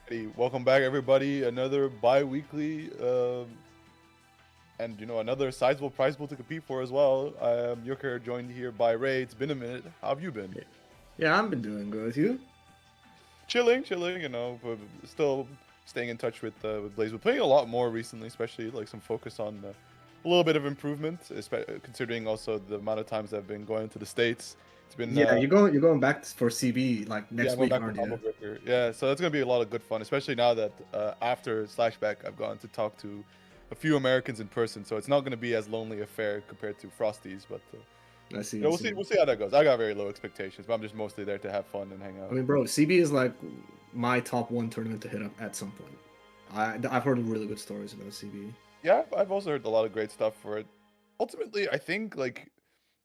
Hey, welcome back, everybody. Another bi-weekly, and another sizable prize pool to compete for as well. I am Yucker, joined here by Ray. It's been a minute. How have you been? Yeah, I've been doing good. You? Chilling, chilling. But still staying in touch with Blaze. We're playing a lot more recently, especially like some focus on a little bit of improvement, considering also the amount of times I've been going to the States. It's been Yeah, you're going back for CB like Yeah, next I'm going week, back for aren't Combo you? Breaker. Yeah, so that's gonna be a lot of good fun, especially now that after Slashback, I've gotten to talk to a few Americans in person. So it's not gonna be as lonely affair compared to Frosty's, but I see, I we'll see. see. We'll see how that goes. I got very low expectations, but I'm just mostly there to have fun and hang I out. mean, bro, CB is like my top one tournament to hit up at some point. I've heard really good stories about CB. Yeah, I've also heard a lot of great stuff for it. Ultimately, I think like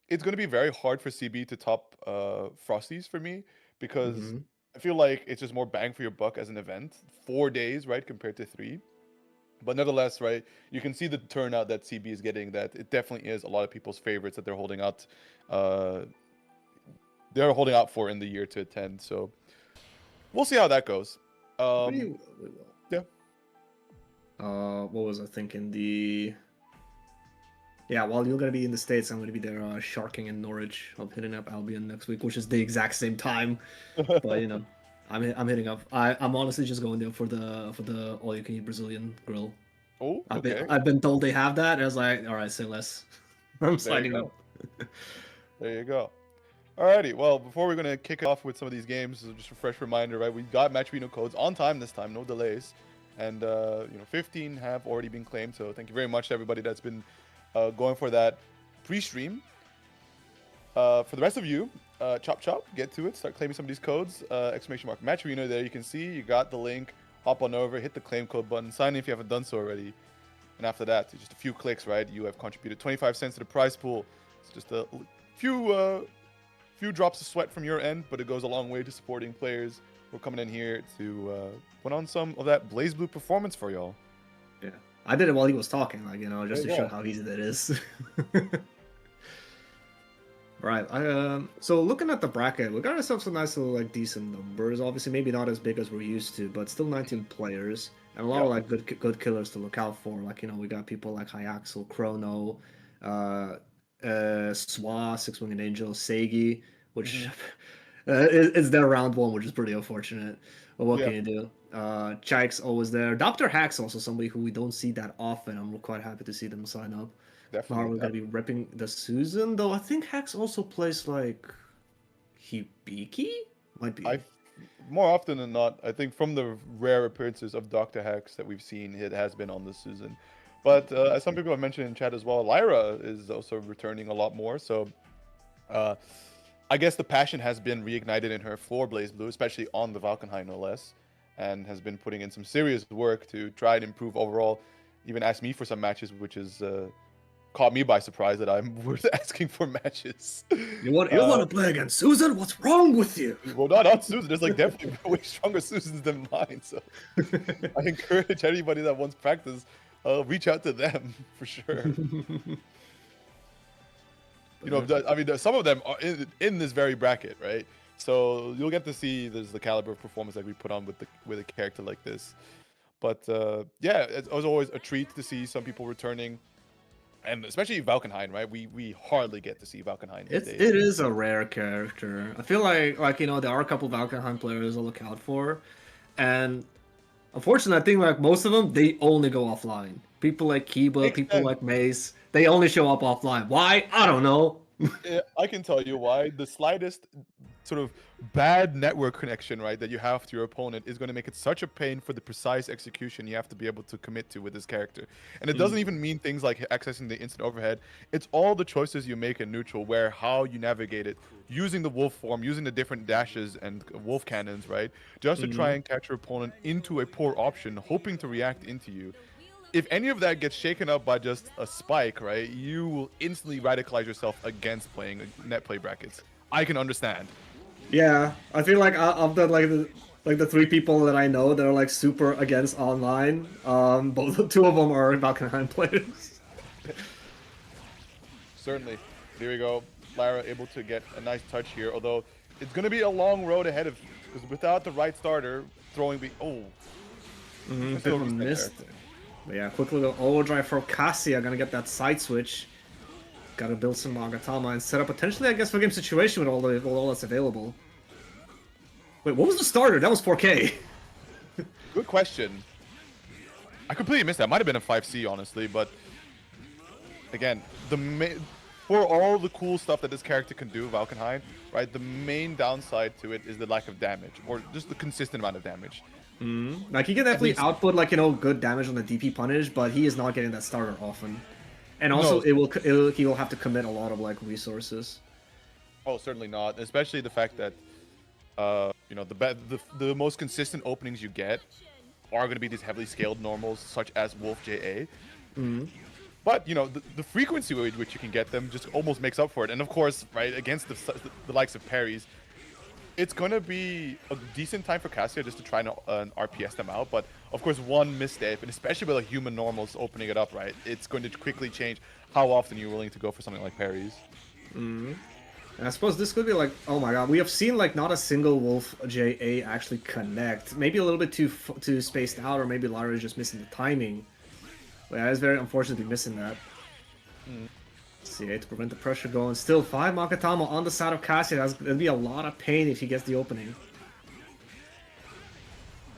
it's gonna be very hard for CB to top Frosty's for me because Hmm. I feel like it's just more bang for your buck as an event. 4 days, right, compared to 3. But nevertheless, right, you can see the turnout that CB is getting. That it definitely is a lot of people's favorites that uh, they're holding out for in the year to attend. So we'll see how that goes. We, Um, we will. yeah, What was I thinking? Yeah, while you're gonna be in the States, I'm gonna be there sharking in Norwich. I'm hitting up Albion next week, which is the exact same time. But I'm hitting up. I'm honestly just going there for the all you can eat Brazilian grill. oh, I've been okay, I've been told they have that. And I was like, all right, say less. I'm there you signing up. go, there you go. Alrighty, well, before we're gonna kick it off with some of these games, just a fresh reminder, right? We got Match Reno codes on time this time, no delays, and 15 have already been claimed. So thank you very much to everybody that's been going for that pre-stream. For the rest of you, chop chop, get to it, start claiming some of these codes. Exclamation mark Match Reno there. You can see you got the link. Hop on over, hit the claim code button, sign in if you haven't done so already, and after that, just a few clicks, right? You have contributed 25 cents to the prize pool. It's just a few drops of sweat from your end, but it goes a long way to supporting players. We're coming in here to put on some of that Blaze Blue performance for y'all. Yeah, I did it while he was talking, like There just you to show go. how easy that is. Right. So looking at the bracket, we got ourselves some nice little like decent numbers. Obviously, maybe not as big as we're used to, but still 19 players and a lot Yeah. of like good killers to look out for. Like we got people like Hyaxel, Chrono, uh, Swa, Six Winged Angel, Seigi, which Hmm. is their round one, which is pretty unfortunate. But what Yeah, can you do? Chike's always there. Doctor Hack's also somebody who we don't see that often. I'm quite happy to see them sign up. Now definitely. we're gonna be ripping the Susan, though I think Hex also plays like Hibiki? Might I be. more often than not, I think from the rare appearances of Doctor Hex that we've seen, it has been on this season. But as some people have mentioned in chat as well, Lyra is also returning a lot more. So uh, I guess the passion has been reignited in her for Blaze Blue, especially on the Valkenheim, no less, and has been putting in some serious work to try and improve overall. Even asked me for some matches, which is caught me by surprise that I'm worth asking for matches. You want to play against Susan? What's wrong with you? Well, not Susan. There's like definitely way stronger Susans than mine. So I encourage anybody that wants practice, reach out to them for sure. I mean, some of them are in this very bracket, right? So you'll get to see there's the caliber of performance that we put on with a character like this. But yeah, it was always a treat to see some people returning, and especially Valkenheim, right? We hardly get to see Valkenheim these days. It is a rare character. I feel like there are a couple Valkenheim players to look out for, and unfortunately, I think like most of them they only go offline. People like Kiba, Makes people sense. like Mace, they only show up offline. Why? I don't know. I can tell you why. The slightest sort of bad network connection, right, that you have to your opponent is going to make it such a pain for the precise execution you have to be able to commit to with this character. And it doesn't even mean things like accessing the instant overhead. It's all the choices you make in neutral, where how you navigate it, using the wolf form, using the different dashes and wolf cannons, right, just to try Mhm. and catch your opponent into a poor option, hoping to react into you. If any of that gets shaken up by just a spike, right, you will instantly radicalize yourself against playing net play brackets. I can understand. Yeah, I feel like of the three people that I know that are like super against online, both two of them are Valkenheim players. Certainly. There we go. Lyra able to get a nice touch here, although it's going to be a long road ahead of, because without the right starter, throwing be oh. Bit of a missed. But yeah, quick little overdrive for Cassia. Gonna get that side switch. Gotta build some Magatama and set up potentially, I guess, for game situation with all that's available. Wait, what was the starter? That was 4K. Good question. I completely missed that. Might have been a 5C, honestly, but again, for all the cool stuff that this character can do, Valkenhayn, right? The main downside to it is the lack of damage, or just the consistent amount of damage. Like he can definitely output like good damage on the DP punish, but he is not getting that starter often. And also, he will have to commit a lot of like resources. Oh, certainly not. Especially the fact that you know, the most consistent openings you get are going to be these heavily scaled normals, such as Wolf JA. But you know, the frequency with which you can get them just almost makes up for it. And of course, right, against the likes of parries, it's going to be a decent time for Cassia just to try and RPS them out. But of course, one misstep, and especially with like human normals opening it up, right, it's going to quickly change how often you're willing to go for something like parries. And I suppose this could be like, oh my god, we have seen like not a single Wolf JA actually connect. Maybe a little bit too spaced out, or maybe Lyra is just missing the timing. But yeah, it's very unfortunate to be missing that. CA to prevent the pressure going. Still 5 Magatama on the side of Cassia. That's gonna be a lot of pain if he gets the opening.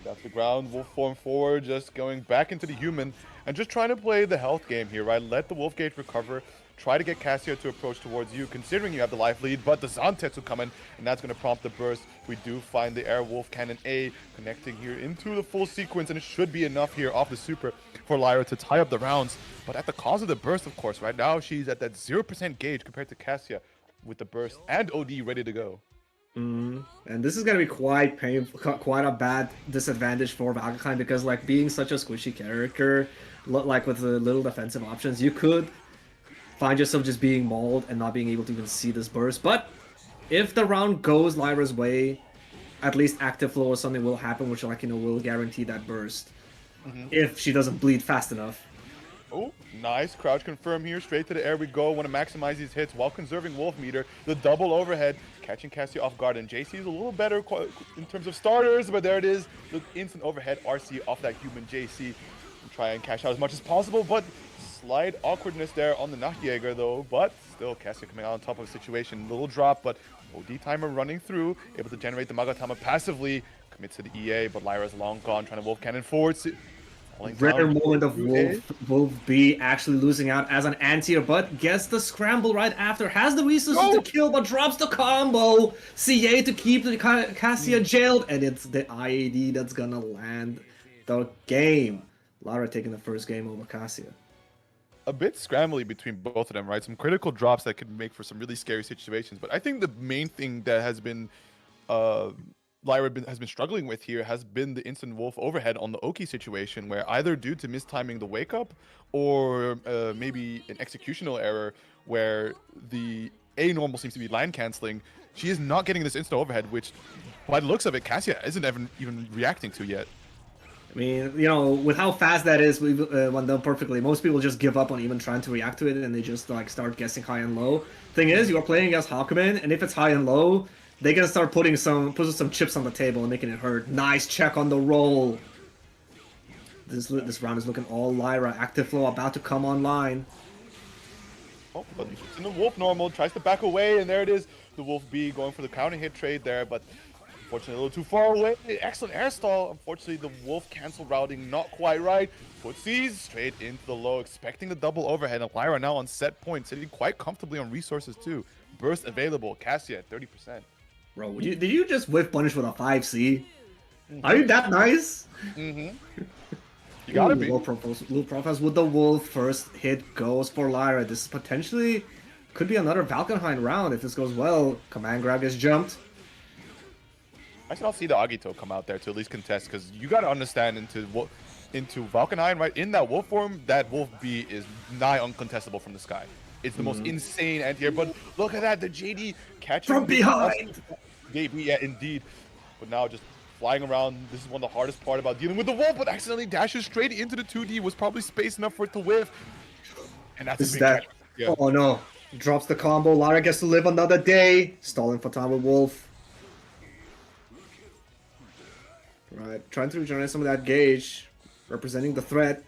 That's the ground. Wolf form forward, just going back into the human and just trying to play the health game here, right? Let the Wolf gauge recover. Try to get Cassia to approach towards you, considering you have the life lead, but the Zantetsu come in, and that's going to prompt the burst. We do find the Air Wolf Cannon A connecting here into the full sequence, and it should be enough here off the super for Lyra to tie up the rounds. But at the cost of the burst, of course, right now she's at that 0% gauge compared to Cassia with the burst and OD ready to go. And this is going to be quite painful, quite a bad disadvantage for Valkenhayn, because like being such a squishy character, like with the little defensive options, you could find yourself just being mauled and not being able to even see this burst. But if the round goes Lyra's way, at least active flow or something will happen, which like, you know, will guarantee that burst. If she doesn't bleed fast enough. Oh, nice crouch confirm here. Straight to the air we go. Want to maximize these hits while conserving Wolf meter. The double overhead, catching Cassia off guard. And JC is a little better in terms of starters, but there it is. The instant overhead RC off that human JC. Try and cash out as much as possible, but slight awkwardness there on the Nachtjäger though. But still, Cassia coming out on top of the situation. Little drop, but OD timer running through. Able to generate the Magatama passively. Commits to the EA, but Lyra's long gone. Trying to Wolf Cannon forward. Rare moment of Wolf B actually losing out as an anti-air, but gets the scramble right after. Has the resources to kill, but drops the combo. CA to keep the Cassia jailed, and it's the IAD that's gonna land the game. Lyra taking the first game over Cassia. A bit scrambly between both of them, right? Some critical drops that could make for some really scary situations. But I think the main thing that has been Lyra has been struggling with here has been the instant Wolf overhead on the Oki situation, where either due to mistiming the wake up or maybe an executional error where the A normal seems to be line canceling, she is not getting this instant overhead, which by the looks of it, Cassia isn't even reacting to yet. I mean, you know, with how fast that is when done perfectly, most people just give up on even trying to react to it, and they just like start guessing high and low. Thing is, you are playing against Hakumen, and if it's high and low, they can start putting some chips on the table and making it hurt. Nice check on the roll. This round is looking all Lyra. Active flow about to come online. Oh, but in the Wolf normal, tries to back away, and there it is. The Wolf B going for the counter hit trade there, but unfortunately a little too far away. Excellent air stall. Unfortunately, the Wolf cancel routing not quite right. Footsies straight into the low, expecting the double overhead. And Lyra now on set point, sitting quite comfortably on resources too. Burst available. Cassia at 30%. Bro, did you just whiff punish with a 5C? Are you that nice? You gotta be. Low profiles with the Wolf. First hit goes for Lyra. This potentially could be another Valkenhayn round if this goes well. Command grab gets jumped. I should all see the Agito come out there to at least contest, because you gotta understand into Valkenhayn, right? In that Wolf form, that Wolf B is nigh uncontestable from the sky. It's the most insane anti-air, but look at that, the JD catching from behind. Yeah, indeed. But now just flying around. This is one of the hardest part about dealing with the Wolf, but accidentally dashes straight into the 2D. Was probably space enough for it to whiff. And that's a big catch. Yeah. Oh no. Drops the combo. Lyra gets to live another day. Stalling for time with Wolf. Right, trying to regenerate some of that gauge, representing the threat.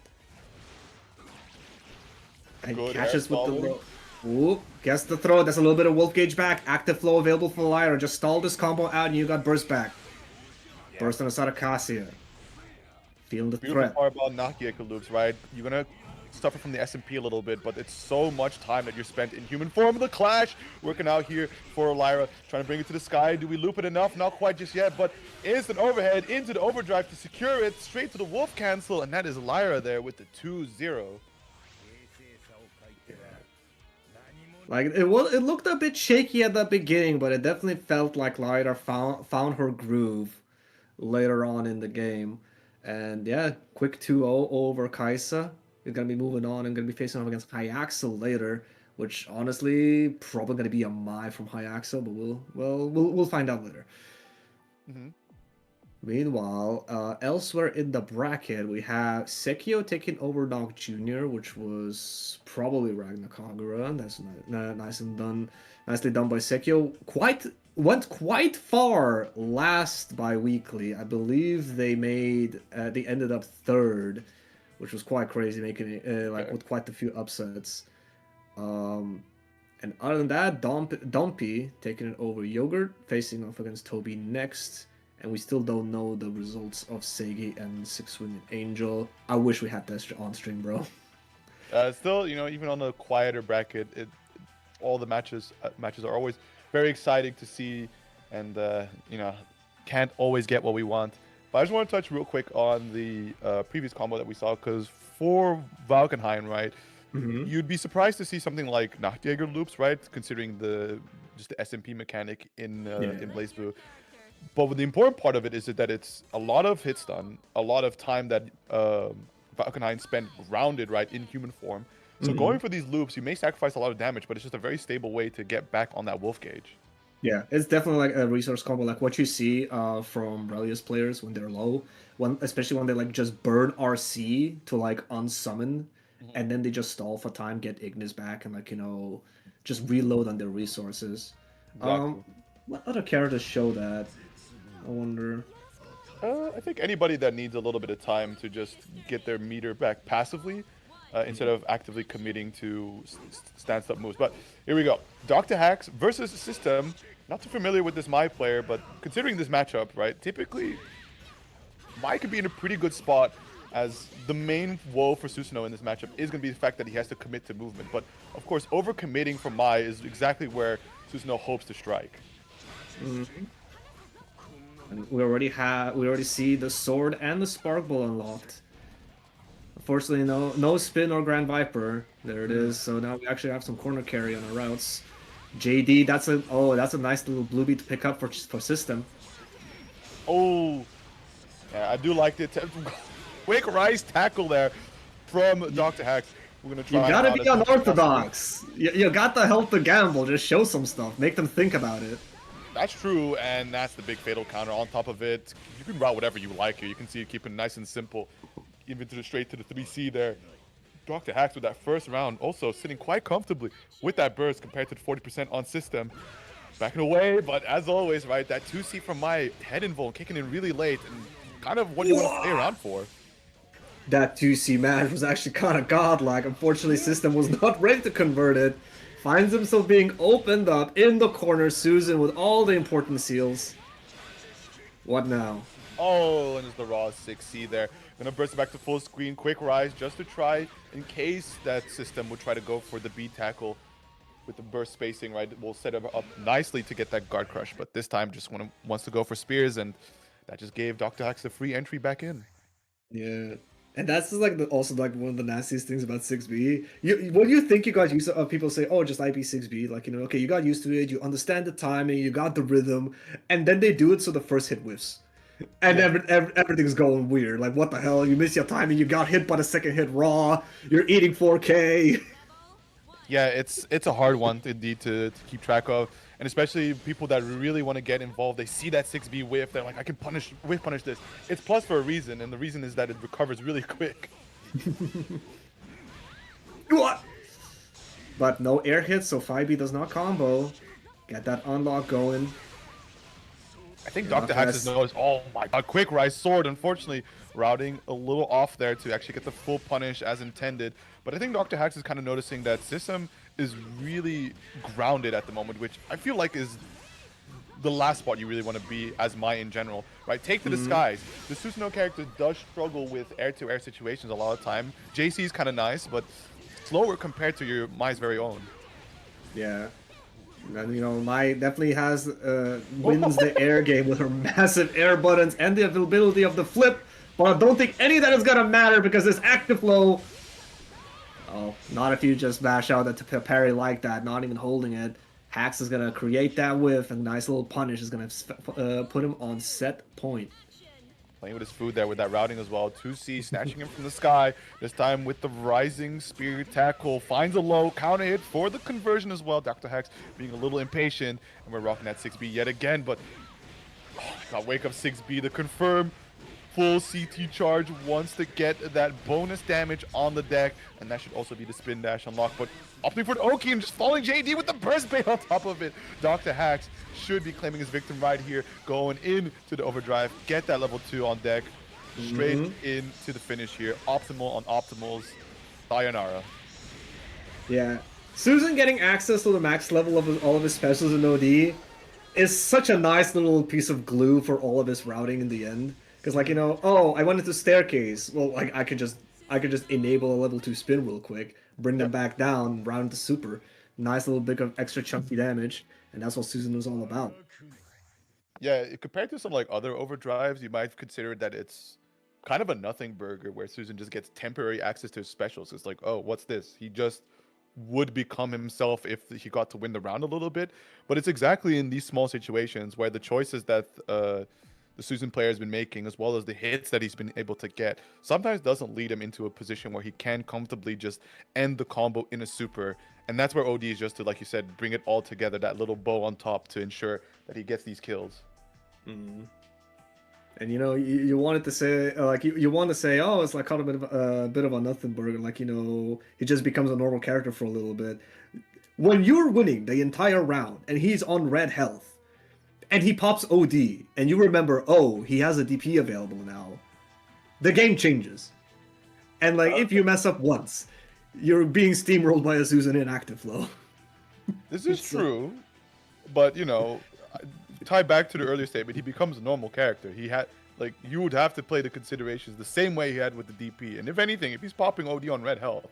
And Good air catches with the stalling. low. Ooh, gets the throw. That's a little bit of Wolf Gauge back. Active flow available for Lyra. Just stall this combo out and you got burst back. Burst on the side of Cassia. Feeling the Beautiful threat. part about Nakieka loops, right? You're gonna suffer from the SMP a little bit, but it's so much time that you're spent in human form. The clash working out here for Lyra, trying to bring it to the sky. Do we loop it enough? Not quite just yet, but instant overhead into the overdrive to secure it straight to the wolf cancel, and that is Lyra there with the 2-0. Like it looked a bit shaky at the beginning, but it definitely felt like Lyra found her groove later on in the game. And yeah, quick 2-0 over Kaisa. He's gonna be moving on and gonna be facing off against Hyaxel later, which honestly probably gonna be a Mai from Hyaxel, but we'll find out later. Mm-hmm. Meanwhile, elsewhere in the bracket, we have Sekio taking over Nog Jr., which was probably Ragnar Kagura. That's nice and done, nicely done by Sekio. Went quite far last bi-weekly. I believe they ended up third, which was quite crazy, making it with quite a few upsets. And other than that, Dumpy taking it over Yogurt, facing off against Toby next. And we still don't know the results of Segi and Six Winged Angel. I wish we had that on stream, bro. Still, even on the quieter bracket, all the matches are always very exciting to see, and can't always get what we want. But I just want to touch real quick on the previous combo that we saw, because for Valkenhayn, right, you'd be surprised to see something like Nachtjäger loops, right, considering just the SMP mechanic in Blaze Blue. But the important part of it is that it's a lot of hit stun, a lot of time that Valkenhayn spent grounded, right, in human form. So going for these loops, you may sacrifice a lot of damage, but it's just a very stable way to get back on that wolf gauge. Yeah, it's definitely like a resource combo, like what you see from Relius players when they're low, especially when they like just burn RC to like unsummon, and then they just stall for time, get Ignis back, and like just reload on their resources. Exactly. What other characters show that? I wonder. I think anybody that needs a little bit of time to just get their meter back passively, instead of actively committing to stand-up moves. But here we go. Dr. Hacks versus System. Not too familiar with this Mai player, but considering this matchup, right, typically Mai could be in a pretty good spot, as the main woe for Susanoo in this matchup is going to be the fact that he has to commit to movement. But, of course, over-committing for Mai is exactly where Susanoo hopes to strike. And we already see the sword and the spark ball unlocked. Unfortunately, no spin or Grand Viper. There it is. So now we actually have some corner carry on our routes. JD, that's a nice little blue beat to pick up for System. Oh, yeah, I do like the quick rise tackle there from Dr. Hacks. We're gonna try. You gotta be unorthodox. You got the help to gamble. Just show some stuff. Make them think about it. That's true, and that's the big fatal counter. On top of it, you can route whatever you like here. You can see it keeping it nice and simple, even straight to the 3C there. Dr. Hacks with that first round, also sitting quite comfortably with that burst compared to the 40% on System. Backing away, but as always, right, that 2C from my head invul kicking in really late, and kind of what you want to stay around for. That 2C match was actually kind of godlike. Unfortunately, System was not ready to convert it. Finds himself being opened up in the corner, Susan with all the important seals. What now? Oh, and it's the raw 6C there. Gonna burst it back to full screen, quick rise, just to try, in case that System would try to go for the B tackle with the burst spacing, right? We'll set him up nicely to get that guard crush, but this time just wants to go for spears, and that just gave Dr. Hacks a free entry back in. Yeah. And that's like also like one of the nastiest things about 6B. What do you think you got used to? People say, oh, just IP 6B. Like, okay, you got used to it. You understand the timing. You got the rhythm. And then they do it so the first hit whiffs. And everything's going weird. Like, what the hell? You miss your timing. You got hit by the second hit raw. You're eating 4K. Yeah, it's a hard one indeed to keep track of. And especially people that really want to get involved, they see that 6B whiff, they're like, I can whiff punish this. It's plus for a reason, and the reason is that it recovers really quick. What? But no air hits, so 5B does not combo. Get that unlock going. I think Yeah, Dr. Dr. Hax has Has. noticed, oh my god, quick rise sword, unfortunately, routing a little off there to actually get the full punish as intended. But I think Dr. Hax is kind of noticing that system is really grounded at the moment, which I feel like is the last spot you really want to be as Mai in general, right? Take to the Mhm. skies. The Susanoo character does struggle with air-to-air situations a lot of time. JC is kind of nice, but slower compared to your Mai's very own. Yeah. And you know, Mai definitely has wins the air game with her massive air buttons and the availability of the flip. But I don't think any of that is gonna matter because this active flow. Oh, not if you just bash out a parry like that, not even holding it. Hax is gonna create that whiff, and nice little punish is gonna put him on set point. Playing with his food there with that routing as well. 2C snatching him from the sky. This time with the rising spear tackle. Finds a low counter hit for the conversion as well. Dr. Hex being a little impatient. And we're rocking that 6B yet again. But, oh my god, wake up 6B to confirm. Full CT charge wants to get that bonus damage on the deck. And that should also be the spin dash unlock. But opting for the Oki and just falling JD with the burst bait on top of it. Dr. Hax should be claiming his victim right here. Going into the overdrive. Get that level 2 on deck. Straight into the finish here. Optimal on optimals. Sayonara. Yeah. Susan getting access to the max level of all of his specials in OD is such a nice little piece of glue for all of his routing in the end. Because like, you know, oh, I wanted to staircase. Well, like I could just enable a level 2 spin real quick, bring them Yep. back down, round to super. Nice little bit of extra chunky damage, and that's what Susan was all about. Yeah, compared to some like other overdrives, you might consider that it's kind of a nothing burger where Susan just gets temporary access to his specials. It's like, oh, what's this? He just would become himself if he got to win the round a little bit. But it's exactly in these small situations where the choices that the Susan player has been making, as well as the hits that he's been able to get, sometimes doesn't lead him into a position where he can comfortably just end the combo in a super. And that's where OD is just to, like you said, bring it all together, that little bow on top to ensure that he gets these kills. And you know, you wanted to say like you want to say, oh, it's like kind of a bit of a nothing burger, like you know, he just becomes a normal character for a little bit. When you're winning the entire round and he's on red health, and he pops OD, and you remember, oh, he has a DP available now, the game changes. And like if you mess up once, you're being steamrolled by a Susan in active flow. This is true, but you know, tie back to the earlier statement, he becomes a normal character. He had, like, you would have to play the considerations the same way he had with the DP. And if anything, if he's popping OD on red health,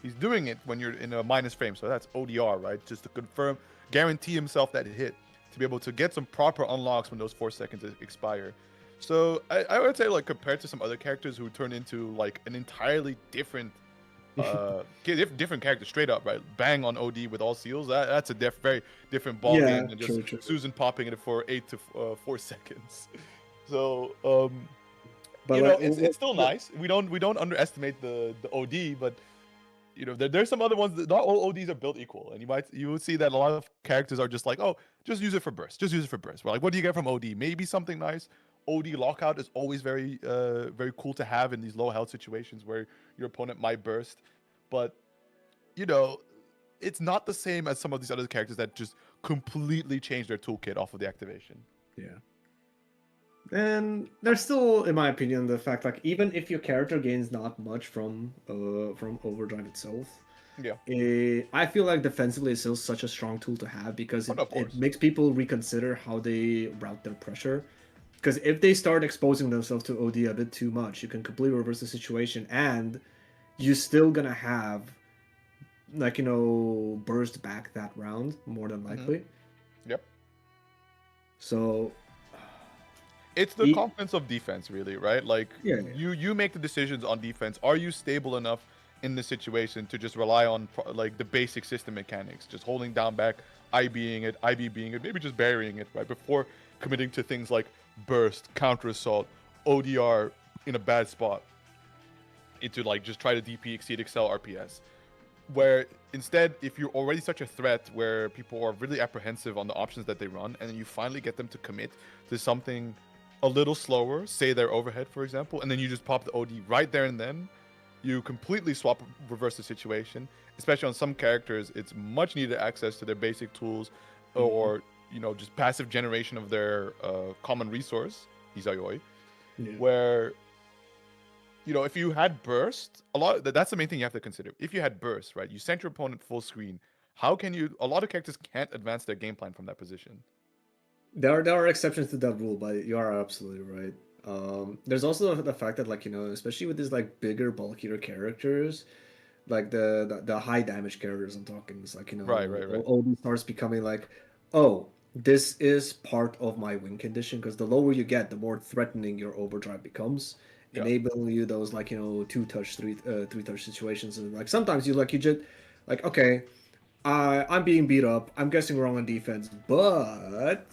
he's doing it when you're in a minus frame. So that's ODR, right? Just to confirm, guarantee himself that hit to be able to get some proper unlocks when those 4 seconds expire. So I would say, like, compared to some other characters who turn into like an entirely different different character straight up, right? Bang on OD with all seals. That's a very different ball Yeah, game than just true. Susan popping it for 8 to 4 seconds. So But you know, like, it's still nice. We don't underestimate the OD, but you know, there's some other ones that not all ODs are built equal, and you will see that a lot of characters are just like, oh, just use it for burst, just use it for burst. We're like, what do you get from OD? Maybe something nice. OD lockout is always very cool to have in these low health situations where your opponent might burst, but you know, it's not the same as some of these other characters that just completely change their toolkit off of the activation. yeah. And there's still, in my opinion, the fact like even if your character gains not much from overdrive itself, Yeah, I feel like defensively it's still such a strong tool to have because of it course. makes people reconsider how they route their pressure. Because if they start exposing themselves to OD a bit too much, you can completely reverse the situation, and you're still gonna have like you know burst back that round more than likely. Yep. So It's the confidence of defense, really, right? Like yeah. you make the decisions on defense. Are you stable enough in this situation to just rely on like the basic system mechanics, just holding down back, IBing it, IB-being it, maybe just burying it, right? Before committing to things like burst, counter assault, ODR in a bad spot, into like just try to DP, exceed, excel, RPS. Where instead, if you're already such a threat where people are really apprehensive on the options that they run, and then you finally get them to commit to something a little slower, say their overhead, for example, and then you just pop the OD right there and then, you completely reverse the situation. Especially on some characters, it's much needed access to their basic tools, or just passive generation of their common resource, Izayoi, Yeah. where if you had burst, that's the main thing you have to consider. If you had burst, right, you sent your opponent full screen. How can you? A lot of characters can't advance their game plan from that position. There are exceptions to that rule, but you are absolutely right. There's also the fact that especially with these like bigger, bulkier characters, like the high damage characters I'm talking, it's like Right, right, right. OD starts becoming like, oh, this is part of my win condition because the lower you get, the more threatening your overdrive becomes, Yeah. enabling you those like two touch, three touch situations, and like sometimes you just like okay, I'm being beat up, I'm guessing wrong on defense, but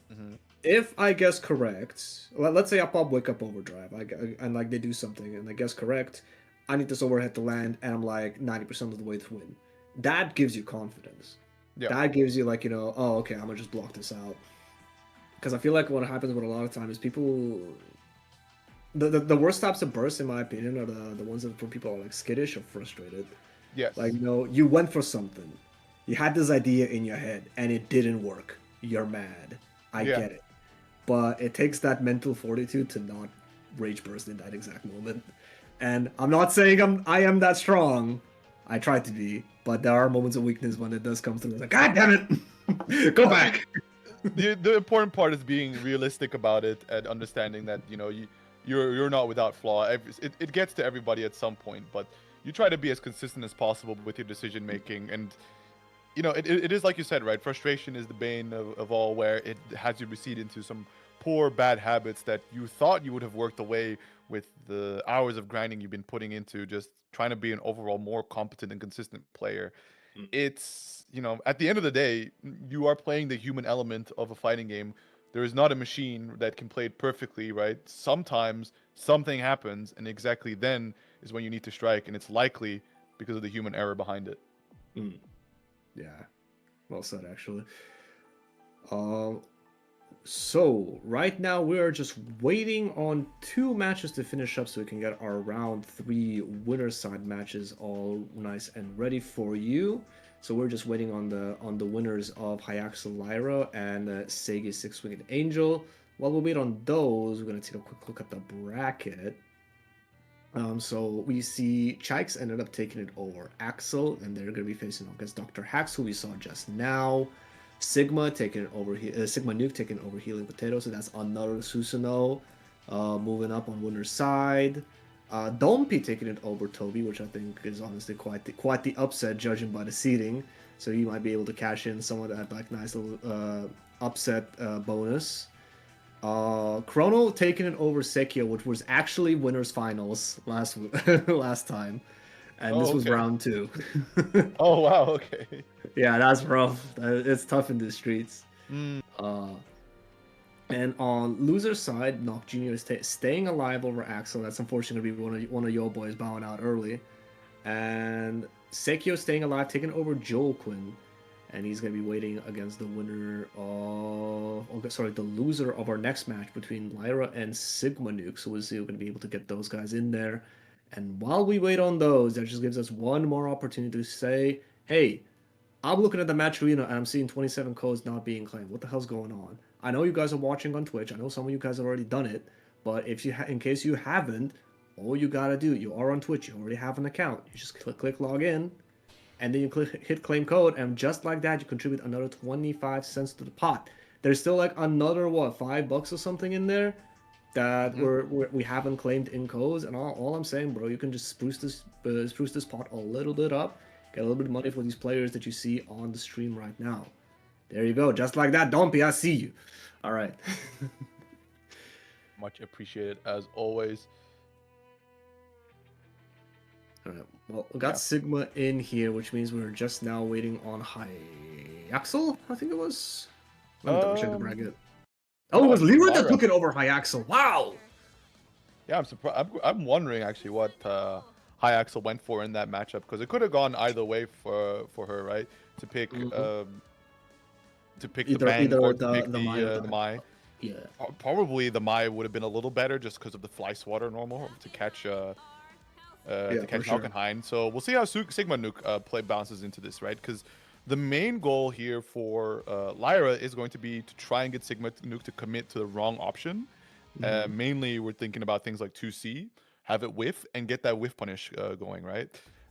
Mm-hmm. if I guess correct, let's say I pop wake up overdrive, and like they do something and I guess correct, I need this overhead to land, and I'm like 90% of the way to win. That gives you confidence. Yeah. That gives you like oh okay, I'm gonna just block this out. Because I feel like what happens with a lot of time is people, the worst types of bursts in my opinion are the ones that where people are like skittish or frustrated. Yes. Like you went for something, you had this idea in your head and it didn't work. You're mad. I Yeah. get it. But it takes that mental fortitude to not rage burst in that exact moment. And I'm not saying I am that strong. I try to be, but there are moments of weakness when it does come through. It's like, God damn it, go back. The important part is being realistic about it and understanding that you're not without flaw. It gets to everybody at some point, but you try to be as consistent as possible with your decision making. And it is like you said, right? Frustration is the bane of all, where it has you recede into some poor, bad habits that you thought you would have worked away with the hours of grinding you've been putting into just trying to be an overall more competent and consistent player. It's, at the end of the day, you are playing the human element of a fighting game. There is not a machine that can play it perfectly, right? Sometimes something happens, and exactly then is when you need to strike, and it's likely because of the human error behind it. Yeah, well said, actually. So right now we are just waiting on 2 matches to finish up so we can get our round 3 winner side matches all nice and ready for you. So we're just waiting on the winners of Hyaxel Lyra and Segi Six-Winged Angel. While we wait on those, we're gonna take a quick look at the bracket. So we see Chikes ended up taking it over Axel, and they're going to be facing against Dr. Hax, who we saw just now. Sigma taking it over Sigma Nuke taking over Healing Potato, so that's another Susanoo moving up on winner's side. Dompi taking it over Toby, which I think is honestly quite the upset judging by the seeding. So he might be able to cash in some of that like nice little upset bonus. Chrono taking it over Sekio, which was actually winners finals last time, and this was round 2. Oh wow, okay. Yeah, that's rough. It's tough in the streets. Mm. And on loser's side, Nock Jr. is staying alive over Axel. That's unfortunately one of your boys bowing out early, and Sekio staying alive, taking over Joel Quinn. And he's going to be waiting against the the loser of our next match between Lyra and Sigma Nuke. So we'll see if we're going to be able to get those guys in there. And while we wait on those, that just gives us one more opportunity to say, hey, I'm looking at the match arena and I'm seeing 27 codes not being claimed. What the hell's going on? I know you guys are watching on Twitch. I know some of you guys have already done it. But if in case you haven't, all you got to do, you are on Twitch. You already have an account. You just click log in. And then you hit claim code, and just like that, you contribute another 25 cents to the pot. There's still like another $5 or something in there that we haven't claimed in codes. And all I'm saying, bro, you can just spruce this pot a little bit up, get a little bit of money for these players that you see on the stream right now. There you go, just like that, Dompi, I see you. All right. Much appreciated as always. Alright, well, we got Sigma in here, which means we're just now waiting on Hyaxel, I think it was. Let me double check the bracket. Oh, it was Lyra that took it over Hyaxel. Wow! Yeah, I'm surprised. I'm wondering actually what Hyaxel went for in that matchup, because it could have gone either way for her, right? To pick the Bang or to pick the Mai. Yeah. Probably the Mai would have been a little better just because of the Fly Swatter normal to catch Falkenhayn. So we'll see how Sigma Nuke bounces into this, right? Because the main goal here for Lyra is going to be to try and get Sigma Nuke to commit to the wrong option. Mainly, we're thinking about things like 2C, have it whiff, and get that whiff punish going, right?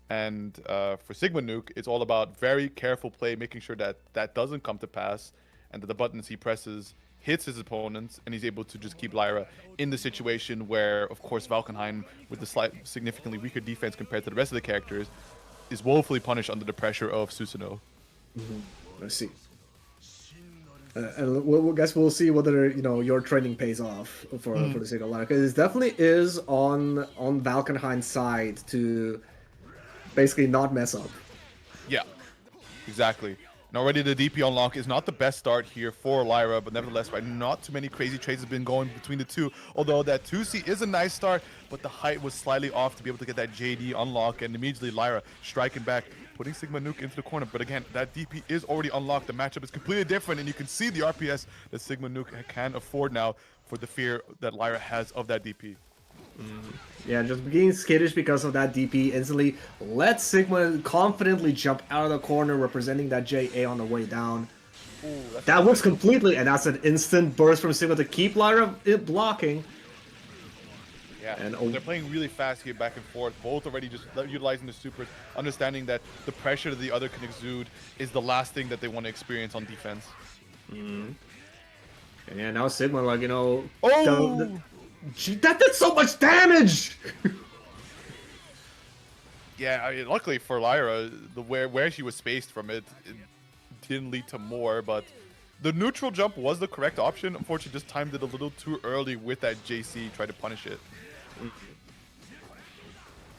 And for Sigma Nuke, it's all about very careful play, making sure that that doesn't come to pass, and that the buttons he presses hits his opponents, and he's able to just keep Lyra in the situation where, of course, Valkenheim, with the significantly weaker defense compared to the rest of the characters, is woefully punished under the pressure of Susanoo. Let's see. And we'll guess we'll see whether your training pays off for the sake of Lyra, because it definitely is on Valkenheim's side to basically not mess up. Yeah, exactly. And already the DP unlock is not the best start here for Lyra, but nevertheless, right, not too many crazy trades have been going between the two. Although that 2C is a nice start, but the height was slightly off to be able to get that JD unlock, and immediately Lyra striking back, putting Sigma Nuke into the corner. But again, that DP is already unlocked. The matchup is completely different, and you can see the RPS that Sigma Nuke can afford now for the fear that Lyra has of that DP. Yeah, just being skittish because of that DP instantly let Sigma confidently jump out of the corner, representing that JA on the way down. Ooh, that works completely, and that's an instant burst from Sigma to keep Lyra blocking. Yeah, and they're playing really fast here, back and forth, both already just utilizing the supers, understanding that the pressure that the other can exude is the last thing that they want to experience on defense. And yeah, now Sigma, like, Gee, that did so much damage! Yeah, I mean, luckily for Lyra, where she was spaced from it didn't lead to more, but the neutral jump was the correct option. Unfortunately, just timed it a little too early with that JC, tried to punish it.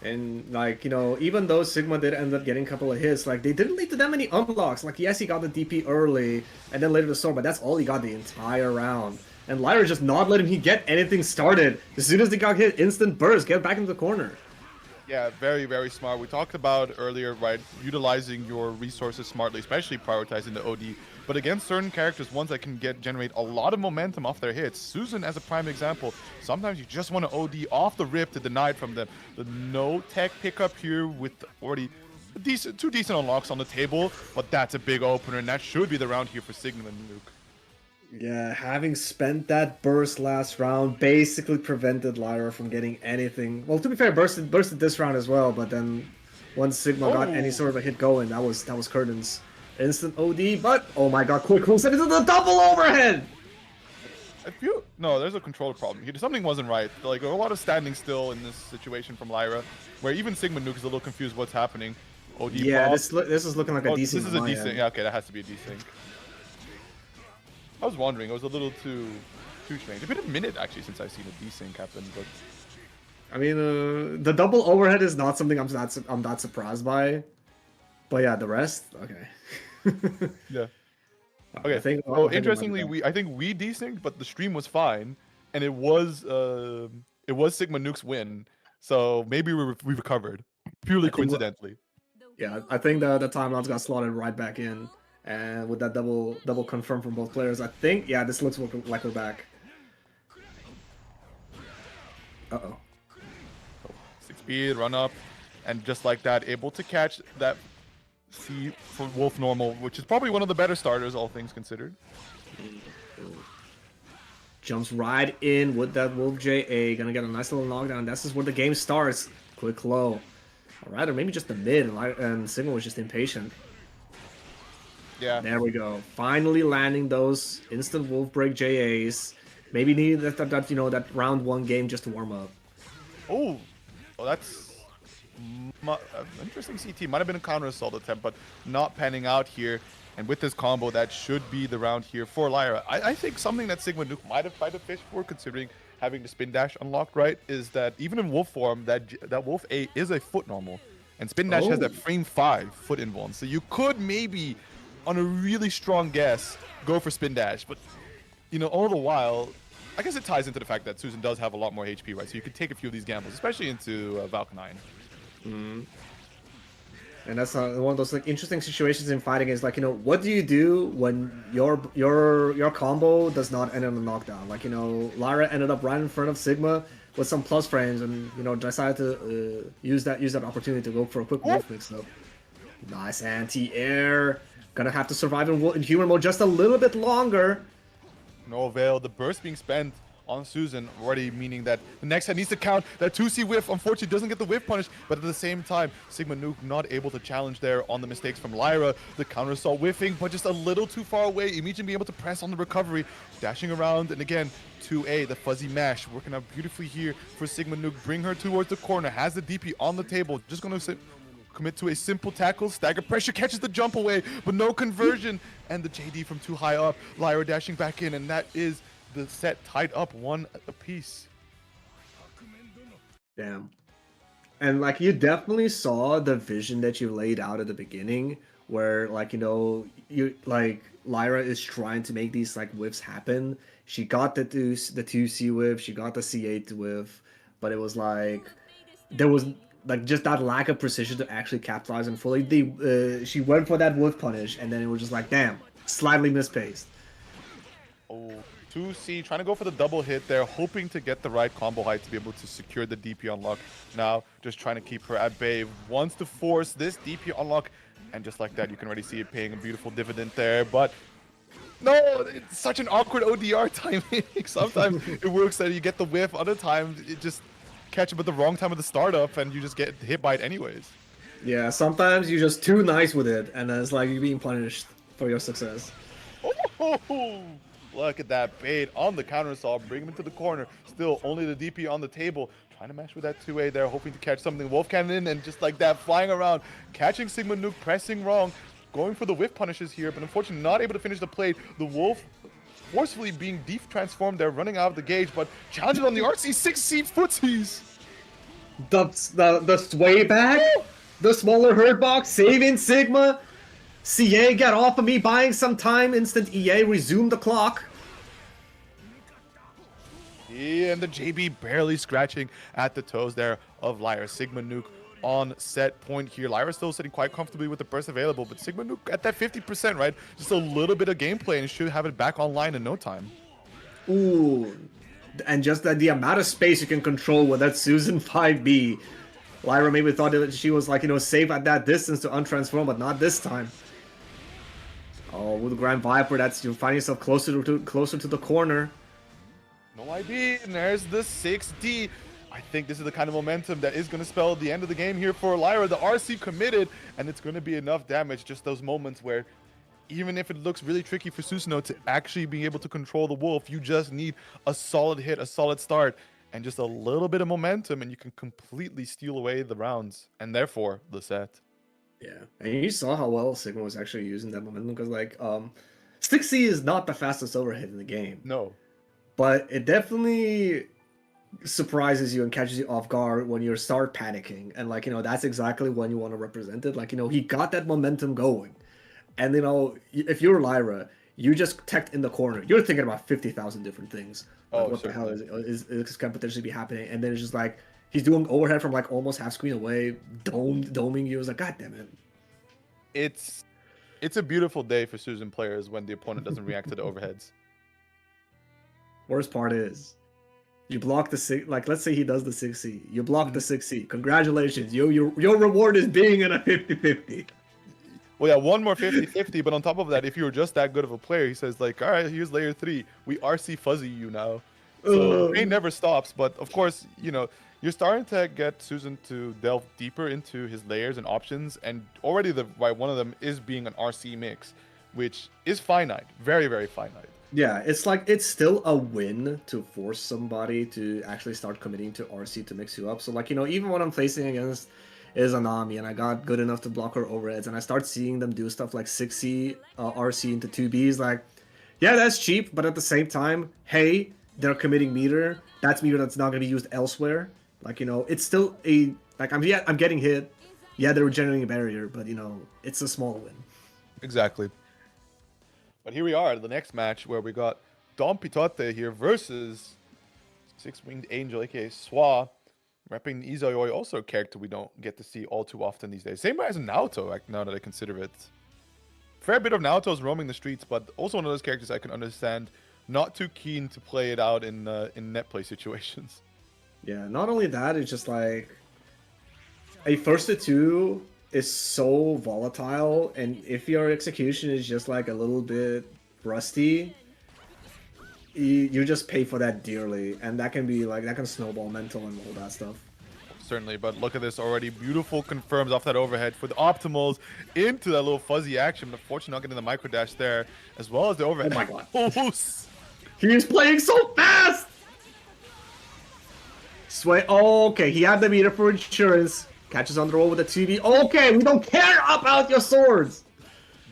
And, like, even though Sigma did end up getting a couple of hits, like, they didn't lead to that many unlocks. Like, yes, he got the DP early, and then later the storm, but that's all he got the entire round. And Lyra just not letting him get anything started. As soon as they got hit, instant burst, get back into the corner. Yeah, very, very smart. We talked about earlier, right, utilizing your resources smartly, especially prioritizing the OD. But against certain characters, ones that can generate a lot of momentum off their hits. Susan as a prime example. Sometimes you just want to OD off the rip to deny it from them. The no tech pickup here with already two decent unlocks on the table, but that's a big opener, and that should be the round here for Sigma Nuke. Yeah, having spent that burst last round basically prevented Lyra from getting anything. Well, to be fair, bursted this round as well, but then once Sigma got any sort of a hit going, that was Curtin's instant OD, but oh my god, quick set into the double overhead! No, there's a control problem here. Something wasn't right. Like, a lot of standing still in this situation from Lyra, where even Sigma Nuke is a little confused what's happening. OD yeah, this is looking like a decent. This is a decent. Yeah, okay, that has to be a desync. I was wondering, it was a little too strange. It's been a minute actually since I've seen a desync happen, but I mean, the double overhead is not something I'm that surprised by. But yeah, the rest, okay. Yeah. Okay. Interestingly, I think we desynced, but the stream was fine, and it was Sigma Nuke's win. So maybe we recovered purely coincidentally. Yeah, I think the timelines got slotted right back in. And with that double confirm from both players, I think, yeah, this looks like we're back. Uh-oh. 6 speed, run up, and just like that, able to catch that C for Wolf normal, which is probably one of the better starters, all things considered. Jumps right in with that Wolf JA, gonna get a nice little knockdown. This is where the game starts. Quick low. Alright, or maybe just the mid, and Sigma was just impatient. Yeah. There we go. Finally landing those instant Wolf Break JAs. Maybe needed that round 1 game just to warm up. Oh, well, that's interesting. CT might have been a counter assault attempt, but not panning out here. And with this combo, that should be the round here for Lyra. I think something that Sigma Nuke might have tried to fish for, considering having the spin dash unlocked, right, is that even in Wolf form, that Wolf A is a foot normal, and spin dash has that frame 5 foot invuln. So you could maybe, on a really strong guess, go for spin dash, but all the while, I guess it ties into the fact that Susan does have a lot more HP, right? So you could take a few of these gambles, especially into Valkenheim. And that's one of those interesting situations in fighting. Is what do you do when your combo does not end on a knockdown? Lyra ended up right in front of Sigma with some plus frames, and decided to use that opportunity to go for a quick wolf mix up. Nice anti-air. Gonna have to survive in human mode just a little bit longer. No avail. The burst being spent on Susan, already meaning that the next head needs to count. That 2C whiff, unfortunately, doesn't get the whiff punish, but at the same time, Sigma Nuke not able to challenge there on the mistakes from Lyra. The counter assault whiffing, but just a little too far away. Immediately being able to press on the recovery, dashing around, and again, 2A, the fuzzy mash, working out beautifully here for Sigma Nuke. Bring her towards the corner, has the DP on the table, just gonna commit to a simple tackle, stagger pressure, catches the jump away, but no conversion, and the JD from too high up. Lyra dashing back in, and that is the set tied up 1 apiece. Damn. And like you definitely saw the vision that you laid out at the beginning, where like you like Lyra is trying to make these like whiffs happen. She got the 2C whiff, she got the C8 whiff, but it was like there was like just that lack of precision to actually capitalize and fully. She went for that whiff punish, and then it was just like, damn, slightly mispaced. Oh, 2C trying to go for the double hit there, hoping to get the right combo height to be able to secure the DP unlock. Now, just trying to keep her at bay. Wants to force this DP unlock, and just like that, you can already see it paying a beautiful dividend there. But no, it's such an awkward ODR timing. Sometimes it works that you get the whiff, other times it just catch him at the wrong time of the startup, and you just get hit by it anyways. Yeah, sometimes you're just too nice with it, and it's like you're being punished for your success. Oh, look at that bait on the counter assault, bring him into the corner. Still only the DP on the table, trying to match with that 2A there, hoping to catch something. Wolf Cannon, and just like that, flying around, catching Sigma Nuke, pressing wrong, going for the whiff punishes here, but unfortunately not able to finish the play. The Wolf forcefully being transformed there, running out of the gauge, but challenges on the RC 6C footsies. The sway back, the smaller hurt box, saving Sigma. CA, get off of me, buying some time. Instant EA, resume the clock. Yeah, and the JB barely scratching at the toes there of Lyra. Sigma Nuke on set point here. Lyra still sitting quite comfortably with the burst available, but Sigma Nuke at that 50%, right? Just a little bit of gameplay and should have it back online in no time. Ooh, and just the amount of space you can control with that Susan 5B. Lyra maybe thought that she was like, safe at that distance to untransform, but not this time. Oh, with the Grand Viper, you find yourself closer to the corner. No ID, and there's the 6D. I think this is the kind of momentum that is going to spell the end of the game here for Lyra. The RC committed, and it's going to be enough damage. Just those moments where, even if it looks really tricky for Susanoo to actually be able to control the Wolf, you just need a solid hit, a solid start, and just a little bit of momentum, and you can completely steal away the rounds, and therefore the set. Yeah, and you saw how well Sigma was actually using that momentum, because like 6C is not the fastest overhead in the game. No. But it definitely surprises you and catches you off guard when you start panicking. And like, that's exactly when you want to represent it. Like, he got that momentum going. And if you're Lyra, you just teched in the corner. You're thinking about 50,000 different things. Like, what the hell is can potentially be happening? And then it's just like, he's doing overhead from like almost half screen away, doming you. It's like, God damn it. It's a beautiful day for Susan players when the opponent doesn't react to the overheads. Worst part is, you block the 6, like let's say he does the 6C. You block the 6C. Congratulations. Your reward is being in a 50-50. Well, yeah, one more 50-50, but on top of that, if you were just that good of a player, he says like, all right, here's layer 3. We RC fuzzy you now. So the pain never stops, but of course, you're starting to get Susan to delve deeper into his layers and options, and already one of them is being an RC mix, which is finite, very, very finite. Yeah, it's like it's still a win to force somebody to actually start committing to RC to mix you up. So like, even when I'm facing against is Anami and I got good enough to block her overheads and I start seeing them do stuff like 6C, RC into 2Bs, like, yeah, that's cheap, but at the same time, hey, they're committing meter. That's meter that's not going to be used elsewhere. Like, it's still I'm getting hit. Yeah, they're generating a barrier, but, it's a small win. Exactly. But here we are, the next match where we got Dom Pitote here versus Six-Winged Angel, aka Swa, repping Izayoi, also a character we don't get to see all too often these days. Same as Naoto, now that I consider it. Fair bit of Naoto's roaming the streets, but also one of those characters I can understand not too keen to play it out in net play situations. Yeah, not only that, it's just like a first to two is so volatile, and if your execution is just like a little bit rusty, you just pay for that dearly, and that can be like that can snowball mental and all that stuff. Certainly, but look at this already. Beautiful confirms off that overhead for the optimals into that little fuzzy action. But unfortunately, not getting the micro dash there, as well as the overhead. Oh my god. Oof. He is playing so fast! Sway. Oh, okay, he had the meter for insurance. Catches on the roll with a 2D. Okay, we don't care about your swords!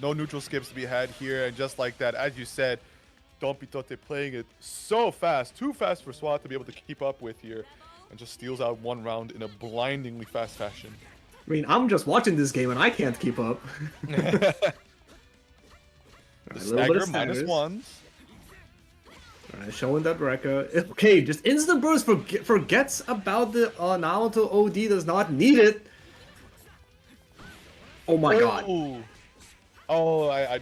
No neutral skips to be had here. And just like that, as you said, Don Pitote playing it so fast. Too fast for SWAT to be able to keep up with here. And just steals out one round in a blindingly fast fashion. I mean, I'm just watching this game and I can't keep up. The stagger -1s. Alright, showing that Rekka. Okay, just instant burst forgets about the Naoto OD, does not need it. Oh my god. Oh, I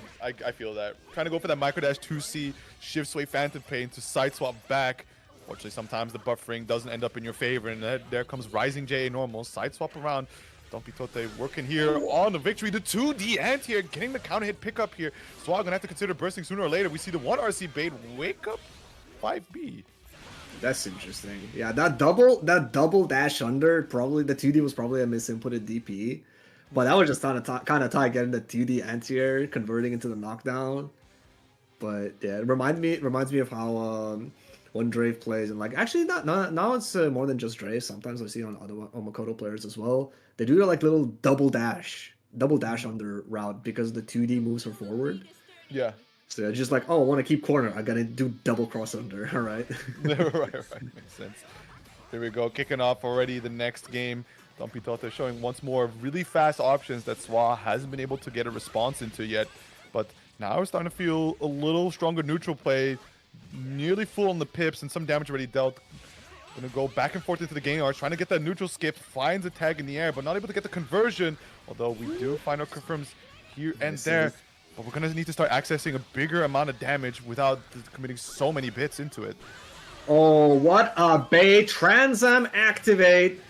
feel that. Trying to go for that micro dash 2C, shift sway Phantom Pain to side swap back. Fortunately, sometimes the buffering doesn't end up in your favor, and there comes Rising JA normal, side swap around. Don Pitote working here on the victory. The 2D anti-air, getting the counter hit pickup here. Swag gonna have to consider bursting sooner or later. We see the 1 RC bait wake up 5B. That's interesting. Yeah, that double dash under, probably the 2D was probably a misinputted DP. But that was just kind of tight getting the 2D anti-air, converting into the knockdown. But yeah, it reminds me of how when Drave plays, and like actually now it's more than just Drave. Sometimes I see on other Makoto players as well. They do like little double dash under route because the 2D moves her forward. Yeah. So they're just like, oh, I want to keep corner. I gotta do double cross under. All right. right. Makes sense. There we go. Kicking off already the next game. Don Pitote showing once more really fast options that SWA hasn't been able to get a response into yet. But now we're starting to feel a little stronger neutral play. Nearly full on the pips and some damage already dealt. Gonna go back and forth into the game arch, trying to get that neutral skip, finds a tag in the air, but not able to get the conversion. Although we do find our confirms here and there. But we're gonna need to start accessing a bigger amount of damage without committing so many bits into it. Oh, what a bait! Transam activate!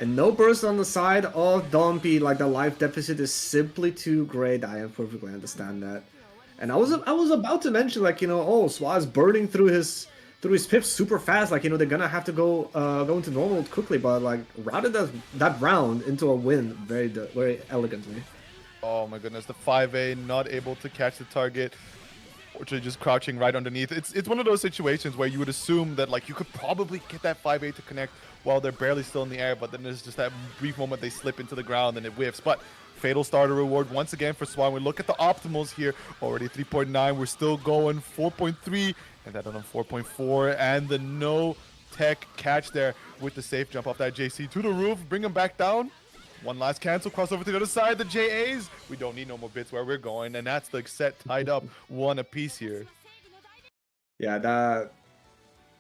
And no burst on the side of Dompy. Like, the life deficit is simply too great. I perfectly understand that. And I was about to mention, like, you know, oh, SWA is burning through his pips super fast. Like, you know, they're gonna have to go into normal quickly, but like routed that round into a win very elegantly. Oh my goodness, the 5A not able to catch the target. Fortunately, just crouching right underneath. It's one of those situations where you would assume that like you could probably get that 5A to connect while they're barely still in the air, but then there's just that brief moment they slip into the ground and it whiffs. But fatal starter reward once again for SWA. We look at the optimals here, already 3.9. We're still going 4.3, and that on 4.4, and the no tech catch there with the safe jump off that JC to the roof, bring him back down. One last cancel, cross over to the other side, the JAs. We don't need no more bits where we're going, and that's the set tied up, one apiece here. Yeah, that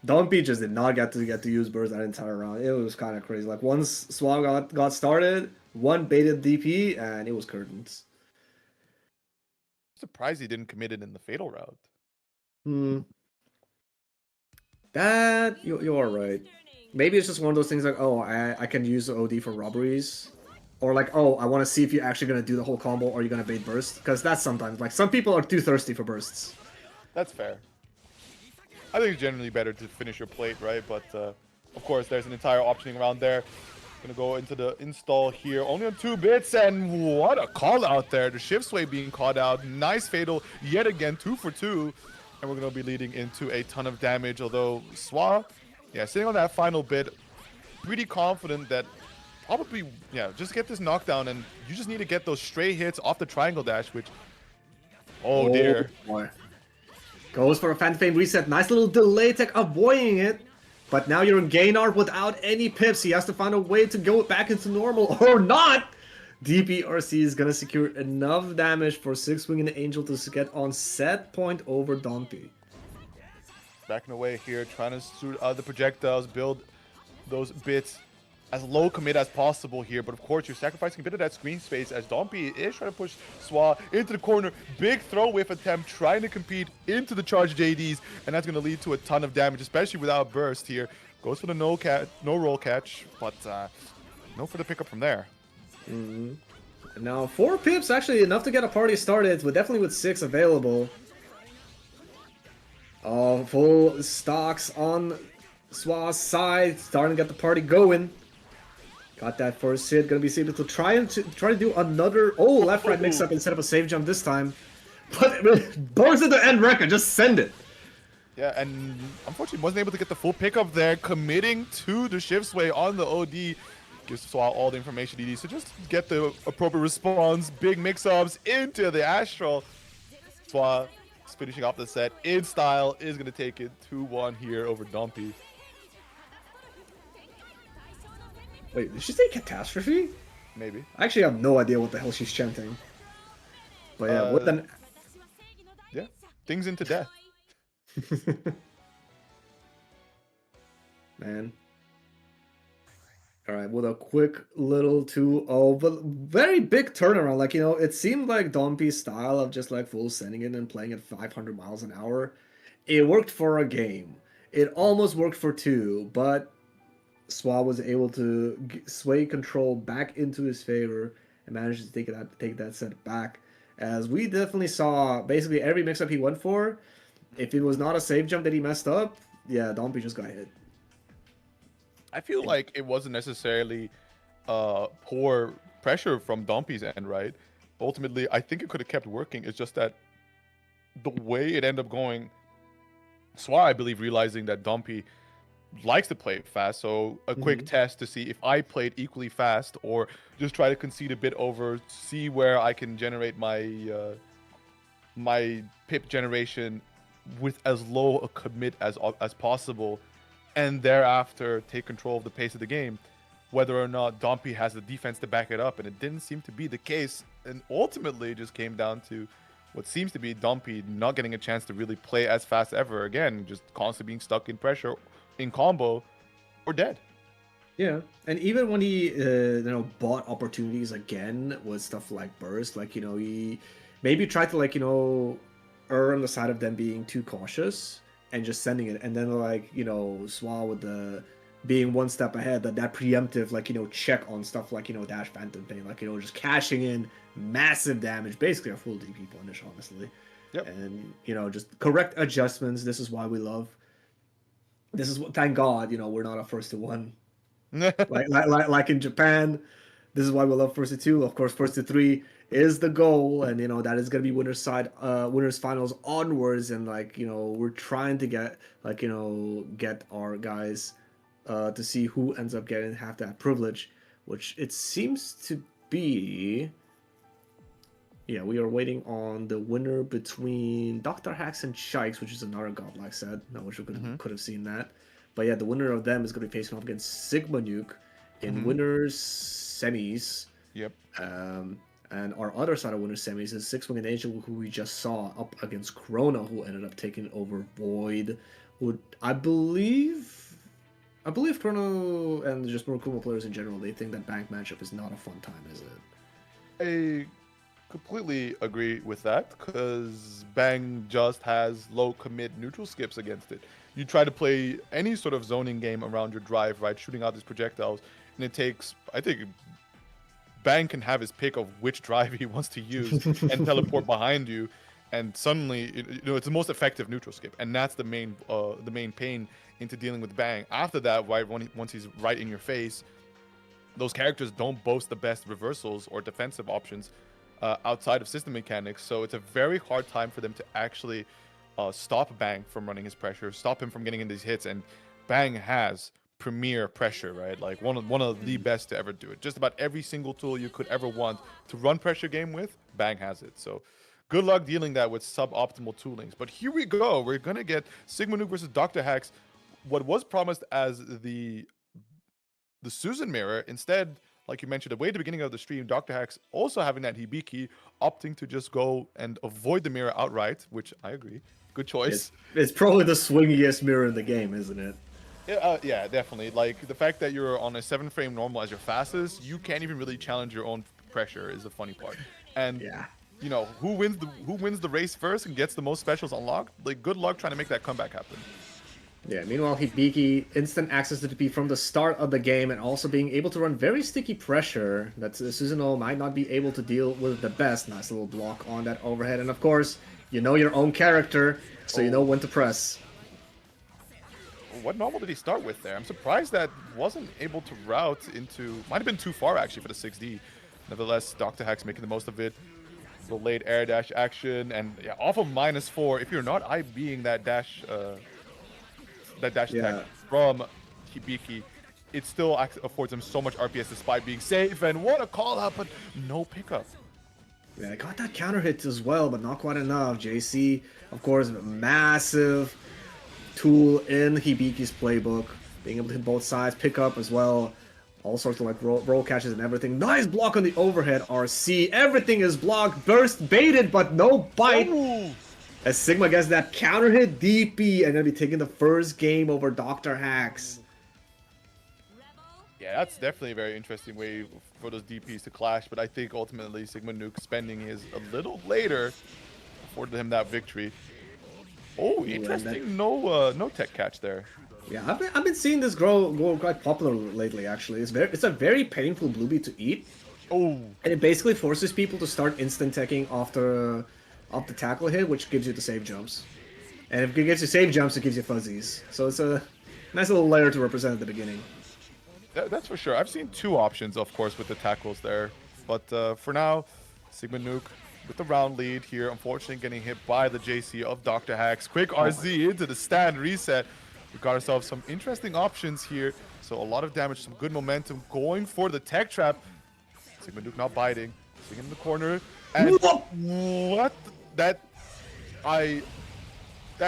Donkey just did not get to use burst that entire round. It was kind of crazy. Like, once SWA got started, one baited DP, and it was curtains. Surprised he didn't commit it in the fatal route. That you are right. Maybe it's just one of those things like, oh, I can use the OD for robberies. Or like, oh, I want to see if you're actually going to do the whole combo or you're going to bait burst. Because that's sometimes, like, some people are too thirsty for bursts. That's fair. I think it's generally better to finish your plate, right? But, of course, there's an entire optioning around there. Gonna go into the install here, only on 2 bits, and what a call out there. The shift sway being called out. Nice fatal, yet again, 2 for 2. And we're gonna be leading into a ton of damage, although SWA, yeah, sitting on that final bit, pretty confident that probably, yeah, just get this knockdown, and you just need to get those stray hits off the triangle dash, which, oh dear. Boy. Goes for a Phantom Fame reset. Nice little delay tech, avoiding it. But now you're in Gainard without any pips. He has to find a way to go back into normal, or not! DPRC is gonna secure enough damage for 6-Winged Angel to get on set point over Dompy. Backing away here, trying to shoot the projectiles, build those bits as low commit as possible here, but of course you're sacrificing a bit of that screen space as Dompy is trying to push SWA into the corner. Big throw whiff attempt, trying to compete into the charge JDs, and that's going to lead to a ton of damage, especially without burst here. Goes for the no roll catch, but no for the pickup from there. Now 4 pips actually enough to get a party started, but definitely with 6 available. Full stocks on Swa's side, starting to get the party going. Got that first hit, gonna be able to try to do another left right mix up instead of a save jump this time. But burst at the end record, just send it. Yeah, and unfortunately wasn't able to get the full pickup there, committing to the shift sway on the OD. Gives Swa all the information he needs to just get the appropriate response. Big mix-ups into the Astral. Swa is finishing off the set in style, is going to take it 2-1 here over Dumpy. Wait, did she say catastrophe? Maybe. I actually have no idea what the hell she's chanting. But yeah, what then? Yeah, things into death. Man. Alright, with a quick little 2-0, but very big turnaround. Like, you know, it seemed like Dompy's style of just like full sending it and playing at 500 miles an hour. It worked for a game. It almost worked for 2, but Swa was able to sway control back into his favor and managed to take that set back. As we definitely saw basically every mix-up he went for, if it was not a save jump that he messed up, yeah, Dompy just got hit. I feel like it wasn't necessarily poor pressure from Dompy's end, right? Ultimately, I think it could have kept working. It's just that the way it ended up going, Swa, I believe, realizing that Dompy likes to play fast, so a quick test to see if I played equally fast or just try to concede a bit over, see where I can generate my my pip generation with as low a commit as possible, and thereafter take control of the pace of the game, whether or not Dompy has the defense to back it up. And it didn't seem to be the case, and ultimately it just came down to what seems to be Dompy not getting a chance to really play as fast ever again, just constantly being stuck in pressure, in combo, or dead. Yeah, and even when he you know, bought opportunities again with stuff like burst, like, you know, he maybe tried to, like, you know, err on the side of them being too cautious and just sending it, and then, like, you know, Swa with the being one step ahead, that preemptive, like, you know, check on stuff like, you know, dash phantom pain, like, you know, just cashing in massive damage, basically a full DP punish, honestly. Yep. And, you know, just correct adjustments. This is why we love. This is what, thank God, you know, we're not a first to one. like in Japan, this is why we love first to 2. Of course, first to 3 is the goal, and, you know, that is gonna be winners side, winners finals onwards, and, like, you know, we're trying to get, like, you know, get our guys to see who ends up getting half that privilege, which it seems to be. Yeah, we are waiting on the winner between Dr. Hacks and Shikes, which is another godlike set. I wish we could have seen that. But yeah, the winner of them is going to be facing off against Sigma Nuke in winners semis. Yep. And our other side of winners semis is Six Winged Angel, who we just saw up against Corona, who ended up taking over Void. Would I believe Chrono and just Murakumo players in general, they think that bank matchup is not a fun time, is it? I completely agree with that, because Bang just has low commit neutral skips against it. You try to play any sort of zoning game around your drive, right, shooting out these projectiles, and it takes, I think, Bang can have his pick of which drive he wants to use and teleport behind you, and suddenly, you know, it's the most effective neutral skip, and that's the main pain into dealing with Bang. After that, right, once he's right in your face, those characters don't boast the best reversals or defensive options outside of system mechanics, so it's a very hard time for them to actually stop Bang from running his pressure, stop him from getting in these hits. And Bang has premier pressure, right? Like one of the best to ever do it. Just about every single tool you could ever want to run pressure game with, Bang has it. So good luck dealing that with suboptimal toolings. But here we go. We're gonna get Sigma Nuke versus Dr. Hacks. What was promised as the Susan mirror, instead, like you mentioned, way at the beginning of the stream, Dr. Hacks also having that Hibiki, opting to just go and avoid the mirror outright, which I agree. Good choice. It's probably the swingiest mirror in the game, isn't it? Yeah, definitely. Like, the fact that you're on a 7-frame normal as your fastest, you can't even really challenge your own pressure is the funny part. And, yeah, you know, who wins the race first and gets the most specials unlocked? Like, good luck trying to make that comeback happen. Yeah, meanwhile, Hibiki, instant access to DP from the start of the game and also being able to run very sticky pressure that Susanoo might not be able to deal with the best. Nice little block on that overhead. And of course, you know your own character, so you know when to press. What normal did he start with there? I'm surprised that wasn't able to route into... Might have been too far, actually, for the 6D. Nevertheless, Dr. Hack's making the most of it. The late air dash action, and yeah, off of -4, if you're not IBing that dash attack from Hibiki, it still affords him so much RPS despite being safe, and what a call out, but no pickup. Yeah, got that counter hit as well, but not quite enough. JC, of course, massive tool in Hibiki's playbook, being able to hit both sides, pick up as well. All sorts of like roll catches and everything. Nice block on the overhead RC. Everything is blocked. Burst baited, but no bite. Ooh. As Sigma gets that counter hit DP and gonna be taking the first game over Dr. Hacks. Yeah, that's definitely a very interesting way for those DPs to clash, but I think ultimately Sigma Nuke spending his a little later afforded him that victory. Oh, interesting. No tech catch there. Yeah, I've been seeing this grow quite popular lately. Actually, it's a very painful blue beat to eat. Oh, and it basically forces people to start instant teching after the tackle hit, which gives you the save jumps. And if it gives you save jumps, it gives you fuzzies. So it's a nice little layer to represent at the beginning. That's for sure. I've seen two options, of course, with the tackles there, but for now, Sigma Nuke with the round lead here. Unfortunately, getting hit by the JC of Dr. Hacks. Quick RZ into the stand reset. We got ourselves some interesting options here. So a lot of damage, some good momentum going for the tech trap. Sigma Nuke not biting. Sitting in the corner. And what? That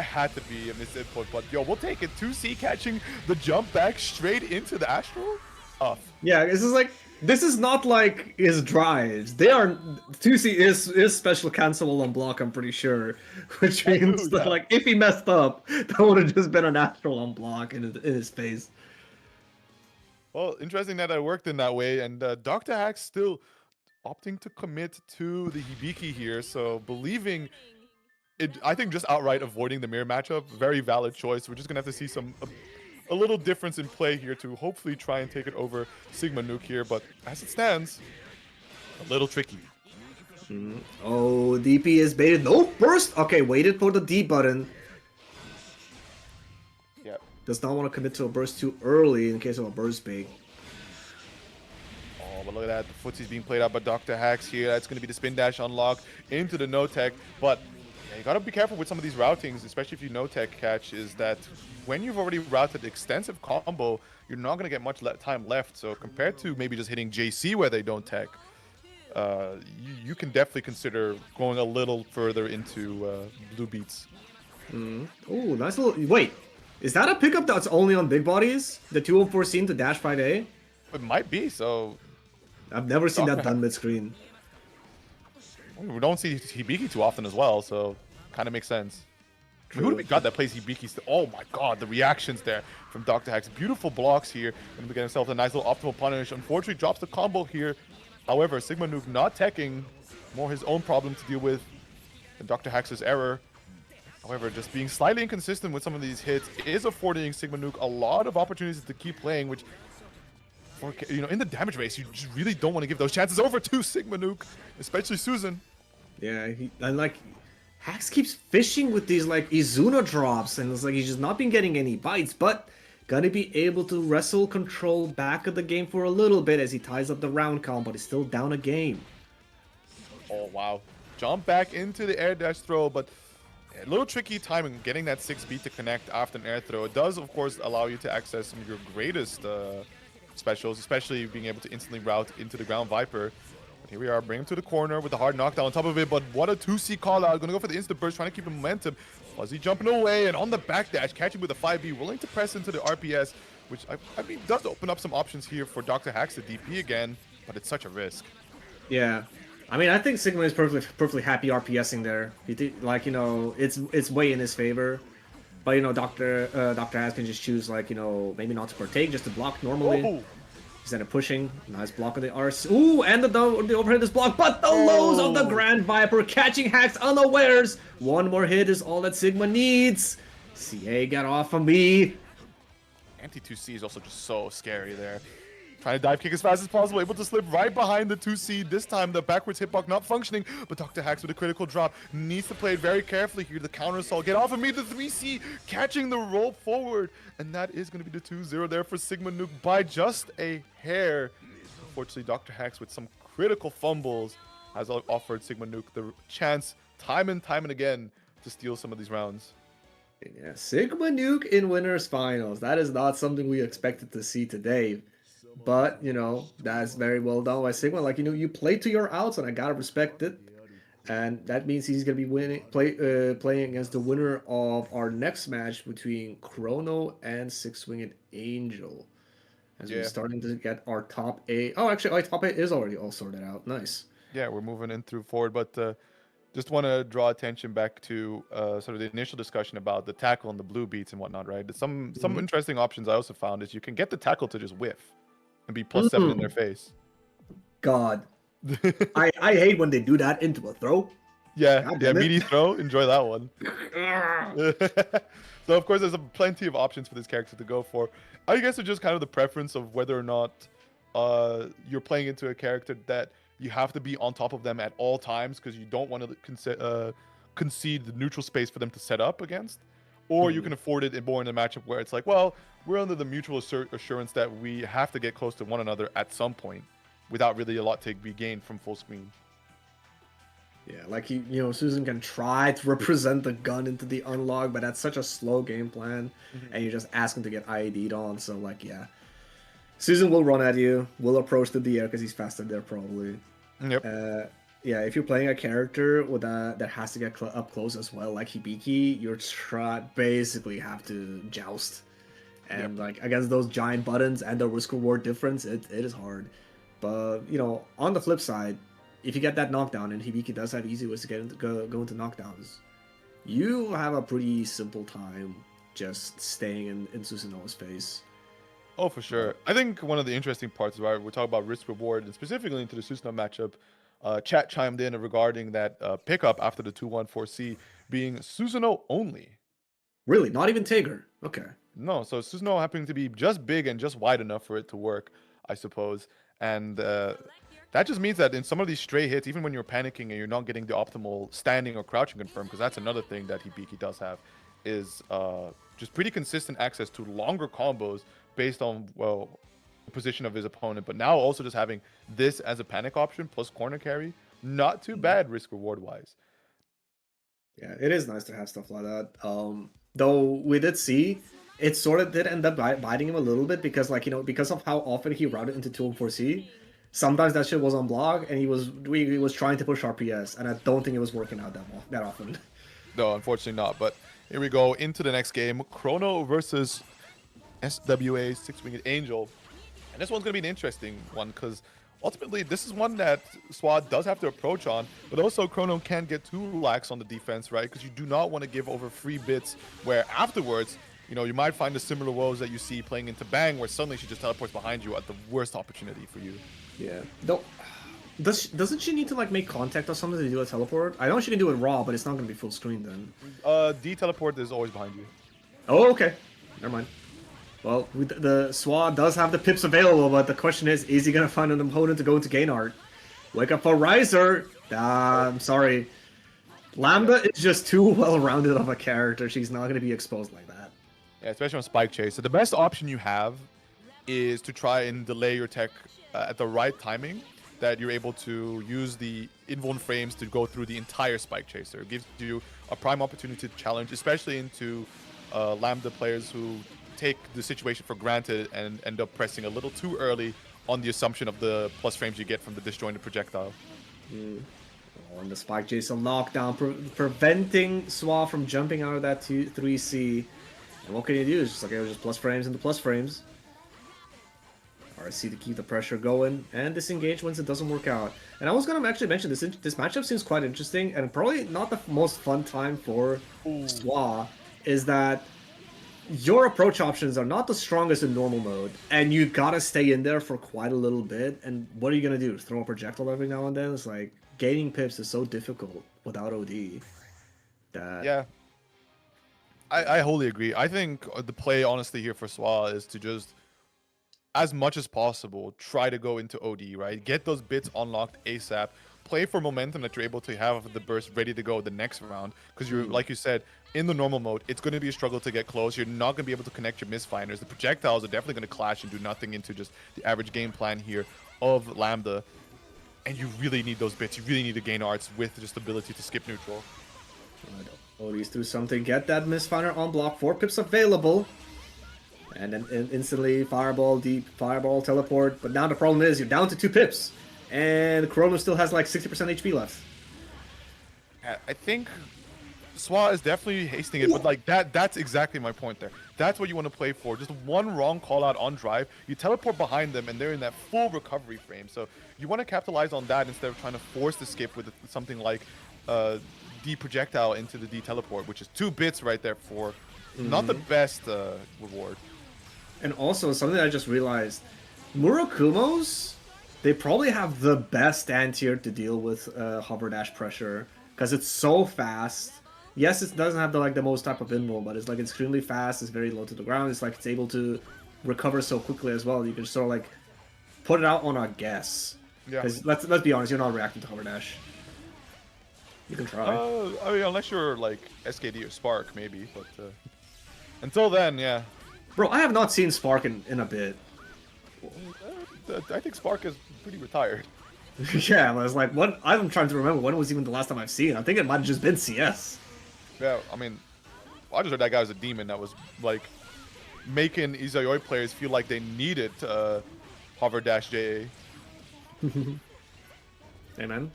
had to be a misinput, but yo, we'll take it. 2C catching the jump back straight into the Astral? Tough. Yeah, this is not like his drives. They are 2C is special cancelable on block, I'm pretty sure. Which means that like if he messed up, that would have just been an Astral on block in his face. Well, interesting that it worked in that way, and Dr. Hacks still opting to commit to the Hibiki here, so believing it, I think just outright avoiding the mirror matchup, very valid choice. We're just gonna have to see a little difference in play here to hopefully try and take it over Sigma Nuke here, but as it stands, a little tricky. Oh, DP is baited. No burst. Okay, waited for the D button. Yep. Does not want to commit to a burst too early in case of a burst bait. Oh, but look at that. The footsie's being played out by Dr. Hacks here. That's going to be the spin dash unlock into the no-tech. But yeah, you got to be careful with some of these routings, especially if you no-tech catch, is that when you've already routed extensive combo, you're not going to get much time left. So compared to maybe just hitting JC where they don't tech, you can definitely consider going a little further into blue beats. Oh, nice little... Wait, is that a pickup that's only on big bodies? The 204 scene to dash 5A? It might be, so... I've never seen that done mid-screen. We don't see Hibiki too often as well, so kind of makes sense. Who do we got that plays Hibiki still? Oh my god, the reactions there from Dr. Hacks. Beautiful blocks here. Going to get himself a nice little optimal punish. Unfortunately, drops the combo here. However, Sigma Nuke not teching. More his own problem to deal with than Dr. Hacks' error. However, just being slightly inconsistent with some of these hits is affording Sigma Nuke a lot of opportunities to keep playing, which... You know, in the damage race, you just really don't want to give those chances over to Sigma Nuke, especially Susan. Yeah, and like Hacks keeps fishing with these like Izuna drops, and it's like he's just not been getting any bites, but gonna be able to wrestle control back of the game for a little bit as he ties up the round count, but he's still down a game. Oh wow, jump back into the air dash throw, but a little tricky timing getting that 6 beat to connect after an air throw. It does, of course, allow you to access some of your greatest specials, especially being able to instantly route into the ground Viper. But here we are, bring him to the corner with a hard knockdown on top of it, but what a 2C call out. Gonna go for the instant burst, trying to keep the momentum. Fuzzy jumping away, and on the backdash, catching with a 5B, willing to press into the RPS, which I mean does open up some options here for Dr. Hacks to DP again, but it's such a risk. Yeah. I mean, I think Sigma is perfectly happy RPSing there. Like, you know, it's way in his favor. But, you know, Dr. Hacks can just choose, like, you know, maybe not to partake, just to block normally. Oh. Instead of pushing. Nice block of the RC. Ooh, and the overhead is blocked, but the lows of the Grand Viper catching Hacks unawares. One more hit is all that Sigma needs. CA, get off of me! Anti-2C is also just so scary there. Trying to dive kick as fast as possible, able to slip right behind the 2C. This time, the backwards hitbox not functioning, but Dr. Hacks with a critical drop needs to play it very carefully here. The counter assault, get off of me, the 3C catching the roll forward. And that is going to be the 2-0 there for Sigma Nuke by just a hair. Unfortunately, Dr. Hacks with some critical fumbles has offered Sigma Nuke the chance time and again to steal some of these rounds. Yeah, Sigma Nuke in winners finals. That is not something we expected to see today. But, you know, that's very well done by Sigma. Like, you know, you play to your outs, and I gotta respect it. And that means he's gonna be playing against the winner of our next match between Chrono and Six Winged Angel. As we're starting to get our top 8. Oh, actually, our top 8 is already all sorted out. Nice. Yeah, we're moving in through forward, but just want to draw attention back to sort of the initial discussion about the tackle and the blue beats and whatnot, right? Some interesting options I also found is you can get the tackle to just whiff and be +7 in their face. God. I hate when they do that into a throw. Yeah, meaty throw. Enjoy that one. So, of course, there's plenty of options for this character to go for. I guess it's just kind of the preference of whether or not you're playing into a character that you have to be on top of them at all times because you don't want to concede the neutral space for them to set up against. Or you can afford it more in a matchup where it's like, well, we're under the mutual assurance that we have to get close to one another at some point without really a lot to be gained from full screen. Yeah, like Susan can try to represent the gun into the unlock, but that's such a slow game plan, and you're just asking to get IED'd on. So like, yeah, Susan will run at you, will approach the air because he's faster there probably. Yep. Yeah, if you're playing a character with that has to get up close as well, like Hibiki, you're basically have to joust, and like against those giant buttons and the risk reward difference, it is hard. But on the flip side, if you get that knockdown, and Hibiki does have easy ways to go into knockdowns, you have a pretty simple time just staying in Susanoo's face. Oh, for sure. I think one of the interesting parts is we're talking about risk reward, and specifically into the Susanoo matchup. Chat chimed in regarding that pickup after the 2-1-4C being Susanoo only. Really? Not even Tiger? Okay. No, so Susanoo happening to be just big and just wide enough for it to work, I suppose. And that just means that in some of these stray hits, even when you're panicking and you're not getting the optimal standing or crouching confirm, because that's another thing that Hibiki does have, is just pretty consistent access to longer combos based on, well, the position of his opponent. But now also just having this as a panic option plus corner carry, not too bad risk reward wise. Yeah, it is nice to have stuff like that. Though we did see it sort of did end up biting him a little bit because, like, because of how often he routed into 2-4C, sometimes that shit was on block and he was trying to push RPS, and I don't think it was working out that often. No, unfortunately not. But here we go into the next game. Chrono versus SWA, Six Winged Angel. And this one's going to be an interesting one because ultimately this is one that SWA does have to approach on, but also Chrono can't get too lax on the defense, right? Because you do not want to give over free bits where afterwards, you might find the similar woes that you see playing into Bang, where suddenly she just teleports behind you at the worst opportunity for you. Yeah. Doesn't she need to like make contact or something to do a teleport? I know she can do it raw, but it's not going to be full screen then. D teleport is always behind you. Oh, okay. Never mind. Well, the SWA does have the pips available, but the question is he going to find an opponent to go into Gain Art? Wake up for Riser! I'm sorry. Lambda is just too well-rounded of a character. She's not going to be exposed like that. Yeah, especially on Spike Chase. So the best option you have is to try and delay your tech at the right timing, that you're able to use the invuln frames to go through the entire Spike Chaser. It gives you a prime opportunity to challenge, especially into Lambda players who take the situation for granted and end up pressing a little too early on the assumption of the plus frames you get from the disjointed projectile. Oh, and the Spike Chaser knockdown, preventing SWA from jumping out of that 3C. And what can you do? It's just like, it was just plus frames into plus frames. RSC to keep the pressure going, and disengage once it doesn't work out. And I was going to actually mention this matchup seems quite interesting, and probably not the most fun time for SWA, is that your approach options are not the strongest in normal mode, and you gotta stay in there for quite a little bit, and what are you gonna do? Throw a projectile every now and then? It's like, gaining pips is so difficult without OD. Yeah. I wholly agree. I think the play, honestly, here for Swa is to just, as much as possible, try to go into OD, right? Get those bits unlocked ASAP. Play for momentum that you're able to have the burst ready to go the next round. Because you're, like you said, in the normal mode, it's going to be a struggle to get close. You're not going to be able to connect your misfinders. The projectiles are definitely going to clash and do nothing into just the average game plan here of Lambda. And you really need those bits. You really need to gain arts with just the ability to skip neutral. OD's do something. Get that misfinder on block. 4 pips available. And then instantly fireball, deep, fireball, teleport. But now the problem is you're down to 2 pips. And Chrono still has like 60% HP left. I think Swa is definitely hasting it, but like that's exactly my point there. That's what you want to play for. Just one wrong call out on drive, you teleport behind them and they're in that full recovery frame. So you want to capitalize on that instead of trying to force the skip with something like D projectile into the D teleport, which is 2 bits right there for not the best reward. And also something I just realized, Murakumos, they probably have the best anti-air to deal with hover dash pressure because it's so fast. Yes, it doesn't have the most type of invo, but it's like extremely fast. It's very low to the ground. It's like it's able to recover so quickly as well. You can sort of like put it out on a guess. Yeah. Because let's be honest, you're not reacting to hover dash. You can try. I mean, unless you're like SKD or Spark, maybe. But until then, yeah. Bro, I have not seen Spark in a bit. I think Spark is pretty retired. Yeah, but it's like, what? I'm trying to remember when was even the last time I've seen. I think it might have just been CS. Yeah, I mean, I just heard that guy was a demon that was like making Izayoi players feel like they needed hover dash JA. Hey man,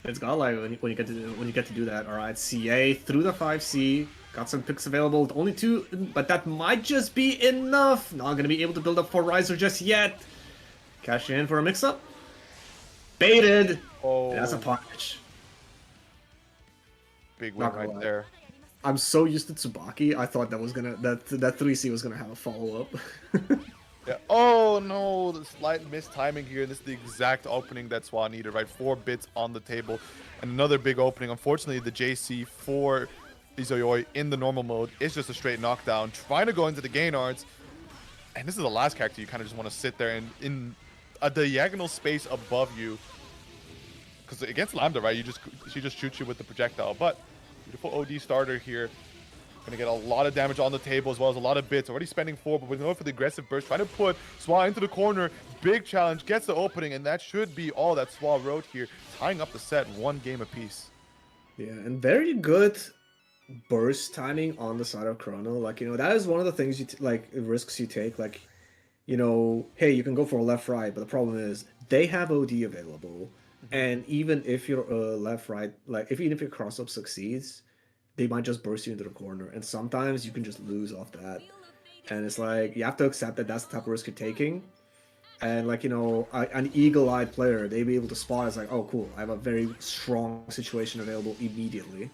it's got like when you get to do that. All right, CA through the 5C, got some picks available. Only 2, but that might just be enough. Not gonna be able to build up for Riser just yet. Cash in for a mix-up. Baited. Oh, That's a punish. big win right there. I'm so used to Tsubaki. I thought that was gonna that 3C was gonna have a follow-up. Yeah. Oh no, the slight mistiming here. This is the exact opening that Swan needed, right? 4 bits on the table. And another big opening. Unfortunately, the JC for Izayoi in the normal mode is just a straight knockdown. Trying to go into the gain arts. And this is the last character you kind of just want to sit there and in a diagonal space above you. Because against Lambda, right, she just shoots you with the projectile. But beautiful OD starter here. Gonna get a lot of damage on the table as well as a lot of bits. Already spending 4, but we're going for the aggressive burst. Trying to put Swa into the corner. Big challenge. Gets the opening, and that should be all that Swa wrote here. Tying up the set, 1 game apiece. Yeah, and very good burst timing on the side of Chrono. Like, that is one of the things risks you take. Like, hey, you can go for a left-right, but the problem is they have OD available. And even if your left-right, even if your cross-up succeeds, they might just burst you into the corner. And sometimes you can just lose off that. And it's like, you have to accept that that's the type of risk you're taking. And an eagle-eyed player, they'd be able to spot it's like, oh, cool, I have a very strong situation available immediately.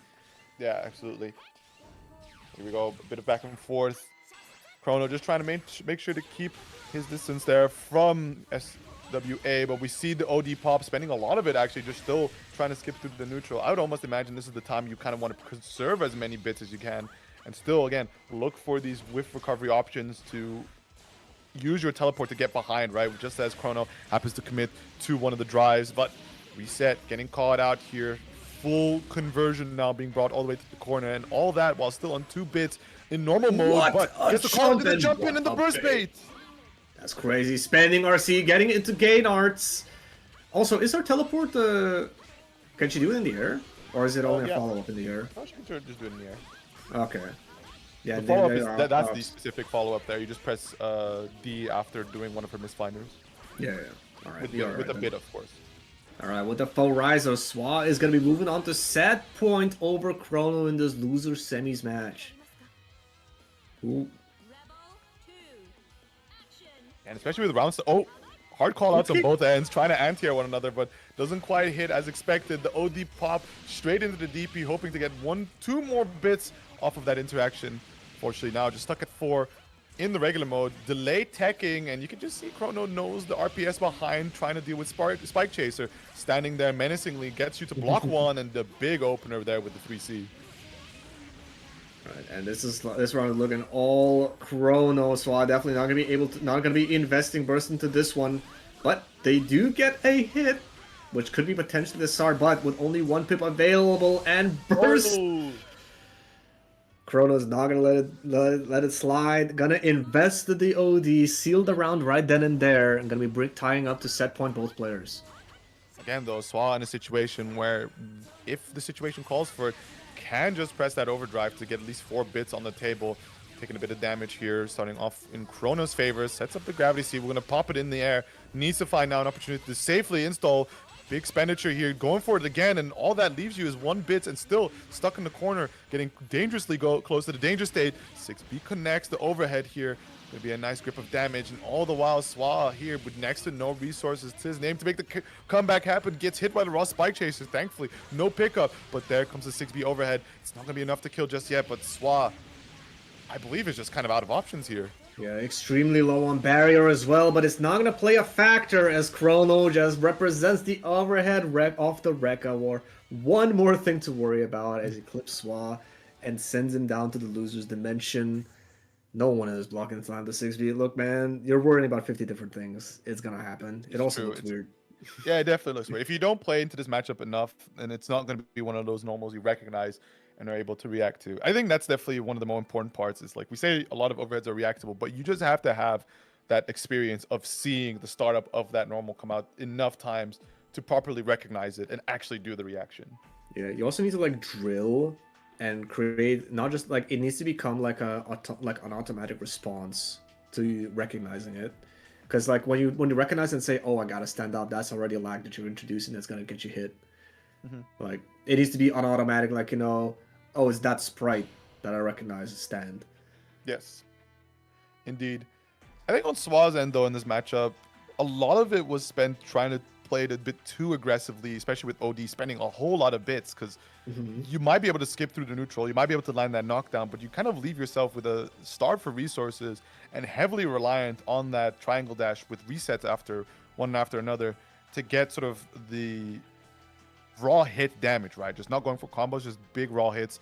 Yeah, absolutely. Here we go, a bit of back and forth. Chrono just trying to make sure to keep his distance there from SWA, but we see the OD pop spending a lot of it actually, just still trying to skip through the neutral. I would almost imagine this is the time you kind of want to conserve as many bits as you can, and still, again, look for these whiff recovery options to use your teleport to get behind, right? Just as Chrono happens to commit to one of the drives, but reset, getting caught out here. Full conversion now being brought all the way to the corner, and all that while still on 2 bits in normal mode, but gets the call into the jump in and the burst bait. That's crazy. Spending RC, getting into gain arts. Also, is our teleport, can she do it in the air? Or is it only a follow-up in the air? Oh, she can just do it in the air. Okay. Yeah, the follow-up is, that's the specific follow-up there. You just press D after doing one of her misfinders. Yeah. All right. With a bit, of course. All right, with the full rise of Swa is going to be moving on to set point over Chrono in this loser semis match. Ooh. And especially with rounds, hard call outs on both ends, trying to anti-air one another, but doesn't quite hit as expected. The OD pop straight into the DP, hoping to get 2 more bits off of that interaction. Fortunately now just stuck at 4 in the regular mode. Delay teching, and you can just see Chrono knows the RPS behind, trying to deal with Spike Chaser. Standing there menacingly, gets you to block 1, and the big opener there with the 3C. Right, and this round is looking all Chrono, so I'm definitely not gonna be investing burst into this one, but they do get a hit, which could be potentially the SAR, but with only one pip available and burst. Oh. Chrono's not gonna let it slide. Gonna invest the OD, seal the round right then and there, and gonna be tying up to set point both players. Again, though, Swa in a situation where, if the situation calls for it, can just press that overdrive to get at least 4 bits on the table, taking a bit of damage here, starting off in Chrono's favor, sets up the gravity seed. We're going to pop it in the air. Needs to find now an opportunity to safely install. Big expenditure here, going for it again, and all that leaves you is 1 bit and still stuck in the corner, getting dangerously close to the danger state. 6B connects the overhead here. Gonna be a nice grip of damage, and all the while Swa here with next to no resources to his name to make the comeback happen, gets hit by the raw spike chaser. Thankfully, no pickup, but there comes the 6B overhead. It's not gonna be enough to kill just yet, but Swa, I believe, is just kind of out of options here. Yeah, extremely low on barrier as well, but it's not gonna play a factor as Chrono just represents the overhead wreck off the Rekka War. One more thing to worry about as he clips Swa and sends him down to the loser's dimension. No one is blocking slam the 6B. Look, man, you're worrying about 50 different things. It's gonna happen. It also looks weird. Yeah, it definitely looks weird. If you don't play into this matchup enough, then it's not going to be one of those normals you recognize and are able to react to. I think that's definitely one of the more important parts. Is like we say, a lot of overheads are reactable, but you just have to have that experience of seeing the startup of that normal come out enough times to properly recognize it and actually do the reaction. Yeah, you also need to like drill and create, not just like, it needs to become like an automatic response to recognizing it. Because like when you recognize and say, oh, I gotta stand up, that's already a lag that you're introducing that's gonna get you hit. Like it needs to be on automatic, like, you know, oh, it's that sprite that I recognize as stand. Yes, indeed. I think on Swa's end, though, in this matchup, a lot of it was spent trying to play it a bit too aggressively, especially with OD spending a whole lot of bits, because you might be able to skip through the neutral, you might be able to land that knockdown, but you kind of leave yourself with a starve for resources and heavily reliant on that triangle dash with resets after one after another to get sort of the raw hit damage, right? Just not going for combos, just big raw hits,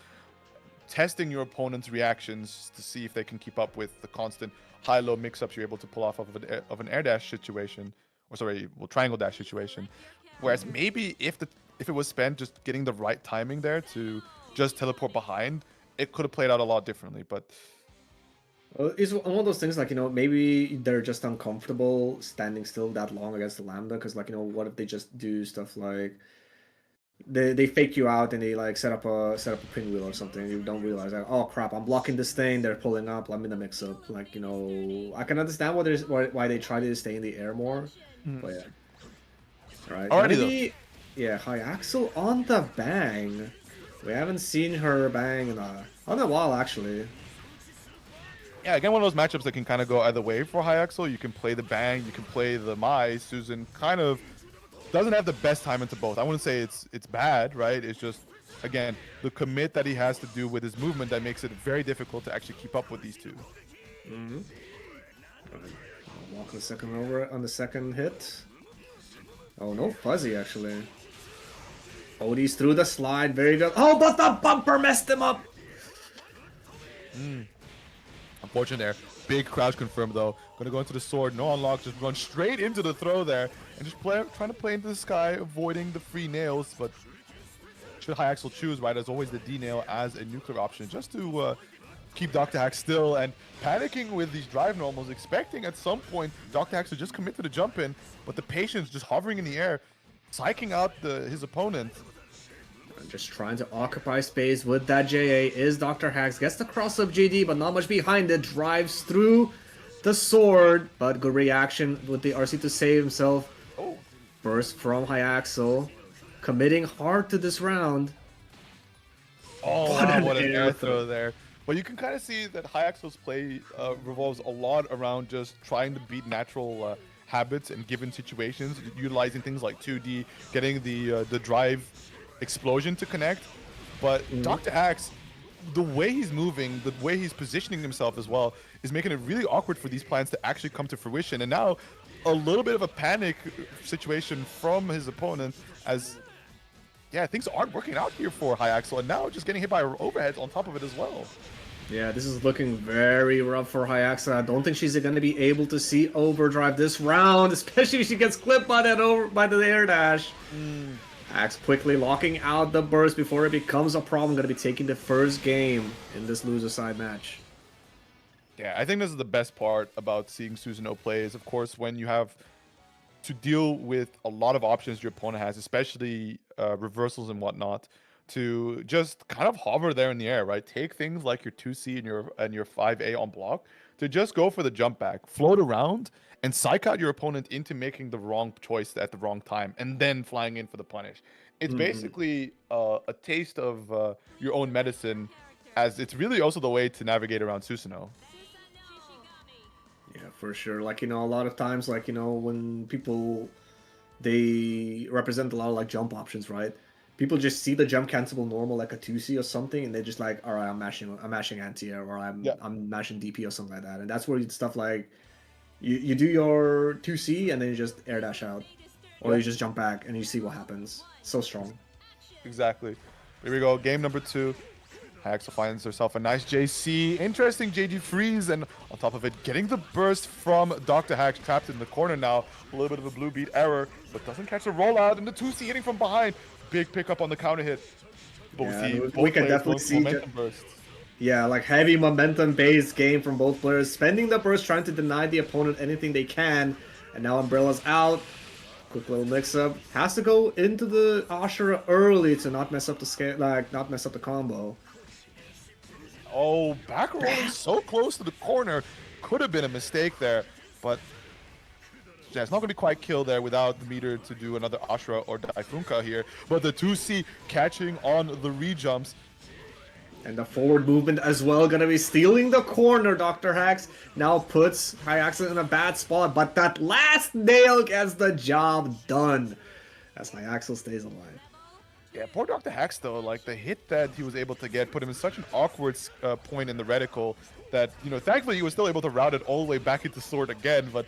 testing your opponent's reactions to see if they can keep up with the constant high-low mix-ups you're able to pull off of an air dash situation, or sorry, well, triangle dash situation. Whereas maybe if it was spent just getting the right timing there to just teleport behind, it could have played out a lot differently. But It's one of those things, like, you know, maybe they're just uncomfortable standing still that long against the Lambda, because, like, you know, what if they just do stuff like they fake you out and they like set up a pinwheel or something. You don't realize that, oh crap, I'm blocking this thing, they're pulling up, I'm in the mix up. Like, you know, I can understand why they try to stay in the air more. But yeah. Alright. Alrighty, yeah, Hyaksul on the bang. We haven't seen her bang in a while, actually. yeah, again, one of those matchups that can kind of go either way for Hyaksul. You can play the bang, you can play the Mai. Susan kind of doesn't have the best time into both. I wouldn't say it's bad, right? It's just, again, the commit that he has to do with his movement that makes it very difficult to actually keep up with these two. Walk the second over on the second hit. Oh, no fuzzy, actually. Odie's through the slide, very good. Oh, but the bumper messed him up! Unfortunate there. Big crouch confirmed, though. Gonna go into the sword, no unlock, just run straight into the throw there, and just trying to play into the sky, avoiding the free nails, but should Hyaksul choose, right, as always, the D nail as a nuclear option, just to keep Dr. Hack still, and panicking with these drive normals, expecting at some point Dr. Hack to just commit to the jump in, but the patience just hovering in the air, psyching out his opponent. Just trying to occupy space with that JA is Dr. Hax. Gets the cross-up GD, but not much behind it. Drives through the sword, but good reaction with the RC to save himself. Oh. Burst from Hyaksul. Committing hard to this round. Oh, wow, what an air throw there. But you can kind of see that Hyaksul's play revolves a lot around just trying to beat natural habits in given situations, utilizing things like 2D, getting the drive explosion to connect. But Dr. Axe, the way he's moving, the way he's positioning himself as well, is making it really awkward for these plans to actually come to fruition. And now a little bit of a panic situation from his opponent, as yeah, things aren't working out here for Hyaxel, and now just getting hit by overheads on top of it as well. Yeah, this is looking very rough for Hyaxa. I don't think she's going to be able to see Overdrive this round, especially if she gets clipped by the air dash. Axe quickly locking out the burst before it becomes a problem. Going to be taking the first game in this loser side match. Yeah, I think this is the best part about seeing Susanoo play is, of course, when you have to deal with a lot of options your opponent has, especially reversals and whatnot, to just kind of hover there in the air, right? Take things like your 2C and your 5A on block to just go for the jump back, float around, and psych out your opponent into making the wrong choice at the wrong time, and then flying in for the punish. It's basically a taste of your own medicine, as it's really also the way to navigate around Susanoo. Yeah, for sure. Like, you know, a lot of times, like, you know, when people, they represent a lot of, like, jump options, right? People just see the jump cancelable normal, like a 2C or something, and they're just like, all right, I'm mashing anti-air, or I'm mashing DP or something like that. And that's where stuff like, you do your 2C, and then you just air dash out. Or you just jump back, and you see what happens. So strong. Exactly. Here we go, game number 2. Hyaxel finds herself a nice JC. Interesting JG freeze, and on top of it, getting the burst from Dr. Hax, trapped in the corner now. A little bit of a blue beat error, but doesn't catch the rollout, and the 2C hitting from behind. Big pickup on the counter hit. But we can definitely see momentum burst. Yeah, like heavy momentum-based game from both players. Spending the burst, trying to deny the opponent anything they can. And now Umbrella's out. Quick little mix-up. Has to go into the Ashura early to not mess up the scale, not mess up the combo. Oh, back rolling so close to the corner. Could have been a mistake there, but yeah, it's not going to be quite killed there without the meter to do another Ashura or Daifunka here. But the 2C catching on the re-jumps. And the forward movement as well, going to be stealing the corner. Dr. Hax now puts Hyaxel in a bad spot, but that last nail gets the job done as Hyaxel stays alive. Yeah, poor Dr. Hax, though, like, the hit that he was able to get put him in such an awkward point in the reticle that, you know, thankfully he was still able to route it all the way back into sword again, but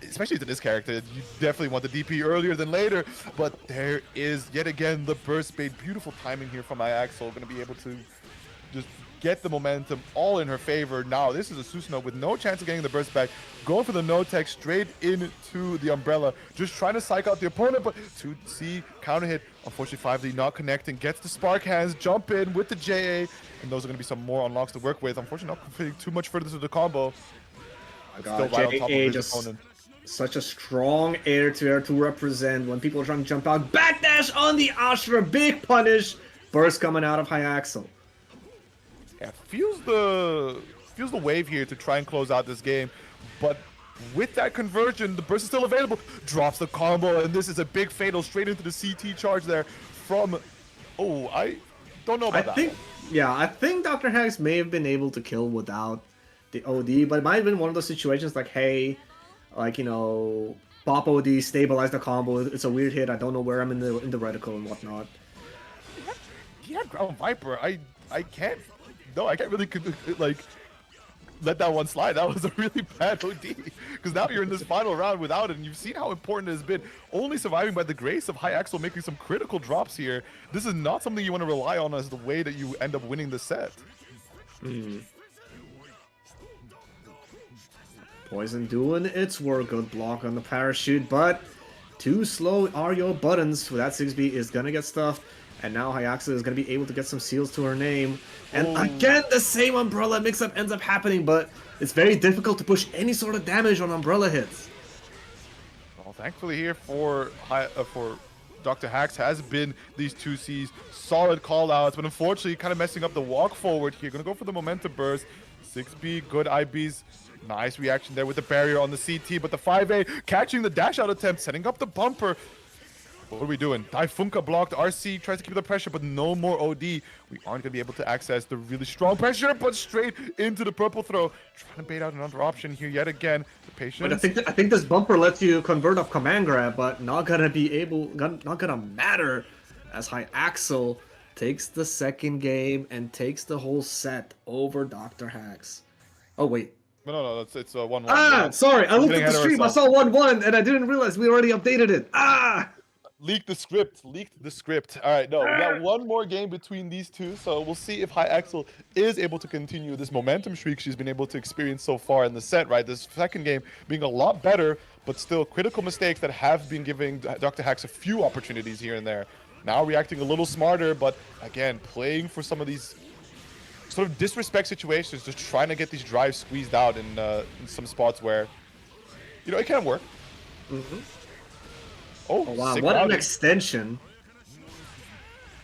especially to this character, you definitely want the DP earlier than later, but there is, yet again, the burst bait. Beautiful timing here from Hyaxel, going to be able to just get the momentum all in her favor. Now, this is a Susanoo with no chance of getting the burst back, going for the no-tech straight into the umbrella, just trying to psych out the opponent, but 2C counter hit, unfortunately 5D not connecting, gets the spark hands, jump in with the JA, and those are going to be some more unlocks to work with. Unfortunately, not completing too much further to the combo. Still right on top of his opponent. Such a strong air-to-air to represent when people are trying to jump out. Backdash on the Ashura, big punish. Burst coming out of Hyaxel. Yeah, feels the wave here to try and close out this game, but with that conversion, the burst is still available. Drops the combo, and this is a big fatal straight into the CT charge there from. Oh, I don't know about that. Yeah, I think Dr. Hax may have been able to kill without the OD, but it might have been one of those situations like, hey, like, you know, pop OD, stabilize the combo. It's a weird hit. I don't know where I'm in the reticle and whatnot. He had Ground Viper. I can't. No, I can't really like let that one slide. That was a really bad OD, because now you're in this final round without it, and you've seen how important it has been. Only surviving by the grace of Hyaxel making some critical drops here. This is not something you want to rely on as the way that you end up winning the set. Poison doing its work. Good block on the parachute, but too slow are your buttons. For that 6B is gonna get stuffed. And now Hyaxel is going to be able to get some seals to her name. And again, the same Umbrella mix-up ends up happening, but it's very difficult to push any sort of damage on Umbrella hits. Well, thankfully here for Dr. Hax has been these 2Cs. Solid call-outs, but unfortunately kind of messing up the walk forward here. Going to go for the momentum burst. 6B, good IBs. Nice reaction there with the barrier on the CT, but the 5A catching the dash-out attempt, setting up the bumper. What are we doing? Daifunka blocked. RC tries to keep the pressure, but no more OD. We aren't going to be able to access the really strong pressure, but straight into the purple throw. Trying to bait out another option here yet again. The patience. But I think this bumper lets you convert off command grab, but not gonna matter as Hyaxel takes the second game and takes the whole set over Dr. Hax. Oh wait. No, it's 1-1. Sorry. I looked at the stream. I saw 1-1, and I didn't realize we already updated it. Leaked the script. Leaked the script. All right, no, we got one more game between these two, so we'll see if High Axel is able to continue this momentum streak she's been able to experience so far in the set, right? This second game being a lot better, but still critical mistakes that have been giving Dr. Hacks a few opportunities here and there. Now reacting a little smarter, but again, playing for some of these sort of disrespect situations, just trying to get these drives squeezed out in some spots where, you know, it can work. Oh wow, what an extension.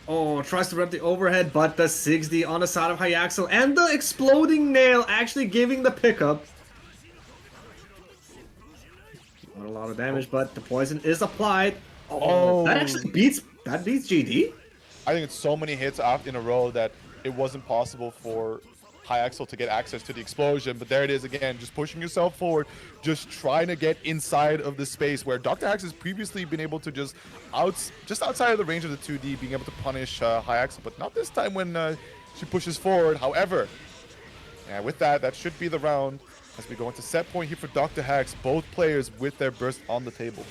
Oh, tries to rep the overhead, but the 6D on the side of High Axel and the exploding nail actually giving the pickup. Not a lot of damage, but the poison is applied. Oh, that actually beats JD. I think it's so many hits out in a row that it wasn't possible for High Axel to get access to the explosion, but there it is again, just pushing yourself forward, just trying to get inside of the space where Dr. Hacks has previously been able to just outside of the range of the 2D, being able to punish High Axel, but not this time when she pushes forward. However, with that should be the round as we go into set point here for Dr. Hacks, both players with their burst on the table.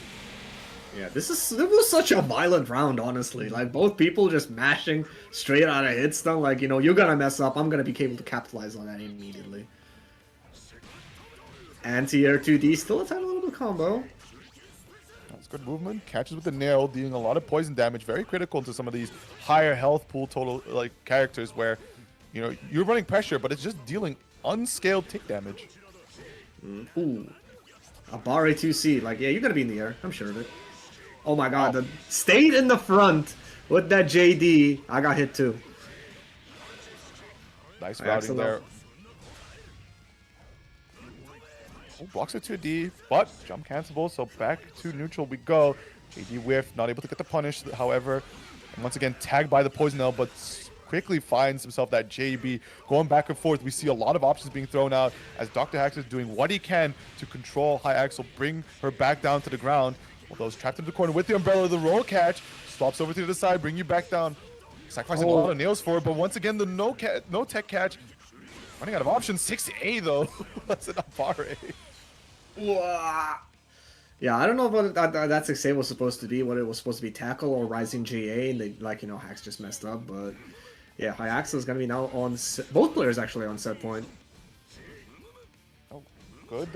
Yeah, this was such a violent round, honestly. Like, both people just mashing straight out of hit stun. Like, you know, you're gonna mess up. I'm gonna be able to capitalize on that immediately. Anti-air 2D, still a tiny little combo. That's good movement. Catches with the nail, dealing a lot of poison damage. Very critical to some of these higher health pool total like characters where, you know, you're running pressure, but it's just dealing unscaled tick damage. Ooh. A Barre 2C. Like, yeah, you're gonna be in the air. I'm sure of it. Oh my god, the stayed in the front with that JD. I got hit too. Nice routing there. Oh, blocks it to a D, but jump cancelable, so back to neutral we go. JD whiff, not able to get the punish, however. And once again, tagged by the poison nail, but quickly finds himself that JB. Going back and forth, we see a lot of options being thrown out as Dr. Hacks is doing what he can to control High Axel, bring her back down to the ground. Although he's trapped in the corner with the umbrella, the roll catch, swaps over to the side, bring you back down. Sacrificing a lot of nails for it, but once again, the no tech catch. Running out of options, 6A though. That's an Abare. Yeah, I don't know what that 6A was supposed to be, what it was supposed to be, tackle or rising GA, and they, like, you know, Hacks just messed up, but yeah, High Axel is going to be now on, both players actually on set point. Oh, good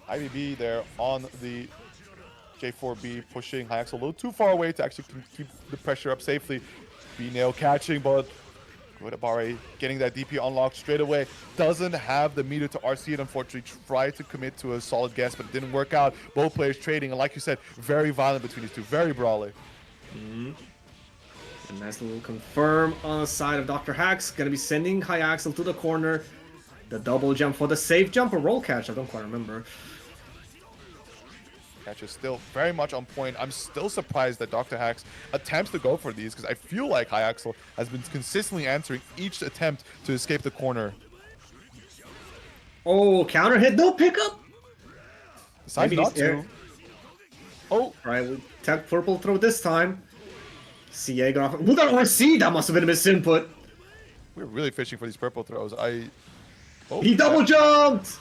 IBB there on the J4B, pushing High Axel a little too far away to actually keep the pressure up safely. B-Nail catching, but good Abare getting that DP unlocked straight away. Doesn't have the meter to RC it, unfortunately. Tried to commit to a solid guess, but it didn't work out. Both players trading, and like you said, very violent between these two, very brawly. A nice little confirm on the side of Dr. Hacks. Gonna be sending High Axel to the corner. The double jump for the safe jump or roll catch, I don't quite remember. Catch is still very much on point. I'm still surprised that Dr. Hacks attempts to go for these because I feel like High Axel has been consistently answering each attempt to escape the corner. Oh, counter hit, no pickup. Decides not to. Oh, right, we tech purple throw this time. CA got off. Look at RC, that must have been a misinput. We're really fishing for these purple throws. He double jumped.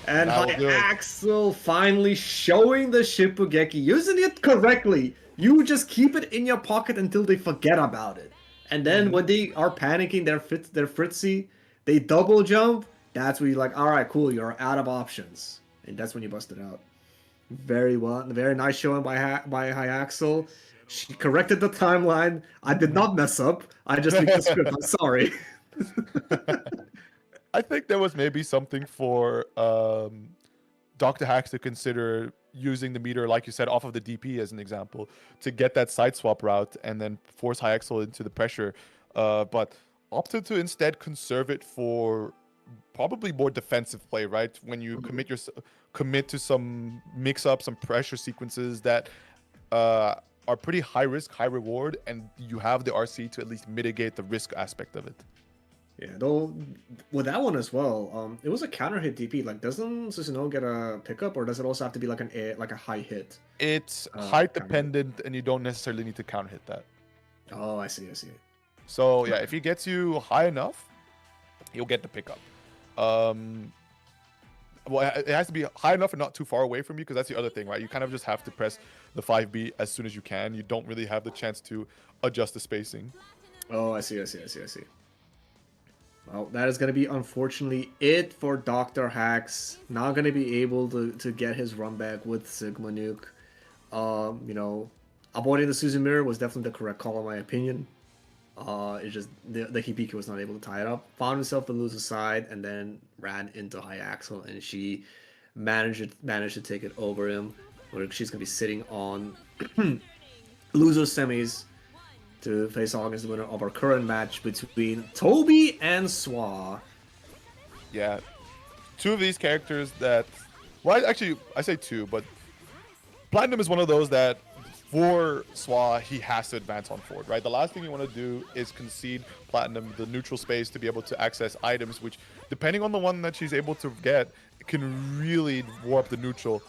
And High Axel finally showing the Shippugeki, using it correctly. You just keep it in your pocket until they forget about it. And then when they are panicking, they're fritzy, they double jump. That's when you're like, all right, cool, you're out of options. And that's when you bust it out. Very well. Very nice showing by High Axel. She corrected the timeline. I did not mess up. I just leaked the script. I'm sorry. I think there was maybe something for Dr. Hacks to consider using the meter, like you said, off of the DP as an example, to get that side swap route and then force High Axel into the pressure. But opted to instead conserve it for probably more defensive play, right? When you commit to some mix-up, some pressure sequences that are pretty high risk, high reward, and you have the RC to at least mitigate the risk aspect of it. Yeah, though with that one as well, it was a counter hit DP. Like, doesn't Susanoo get a pickup, or does it also have to be like a high hit? It's height dependent, and you don't necessarily need to counter hit that. Oh, I see. So yeah, if he gets you high enough, you'll get the pickup. well, it has to be high enough and not too far away from you, because that's the other thing, right? You kind of just have to press the 5B as soon as you can. You don't really have the chance to adjust the spacing. Oh, I see. Well, that is going to be, unfortunately, it for Dr. Hacks. Not going to be able to get his run back with Sigma Nuke. You know, avoiding the Susan Mirror was definitely the correct call, in my opinion. It's just the Hibiki was not able to tie it up. Found himself the loser side, and then ran into High Axel, and she managed to take it over him. Where she's going to be sitting on loser semis to face off against the winner of our current match between Toby and Swa. Yeah, two of these characters that, well, actually, I say two, but Platinum is one of those that, for Swa, he has to advance on forward, right? The last thing you want to do is concede Platinum the neutral space to be able to access items, which, depending on the one that she's able to get, can really warp the neutral.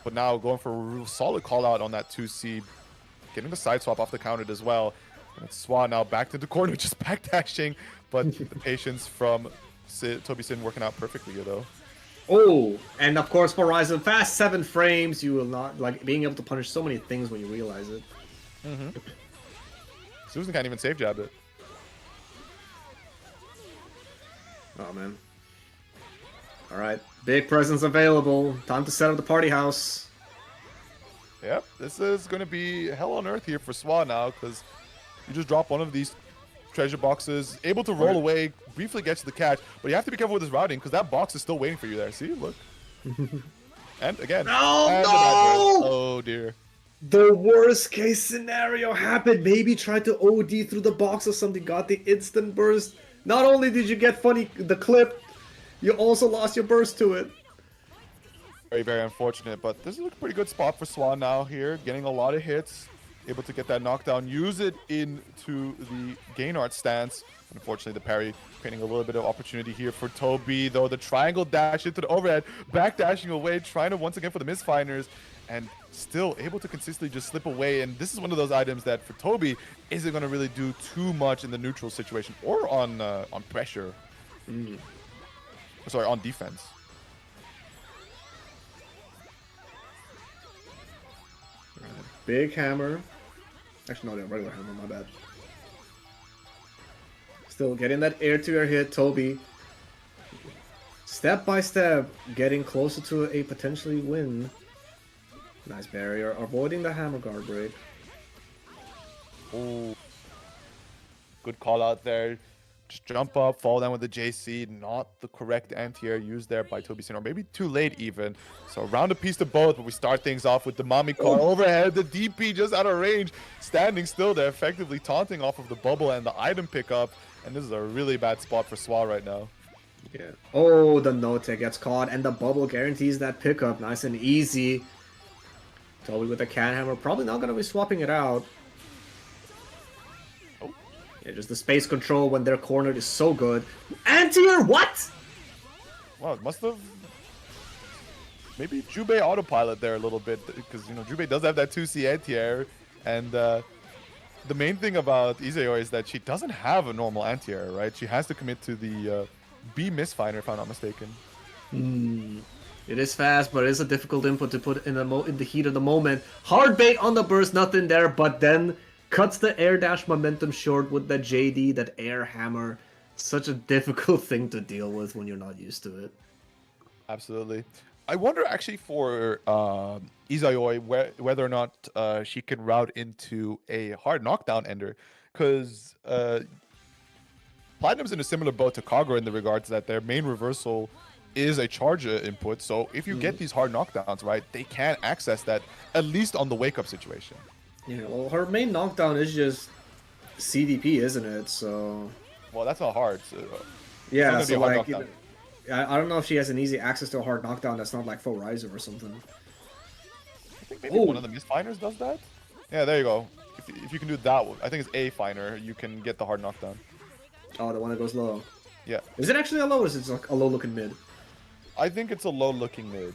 But now going for a real solid call out on that 2C, getting the side swap off the counter as well. And it's Swa now back to the corner, just backdashing, but the patience from Toby Sin working out perfectly here, though. Oh, and of course, for Horizon, fast 7 frames, you will not, like, being able to punish so many things when you realize it. Susan can't even save jab it. Oh, man. Alright, big presents available. Time to set up the party house. Yep, this is going to be hell on earth here for Swa now, because you just drop one of these treasure boxes, able to roll away, briefly gets to the catch, but you have to be careful with his routing, because that box is still waiting for you there. See, look. And again. No, and no! Oh, dear. The worst case scenario happened. Maybe tried to OD through the box or something, got the instant burst. Not only did you get the clip, you also lost your burst to it. Very, very unfortunate, but this is a pretty good spot for Swan now here, getting a lot of hits, able to get that knockdown, use it into the Gainart stance. Unfortunately, the parry creating a little bit of opportunity here for Toby, though the triangle dash into the overhead, back dashing away, trying to once again for the misfinders, and still able to consistently just slip away. And this is one of those items that for Toby isn't going to really do too much in the neutral situation or on pressure. Sorry, on defense. Big hammer. Actually, no, the regular hammer, my bad. Still getting that air-to-air hit, Toby. Step by step, getting closer to a potentially win. Nice barrier, avoiding the hammer guard break. Oh, good call out there. Just jump up, fall down with the JC. Not the correct anti-air used there by Toby Sin, or maybe too late even. So round a piece to both, but we start things off with the Mami card overhead. The DP just out of range, standing still there, effectively taunting off of the bubble and the item pickup. And this is a really bad spot for Swa right now. Yeah. Oh, the no-tech gets caught, and the bubble guarantees that pickup. Nice and easy. Toby with the can hammer, probably not going to be swapping it out. Yeah, just the space control when they're cornered is so good. Anti-air, what? Wow, it must have... Maybe Jubei autopilot there a little bit, because, you know, Jubei does have that 2C anti-air, and the main thing about Izeo is that she doesn't have a normal anti-air, right? She has to commit to the B misfinder, if I'm not mistaken. It is fast, but it is a difficult input to put in the heat of the moment. Hard bait on the burst, nothing there, but then cuts the air dash momentum short with the JD, that air hammer. Such a difficult thing to deal with when you're not used to it. Absolutely. I wonder actually for Izayoi whether or not she can route into a hard knockdown ender, because Platinum's in a similar boat to Kagura in the regards that their main reversal is a charge input. So if you get these hard knockdowns, right, they can access that at least on the wake-up situation. Yeah, well, her main knockdown is just CDP, isn't it? So... Well, that's not hard. So yeah, so like... I don't know if she has an easy access to a hard knockdown that's not like full riser or something. I think maybe one of the misfiners does that. Yeah, there you go. If you can do that one, I think it's a finer, you can get the hard knockdown. Oh, the one that goes low. Yeah. Is it actually a low, or is it like a low looking mid? I think it's a low looking mid.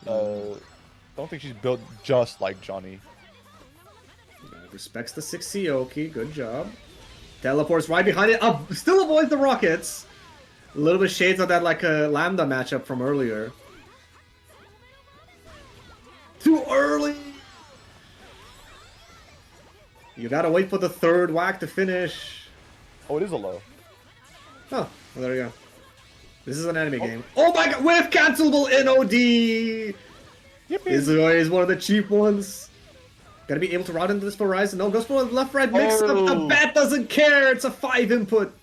Don't think she's built just like Johnny. Respects the 6C Oki, good job. Teleports right behind it, still avoids the rockets. A little bit shades of that like a Lambda matchup from earlier. Too early! You gotta wait for the third whack to finish. Oh, it is a low. Oh, well, there you go. This is an anime game. Oh my god, with cancelable NOD! This is one of the cheap ones. Gotta be able to route into this for Ryzen. No, goes for a left-right mix up. The bat doesn't care. It's a 5 input.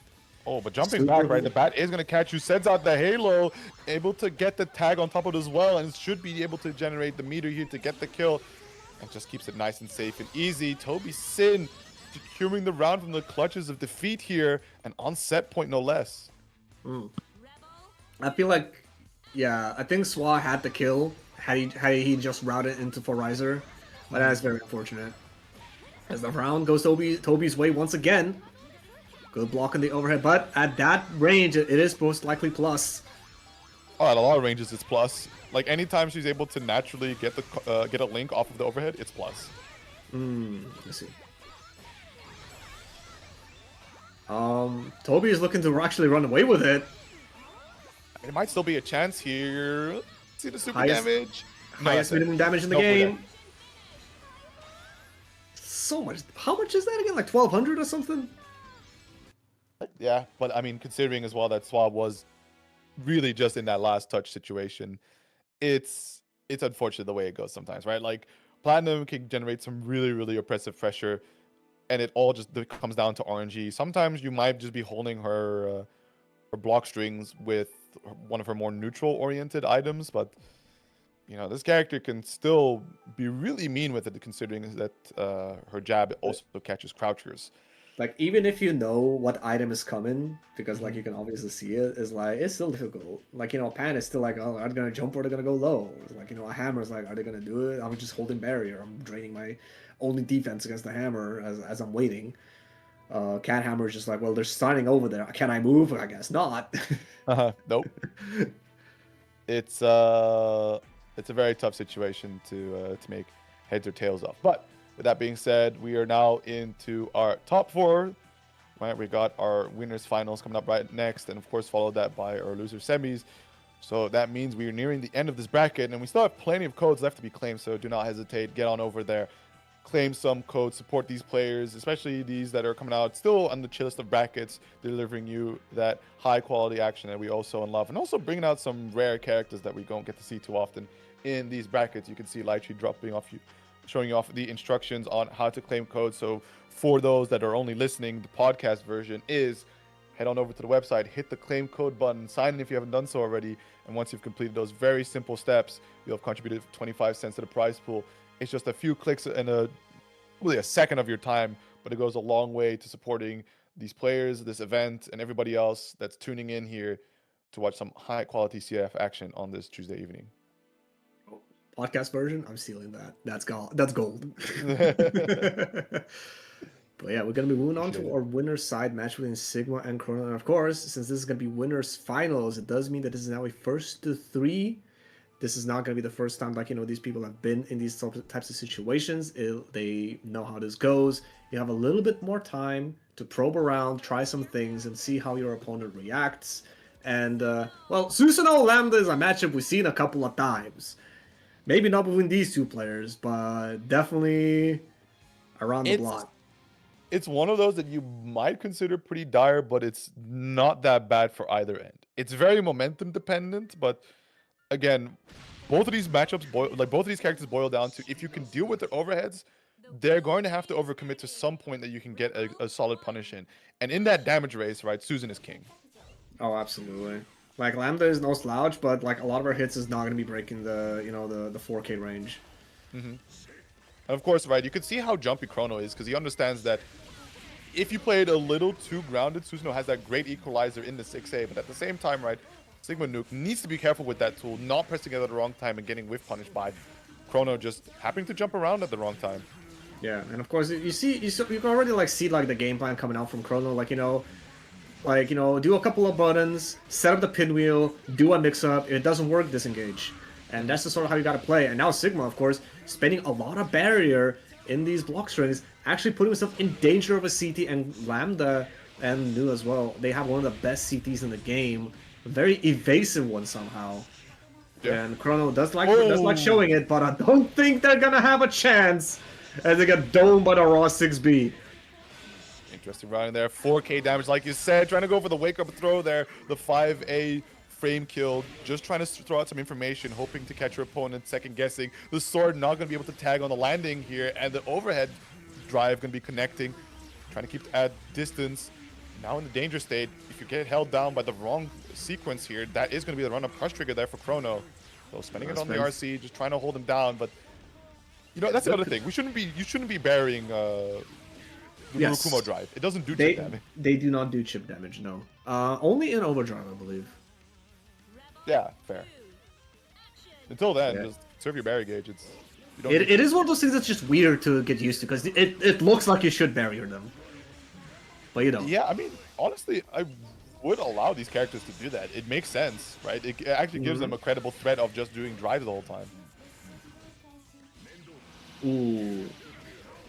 Oh, but jumping back, right? The bat is going to catch you. Sends out the Halo. Able to get the tag on top of it as well. And should be able to generate the meter here to get the kill. And just keeps it nice and safe and easy. Toby Sin securing the round from the clutches of defeat here. And on set point, no less. I feel like, yeah, I think Swa had the kill. Had he just routed into Riser. But that's very unfortunate. As the round goes Toby's way once again. Good block on the overhead, but at that range, it is most likely plus. Oh, at a lot of ranges, it's plus. Like, anytime she's able to naturally get the get a link off of the overhead, it's plus. Let's see. Toby is looking to actually run away with it. It might still be a chance here. See the super damage. Highest minimum damage in the game. So much. How much is that again? Like 1,200 or something? Yeah, but I mean, considering as well that Swab was really just in that last touch situation, it's unfortunate the way it goes sometimes, right? Like, Platinum can generate some really, really oppressive pressure, and it all just comes down to RNG. Sometimes you might just be holding her block strings with one of her more neutral-oriented items, but you know, this character can still be really mean with it, considering that her jab also catches crouchers. Like, even if you know what item is coming, because like you can obviously see it, is like it's still difficult. Like, you know, Pan is still like, oh, are they gonna jump or they're gonna go low? It's like, you know, a hammer is like, are they gonna do it? I'm just holding barrier. I'm draining my only defense against the hammer as I'm waiting. Cat hammer is just like, well, they're starting over there. Can I move? I guess not. Nope. It's a very tough situation to make heads or tails of. But with that being said, we are now into our top 4. Right, we got our winners finals coming up right next, and of course followed that by our loser semis. So that means we are nearing the end of this bracket, and we still have plenty of codes left to be claimed. So do not hesitate, get on over there, claim some codes, support these players, especially these that are coming out still on the chillest of brackets, delivering you that high quality action that we also love, and also bringing out some rare characters that we don't get to see too often in these brackets. You can see Lychee dropping off, showing you off the instructions on how to claim codes. So for those that are only listening, the podcast version is head on over to the website, hit the claim code button, sign in if you haven't done so already, and once you've completed those very simple steps, you'll have contributed 25 cents to the prize pool. It's just a few clicks and really a second of your time, but it goes a long way to supporting these players, this event, and everybody else that's tuning in here to watch some high quality CF action on this Tuesday evening. Podcast version, I'm stealing that. That's gold. That's gold. But yeah, we're gonna be moving on to our winners side match between Sigma and Chrono. And of course, since this is gonna be winners finals, it does mean that this is now a 1-3. This is not gonna be the first time, like, you know, these people have been in these types of situations. They know how this goes. You have a little bit more time to probe around, try some things, and see how your opponent reacts. And well, Susanoo Lambda is a matchup we've seen a couple of times. Maybe not between these two players, but definitely around the block. It's one of those that you might consider pretty dire, but it's not that bad for either end. It's very momentum dependent, but again, both of these matchups, both of these characters boil down to if you can deal with their overheads, they're going to have to overcommit to some point that you can get a solid punish in. And in that damage race, right, Susan is king. Oh, absolutely. Like, Lambda is no slouch, but like a lot of her hits is not going to be breaking the, you know, the 4K range. And of course, right, you can see how jumpy Chrono is, because he understands that if you played a little too grounded, Susanoo has that great equalizer in the 6A, but at the same time, right, Sigma Nuke needs to be careful with that tool, not pressing it at the wrong time and getting whiff punished by Chrono just happening to jump around at the wrong time. Yeah, and of course, you can already like see like the game plan coming out from Chrono, like, you know, do a couple of buttons, set up the pinwheel, do a mix-up. If it doesn't work, disengage. And that's the sort of how you gotta play. And now Sigma, of course, spending a lot of barrier in these block strings, actually putting himself in danger of a CT, and Lambda and Nu as well. They have one of the best CTs in the game. A very evasive one somehow. Yeah. And Chrono does like showing it, but I don't think they're gonna have a chance as they get domed by the raw 6B. Interesting round there. 4K damage, like you said. Trying to go for the wake-up throw there. The 5A frame kill. Just trying to throw out some information, hoping to catch your opponent, second guessing. The sword not going to be able to tag on the landing here, and the overhead drive going to be connecting. Trying to keep at distance. Now in the danger state, if you get held down by the wrong sequence here, that is going to be the run-up crush trigger there for Chrono. So spending it on the RC, just trying to hold him down, but you know that's another thing. You shouldn't be burying the Murukumo drive. It doesn't do chip damage. They do not do chip damage, no. Only in overdrive, I believe. Yeah, fair. Until then, just serve your barrier gauge. It is one of those things that's just weird to get used to because it looks like you should barrier them, but you don't. Yeah, I mean, honestly, I would allow these characters to do that. It makes sense, right? It actually gives them a credible threat of just doing drives the whole time. Ooh.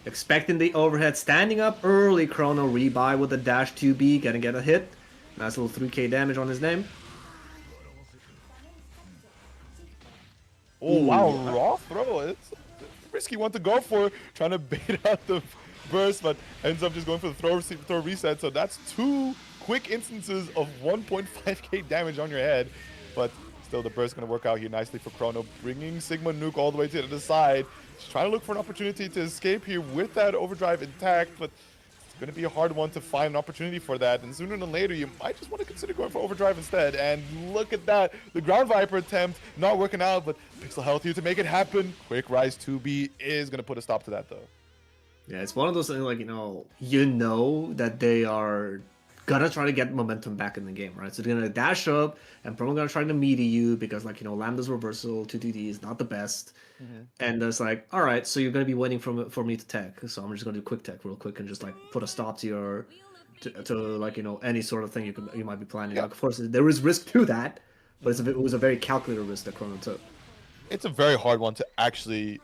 Expecting the overhead, standing up early, Chrono rebuy with the dash 2B, gonna get a hit. Nice little 3k damage on his name. Oh, wow, raw throw. It's a risky one to go for, trying to bait out the burst, but ends up just going for the throw reset. So that's 2 quick instances of 1.5k damage on your head. But still, the burst going to work out here nicely for Chrono, bringing Sigma Nuke all the way to the side. Just trying to look for an opportunity to escape here with that overdrive intact, but it's going to be a hard one to find an opportunity for that. And sooner than later, you might just want to consider going for overdrive instead. And look at that. The ground viper attempt not working out, but Pixel Health here to make it happen. Quick Rise 2B is going to put a stop to that, though. Yeah, it's one of those things like, you know that they are gonna try to get momentum back in the game, right? So they're gonna dash up and probably gonna try to melee you because, like, Lambda's reversal 2DD is not the best. And there's like, all right, so you're gonna be waiting for me to tech, so I'm just gonna do quick tech real quick and just like put a stop to your like any sort of thing you might be planning. Like, of course, there is risk to that, but it was a very calculated risk that Chrono took. It's a very hard one to actually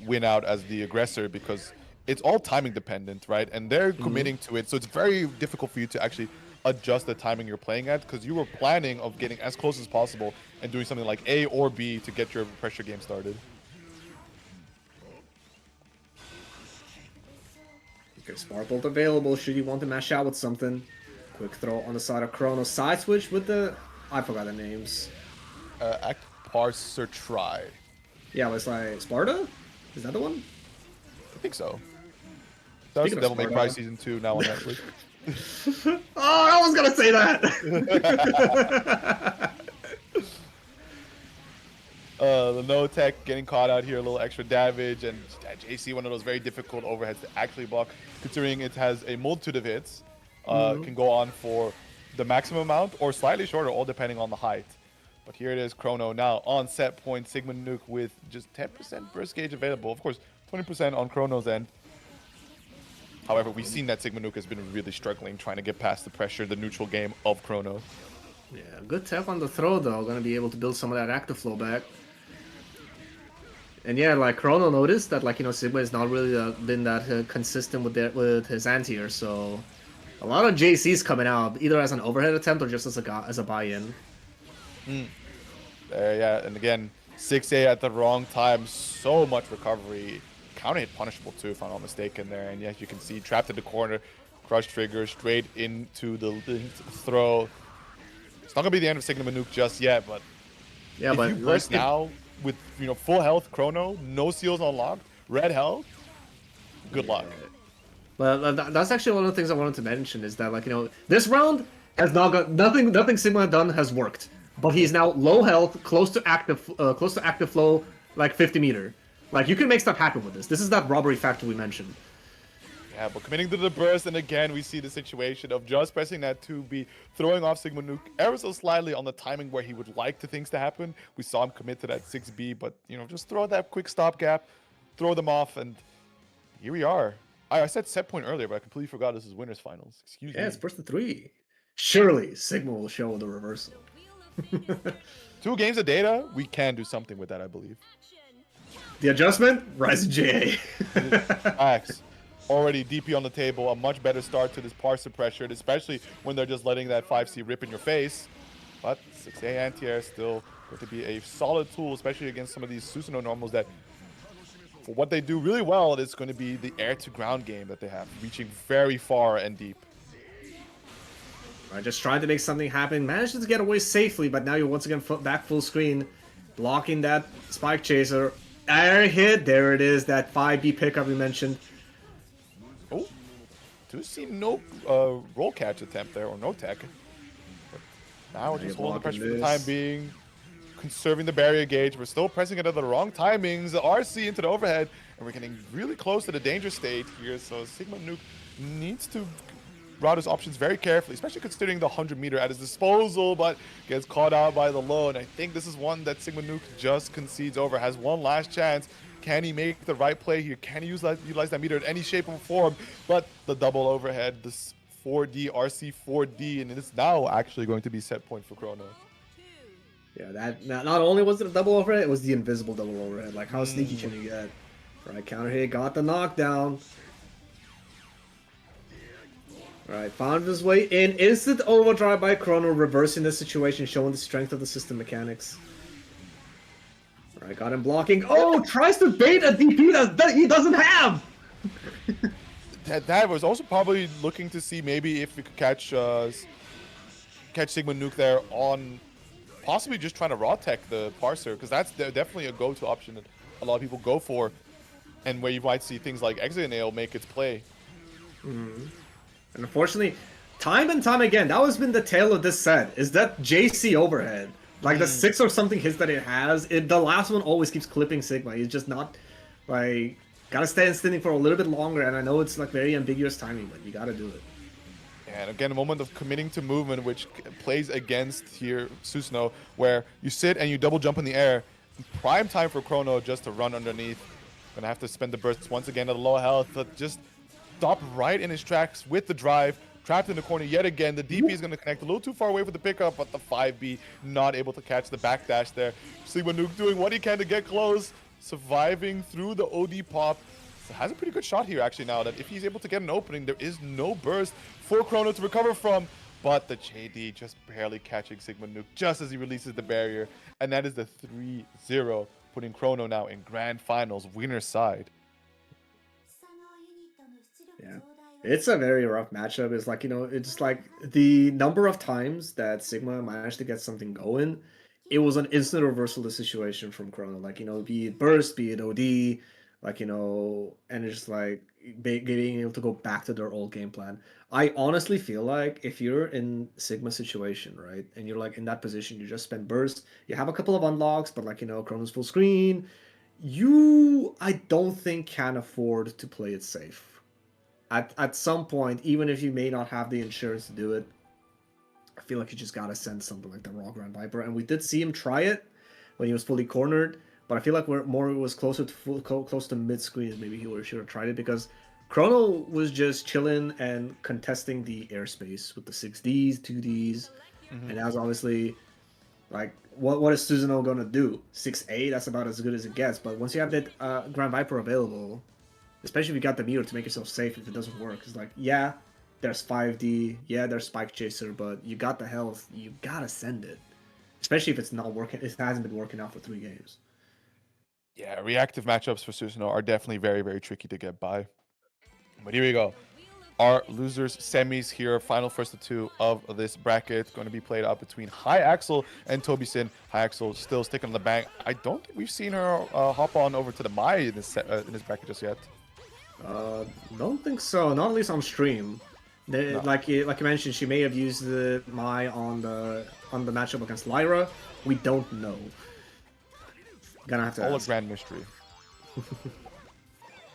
win out as the aggressor because it's all timing dependent, right? And they're committing to it, so it's very difficult for you to actually adjust the timing you're playing at because you were planning of getting as close as possible and doing something like A or B to get your pressure game started. Okay, Spark Bolt available should you want to mash out with something. Quick throw on the side of Chrono. Side switch with the... I forgot the names. Act Parser Try. Yeah, it's like Sparta? Is that the one? I think so. That was Devil May Cry Season 2 now on Netflix. Oh, I was gonna say that! The no tech getting caught out here, a little extra damage, and JC, one of those very difficult overheads to actually block, considering it has a multitude of hits. Can go on for the maximum amount or slightly shorter, all depending on the height. But here it is, Chrono now on set point, Sigma Nuke with just 10% burst gauge available. Of course, 20% on Chrono's end. However, we've seen that Sigma Nuke has been really struggling trying to get past the pressure, the neutral game of Chrono. Yeah, good tech on the throw though. Gonna be able to build some of that active flow back. And yeah, like Chrono noticed that, like, Sigma has not really been that consistent with his anti-air, so a lot of JCs coming out either as an overhead attempt or just as a buy-in. Yeah, and again, 6A at the wrong time, so much recovery. Counter hit punishable too, if I'm not mistaken there. And yes, you can see trapped in the corner, crush trigger straight into the throw. It's not gonna be the end of Sigma Nuke just yet, but yeah, if you burst now with full health Chrono, no seals unlocked, red health, good luck. Well, that's actually one of the things I wanted to mention is that, like, this round has not got nothing Sigma had done has worked, but he's now low health, close to active flow, like 50 meter. Like, you can make stuff happen with this. This is that robbery factor we mentioned. Yeah, but committing to the burst, and again, we see the situation of just pressing that 2B, throwing off Sigma Nuke ever so slightly on the timing where he would like things to happen. We saw him commit to that 6B, but, just throw that quick stopgap, throw them off, and here we are. I said set point earlier, but I completely forgot this is winners finals. Excuse me. Yeah, it's first to 3. Surely, Sigma will show the reversal. 2 games of data, we can do something with that, I believe. The adjustment? Rise of JA. Facts. already DP on the table, a much better start to this parser pressure, especially when they're just letting that 5C rip in your face. But 6A anti-air still going to be a solid tool, especially against some of these Susanoo normals that, for what they do really well, it's going to be the air-to-ground game that they have, reaching very far and deep. I just tried to make something happen, managed to get away safely, but now you're once again back full screen, blocking that spike chaser. Air hit, there it is, that 5B pickup we mentioned. Oh, do see no roll catch attempt there, or no tech. But now we're just holding the pressure for the time being, conserving the barrier gauge. We're still pressing it at the wrong timings. The RC into the overhead, and we're getting really close to the danger state here. So Sigma Nuke needs to route his options very carefully, especially considering the 100-meter at his disposal, but gets caught out by the low. And I think this is one that Sigma Nuke just concedes over, has one last chance. Can he make the right play here? Can he utilize that meter in any shape or form? But the double overhead, this 4D, RC 4D, and it's now actually going to be set point for Chrono. Yeah, that not only was it a double overhead, it was the invisible double overhead. Like, how sneaky can you get? Right, counter hit, got the knockdown. Right, found his way in. Instant overdrive by Chrono, reversing the situation, showing the strength of the system mechanics. Right, got him blocking. Oh, tries to bait a DP that he doesn't have! That was also probably looking to see maybe if we could catch Sigma Nuke there on possibly just trying to raw tech the parser, because that's definitely a go-to option that a lot of people go for, and where you might see things like Exit Nail make its play. And unfortunately, time and time again, that has been the tale of this set, is that JC overhead. Like, the 6 or something hits that it has, the last one always keeps clipping Sigma. He's just not, like, gotta stand standing for a little bit longer, and I know it's, like, very ambiguous timing, but you gotta do it. And again, a moment of committing to movement, which plays against here Susanoo, where you sit and you double jump in the air. Prime time for Chrono just to run underneath. Gonna have to spend the burst once again at a low health, but just stop right in his tracks with the drive. Trapped in the corner yet again. The DP is going to connect a little too far away for the pickup, but the 5B not able to catch the backdash there. Sigma Nuke doing what he can to get close, surviving through the OD pop. So has a pretty good shot here actually now, that if he's able to get an opening, there is no burst for Chrono to recover from. But the JD just barely catching Sigma Nuke just as he releases the barrier. And that is the 3-0, putting Chrono now in grand finals, winner's side. Yeah. It's a very rough matchup. It's like, it's like the number of times that Sigma managed to get something going, it was an instant reversal of the situation from Chrono. Like, be it burst, be it OD, like, and it's just like being able to go back to their old game plan. I honestly feel like if you're in Sigma situation, right, and you're like in that position, you just spend burst, you have a couple of unlocks, but like, Chrono's full screen, I don't think can afford to play it safe. At some point, even if you may not have the insurance to do it, I feel like you just gotta send something like the Raw Grand Viper. And we did see him try it when he was fully cornered, but I feel like it was closer to close to mid screen. Maybe he should have tried it, because Chrono was just chilling and contesting the airspace with the 6Ds, 2Ds, and that was obviously like what is Susanoo gonna do? 6A, that's about as good as it gets. But once you have that Grand Viper available, especially if you got the meter to make yourself safe if it doesn't work. It's like, yeah, there's 5D, yeah, there's Spike Chaser, but you got the health, you gotta send it. Especially if it's not working, it hasn't been working out for 3 games. Yeah, reactive matchups for Susanoo are definitely very, very tricky to get by. But here we go. Our losers semis here, final first of 2 of this bracket, going to be played out between High Axel and Tobi-Sin. High Axel still sticking on the bank. I don't think we've seen her hop on over to the Mai in this bracket just yet. Don't think so. Not at least on stream. No. Like you mentioned, she may have used the Mai on the matchup against Lyra. We don't know. Gonna have to All ask. a grand mystery.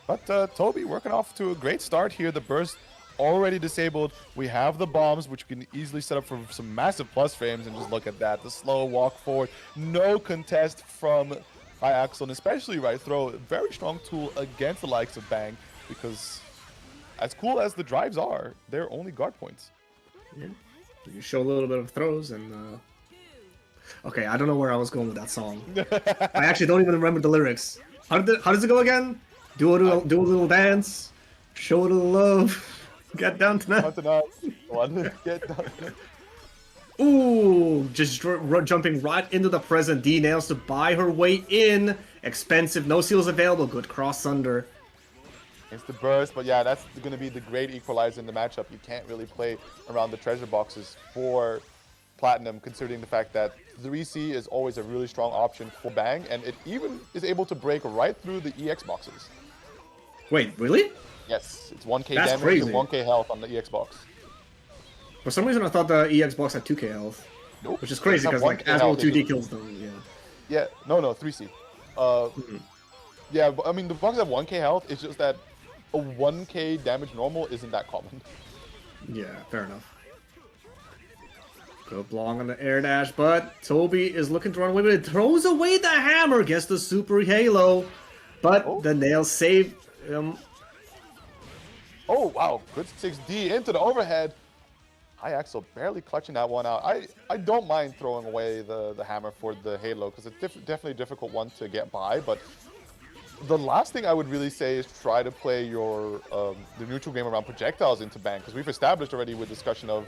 But Tobi working off to a great start here. The burst already disabled. We have the bombs, which we can easily set up for some massive plus frames. And just look at that, the slow walk forward. No contest from High Axel, and especially right throw. Very strong tool against the likes of Bang, because as cool as the drives are, they're only guard points. Yeah. You show a little bit of throws and okay, I don't know where I was going with that song. I actually don't even remember the lyrics. How does it go again? Do a little dance. Show the love. Get down Not tonight. tonight. One. Get done. Ooh, just jumping right into the present. D nails to buy her way in. Expensive, no seals available. Good cross under. It's the burst, but yeah, that's going to be the great equalizer in the matchup. You can't really play around the treasure boxes for Platinum, considering the fact that 3C is always a really strong option for Bang, and it even is able to break right through the EX boxes. Wait, really? Yes, it's 1k That's damage crazy. and 1k health on the EX box. For some reason, I thought the EX box had 2k health. Nope. Which is crazy, They have because like 1K Asmo health, 2D kills them, yeah. Yeah, no, 3C. Yeah, but I mean, the box have 1k health, it's just that a 1k damage normal isn't that common. Yeah, fair enough. Good block on the air dash, but Toby is looking to run away with it. Throws away the hammer, gets the super halo. But Oh. the nails save him. Oh, wow, good 6D into the overhead. High Axel barely clutching that one out. I don't mind throwing away the hammer for the halo, because it's definitely a difficult one to get by, but the last thing I would really say is try to play your the neutral game around projectiles into Bang, because we've established already with discussion of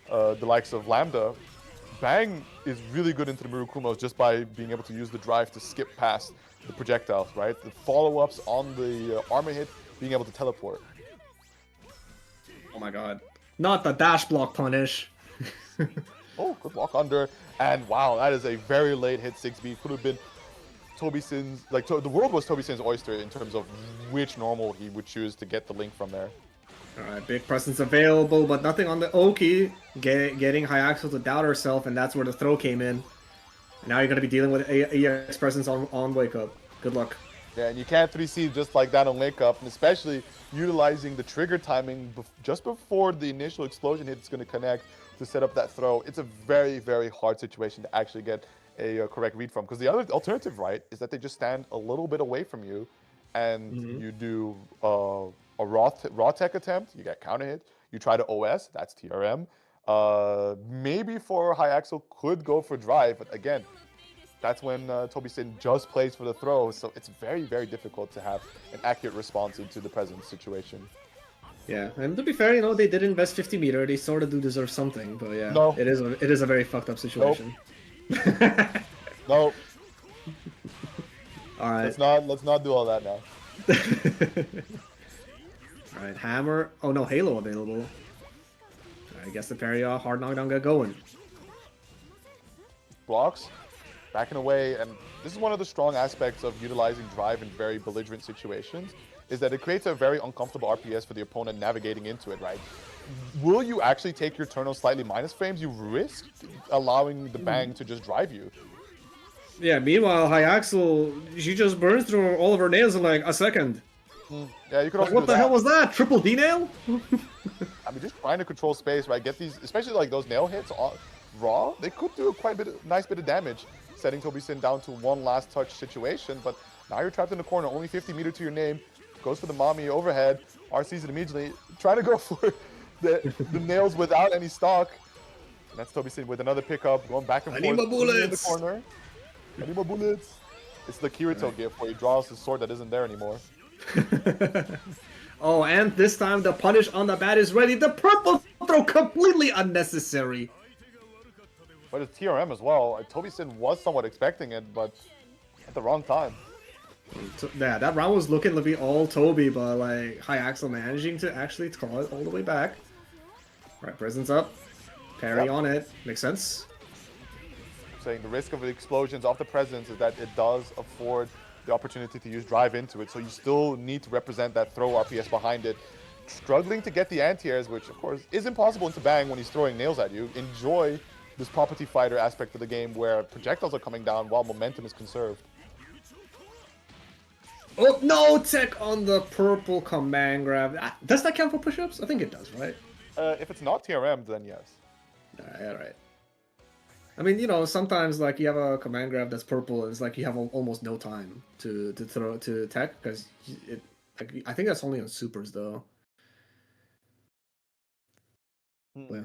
the likes of Lambda, Bang is really good into the Murukumos just by being able to use the drive to skip past the projectiles, right? The follow-ups on the armor hit, being able to teleport. Oh my god. Not the dash block punish. Oh, good block under, and wow, that is a very late hit 6B. Could have been Toby Sin's, like, the world was Toby Sin's oyster in terms of which normal he would choose to get the link from there. Alright, big presence available, but nothing on the Oki. Getting High Axel to doubt herself, and that's where the throw came in. And now you're going to be dealing with EX presence on Wake Up. Good luck. Yeah, and you can't 3C just like that on Wake Up, and especially utilizing the trigger timing just before the initial explosion hit is going to connect to set up that throw. It's a very, very hard situation to actually get a correct read from, because the other alternative, right, is that they just stand a little bit away from you, and you do a raw tech attempt, you get counter hit, you try to OS, that's TRM. Maybe for High Axel could go for drive, but again, that's when Toby Sin just plays for the throw, so it's very, very difficult to have an accurate response into the present situation. Yeah, and to be fair, you know, they did invest 50 meter. They sort of do deserve something, but yeah, No. it is a very fucked up situation. No, All right. let's not do all that now. All right, hammer. Oh no, halo available. I guess the parry hard knockdown got going. Blocks, backing away, and this is one of the strong aspects of utilizing drive in very belligerent situations, is that it creates a very uncomfortable RPS for the opponent navigating into it, right? Will you actually take your turn on slightly minus frames? You risk allowing the Bang to just drive you. Yeah, meanwhile, High Axel, she just burns through all of her nails in like a second. Yeah, you could also What do the that. hell was that? Triple D nail? I mean, just trying to control space, right? Get these, especially like those nail hits on raw, they could do nice bit of damage, setting Toby Sin down to one last touch situation, but now you're trapped in the corner, only 50 meter to your name, goes for the mommy overhead, RCs it immediately, trying to go for the nails without any stock. And that's Toby Sin with another pickup, going back and I forth need my in the bullets. corner. I need my bullets. It's the Kirito gift where he draws his sword that isn't there anymore. Oh, and this time the punish on the bat is ready. The purple throw completely unnecessary. But it's TRM as well. Toby Sin was somewhat expecting it, but at the wrong time. So, yeah, that round was looking to be all Toby, but like High Axel managing to actually claw it all the way back. Right, presence up. Parry on it. Makes sense. Saying the risk of the explosions off the presence is that it does afford the opportunity to use drive into it, so you still need to represent that throw RPS behind it. Struggling to get the anti-airs, which of course is impossible into Bang when he's throwing nails at you. Enjoy this property fighter aspect of the game where projectiles are coming down while momentum is conserved. Oh, no tech on the purple command grab. Does that count for push-ups? I think it does, right? If it's not TRM, then yes. Alright. I mean, you know, sometimes like you have a command grab that's purple, and it's like you have almost no time to throw to tech, because it. Like, I think that's only on supers though. Yeah.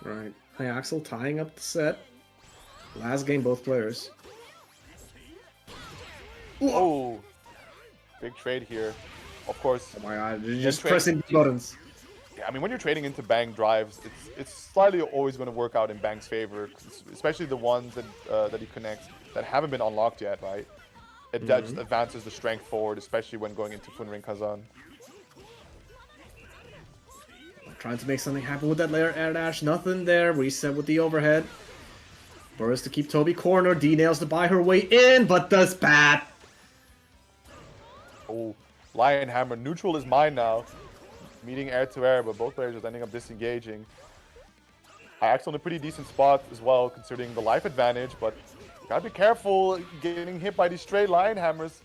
Right. High Axel tying up the set. Last game, both players. Oh, Big trade here. Of course, Oh my god, you're just trade- pressing buttons. yeah, I mean, when you're trading into Bang drives, it's slightly always going to work out in Bang's favor, especially the ones that he connects that haven't been unlocked yet, right? It just advances the strength forward, especially when going into Funring Kazan. Trying to make something happen with that layer air dash. Nothing there. Reset with the overhead. Burst to keep Toby cornered. D nails to buy her way in, but the spat. Oh, Lion Hammer. Neutral is mine now. Meeting air to air, but both players just ending up disengaging. Iaxel in a pretty decent spot as well, considering the life advantage, but gotta be careful getting hit by these straight Lion Hammers.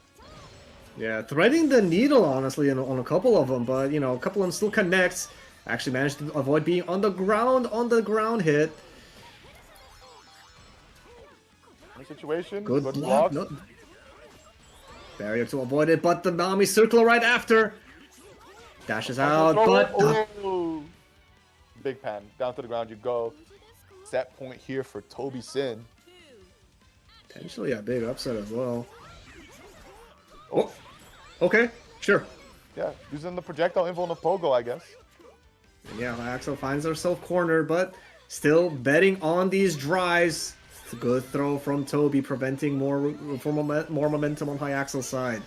Yeah, threading the needle, honestly, on a couple of them, but, you know, a couple of them still connects. Actually managed to avoid being on the ground hit. Situation. Good block. blocks. No. Barrier to avoid it, but the Nami circle right after. Dashes out, but... Oh. Big pan. Down to the ground you go. Set point here for Toby Sin. Potentially a big upset as well. Oh, okay, sure. Yeah, using the projectile info on the Pogo, I guess. And yeah, Iaxel finds herself cornered, but still betting on these drives. It's a good throw from Toby, preventing more momentum on Iaxel's side.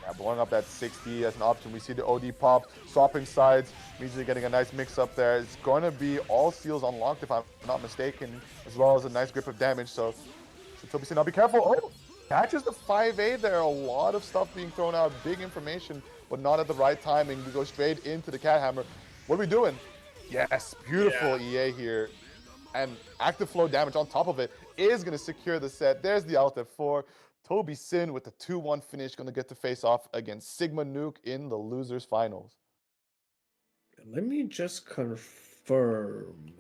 Yeah, blowing up that 60 as an option. We see the OD pop, swapping sides, immediately getting a nice mix up there. It's going to be all seals unlocked if I'm not mistaken, as well as a nice grip of damage. So Toby Sin, now be careful. Oh, catches the 5A there. A lot of stuff being thrown out, big information, but not at the right timing. We go straight into the Cat Hammer. What are we doing? Yes, beautiful EA here. And active flow damage on top of it is going to secure the set. There's the out F4. Toby Sin with the 2-1 finish, going to get to face off against Sigma Nuke in the losers finals. Let me just confirm.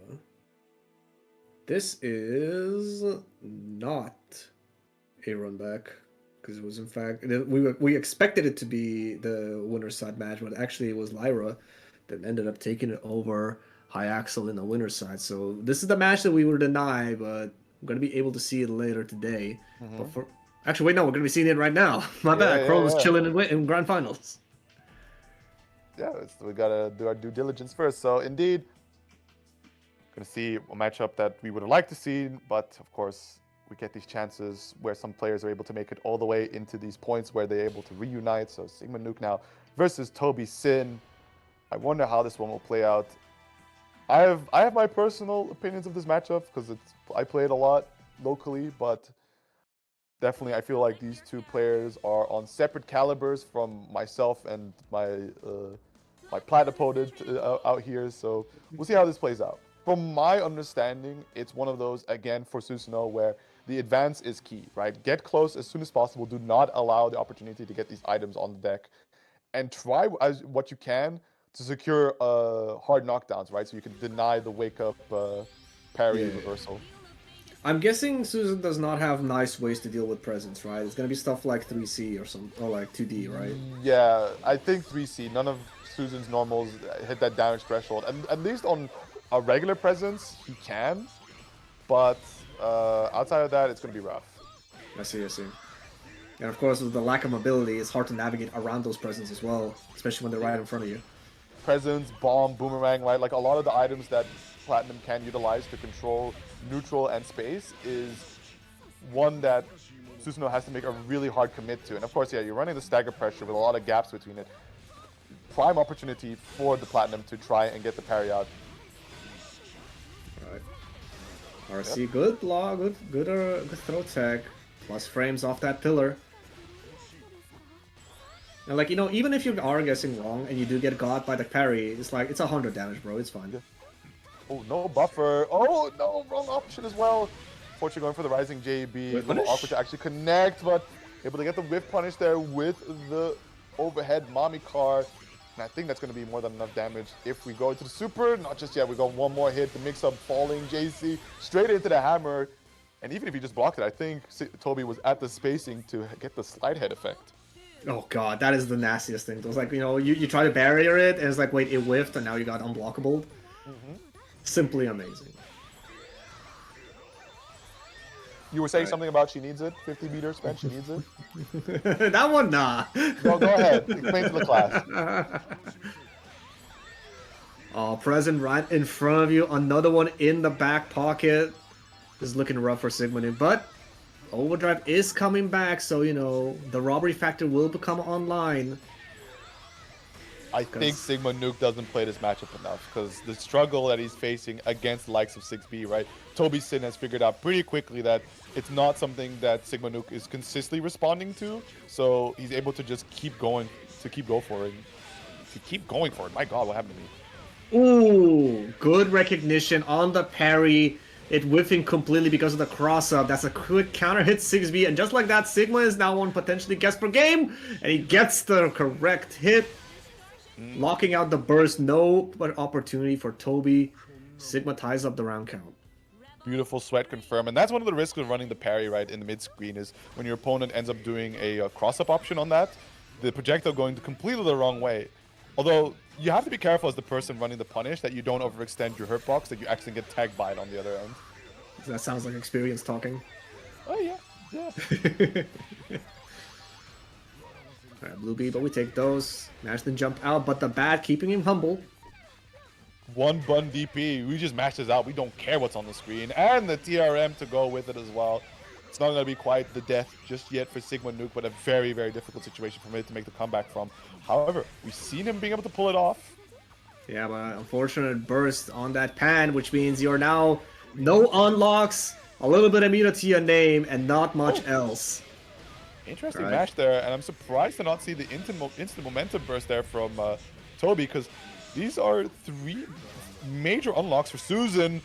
This is not a run back, because it was in fact we expected it to be the winner's side match, but actually it was Lyra that ended up taking it over Iaxel in the winner's side. So this is the match that we were denied, but I'm gonna be able to see it later today. But for actually, wait, no, we're gonna be seeing it right now. My bad. Crow's chilling in grand finals. Yeah, we gotta do our due diligence first. So indeed, gonna see a matchup that we would have liked to see, but of course we get these chances where some players are able to make it all the way into these points where they're able to reunite. So Sigma Nuke now versus Toby Sin. I wonder how this one will play out. I have my personal opinions of this matchup because I play it a lot locally, but definitely I feel like these two players are on separate calibers from myself and my my plat opponent out here. So we'll see how this plays out. From my understanding, it's one of those, again, for Susanoo, where the advance is key, right? Get close as soon as possible. Do not allow the opportunity to get these items on the deck. And try as what you can to secure hard knockdowns, right? So you can deny the wake-up parry reversal. I'm guessing Susan does not have nice ways to deal with presence, right? It's gonna be stuff like 3C or like 2D, right? Yeah, I think 3C. None of Susan's normals hit that damage threshold. And at least on a regular presence, he can. But outside of that, it's gonna be rough. I see. And of course, with the lack of mobility, it's hard to navigate around those presents as well, especially when they're right in front of you. Presence, bomb, boomerang, right? Like a lot of the items that Platinum can utilize to control neutral and space is one that Susanoo has to make a really hard commit to. And of course, yeah, you're running the stagger pressure with a lot of gaps between it. Prime opportunity for the Platinum to try and get the parry out. Alright. RC, good block, good throw tech. Plus frames off that pillar. And like, you know, even if you are guessing wrong and you do get got by the parry, it's like, it's 100 damage, bro. It's fine. Oh, no buffer. Oh, no, wrong option as well. Fortunately going for the Rising JB. A little awkward to actually connect, but able to get the whiff punish there with the overhead Mommy car. And I think that's going to be more than enough damage if we go into the super. Not just yet. We got one more hit. The mix-up falling JC straight into the hammer. And even if he just blocked it, I think Toby was at the spacing to get the slide head effect. Oh god, that is the nastiest thing. It was like, you know, you try to barrier it, and it's like, wait, it whiffed, and now you got unblockable. Simply amazing. You were saying Right. something about she needs it? 50 meter spent, she needs it? That one, nah. Go ahead. Explain to the class. Oh, present right in front of you. Another one in the back pocket. This is looking rough for Sigma Nuke, but Overdrive is coming back, so, you know, the robbery factor will become online. I think Sigma Nuke doesn't play this matchup enough because the struggle that he's facing against the likes of 6B, right? Toby Sin has figured out pretty quickly that it's not something that Sigma Nuke is consistently responding to, so he's able to just keep going for it. My God, what happened to me? Ooh, good recognition on the parry. It whiffing completely because of the cross-up. That's a quick counter hit 6B, and just like that, Sigma is now on potentially guest per game, and he gets the correct hit. Locking out the burst, no opportunity for Toby. Sigma ties up the round count. Beautiful sweat confirm, and that's one of the risks of running the parry right in the mid screen is when your opponent ends up doing a cross-up option on that, the projectile going completely the wrong way. Although you have to be careful as the person running the punish that you don't overextend your hurt box, that you actually get tagged by it on the other end. That sounds like experience talking. Oh yeah. Alright, Blue B, but we take those. Ashton jumped out, but the bat keeping him humble. One bun DP, we just match this out. We don't care what's on the screen. And the TRM to go with it as well. It's not going to be quite the death just yet for Sigma Nuke, but a very, very difficult situation for him to make the comeback from. However, we've seen him being able to pull it off. Yeah, but unfortunate burst on that pan, which means you're now no unlocks, a little bit of immunity to your name, and not much else. Interesting match there, and I'm surprised to not see the instant momentum burst there from Toby, because these are 3 major unlocks for Susan.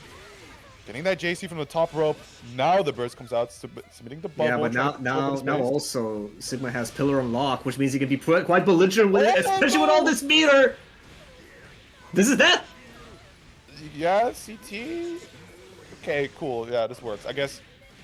Getting that JC from the top rope. Now the burst comes out, submitting the bubble. Yeah, but now also Sigma has pillar unlock, which means he can be quite belligerent with it, especially with all this meter. This is that. Yeah, CT. Okay, cool. Yeah, this works. I guess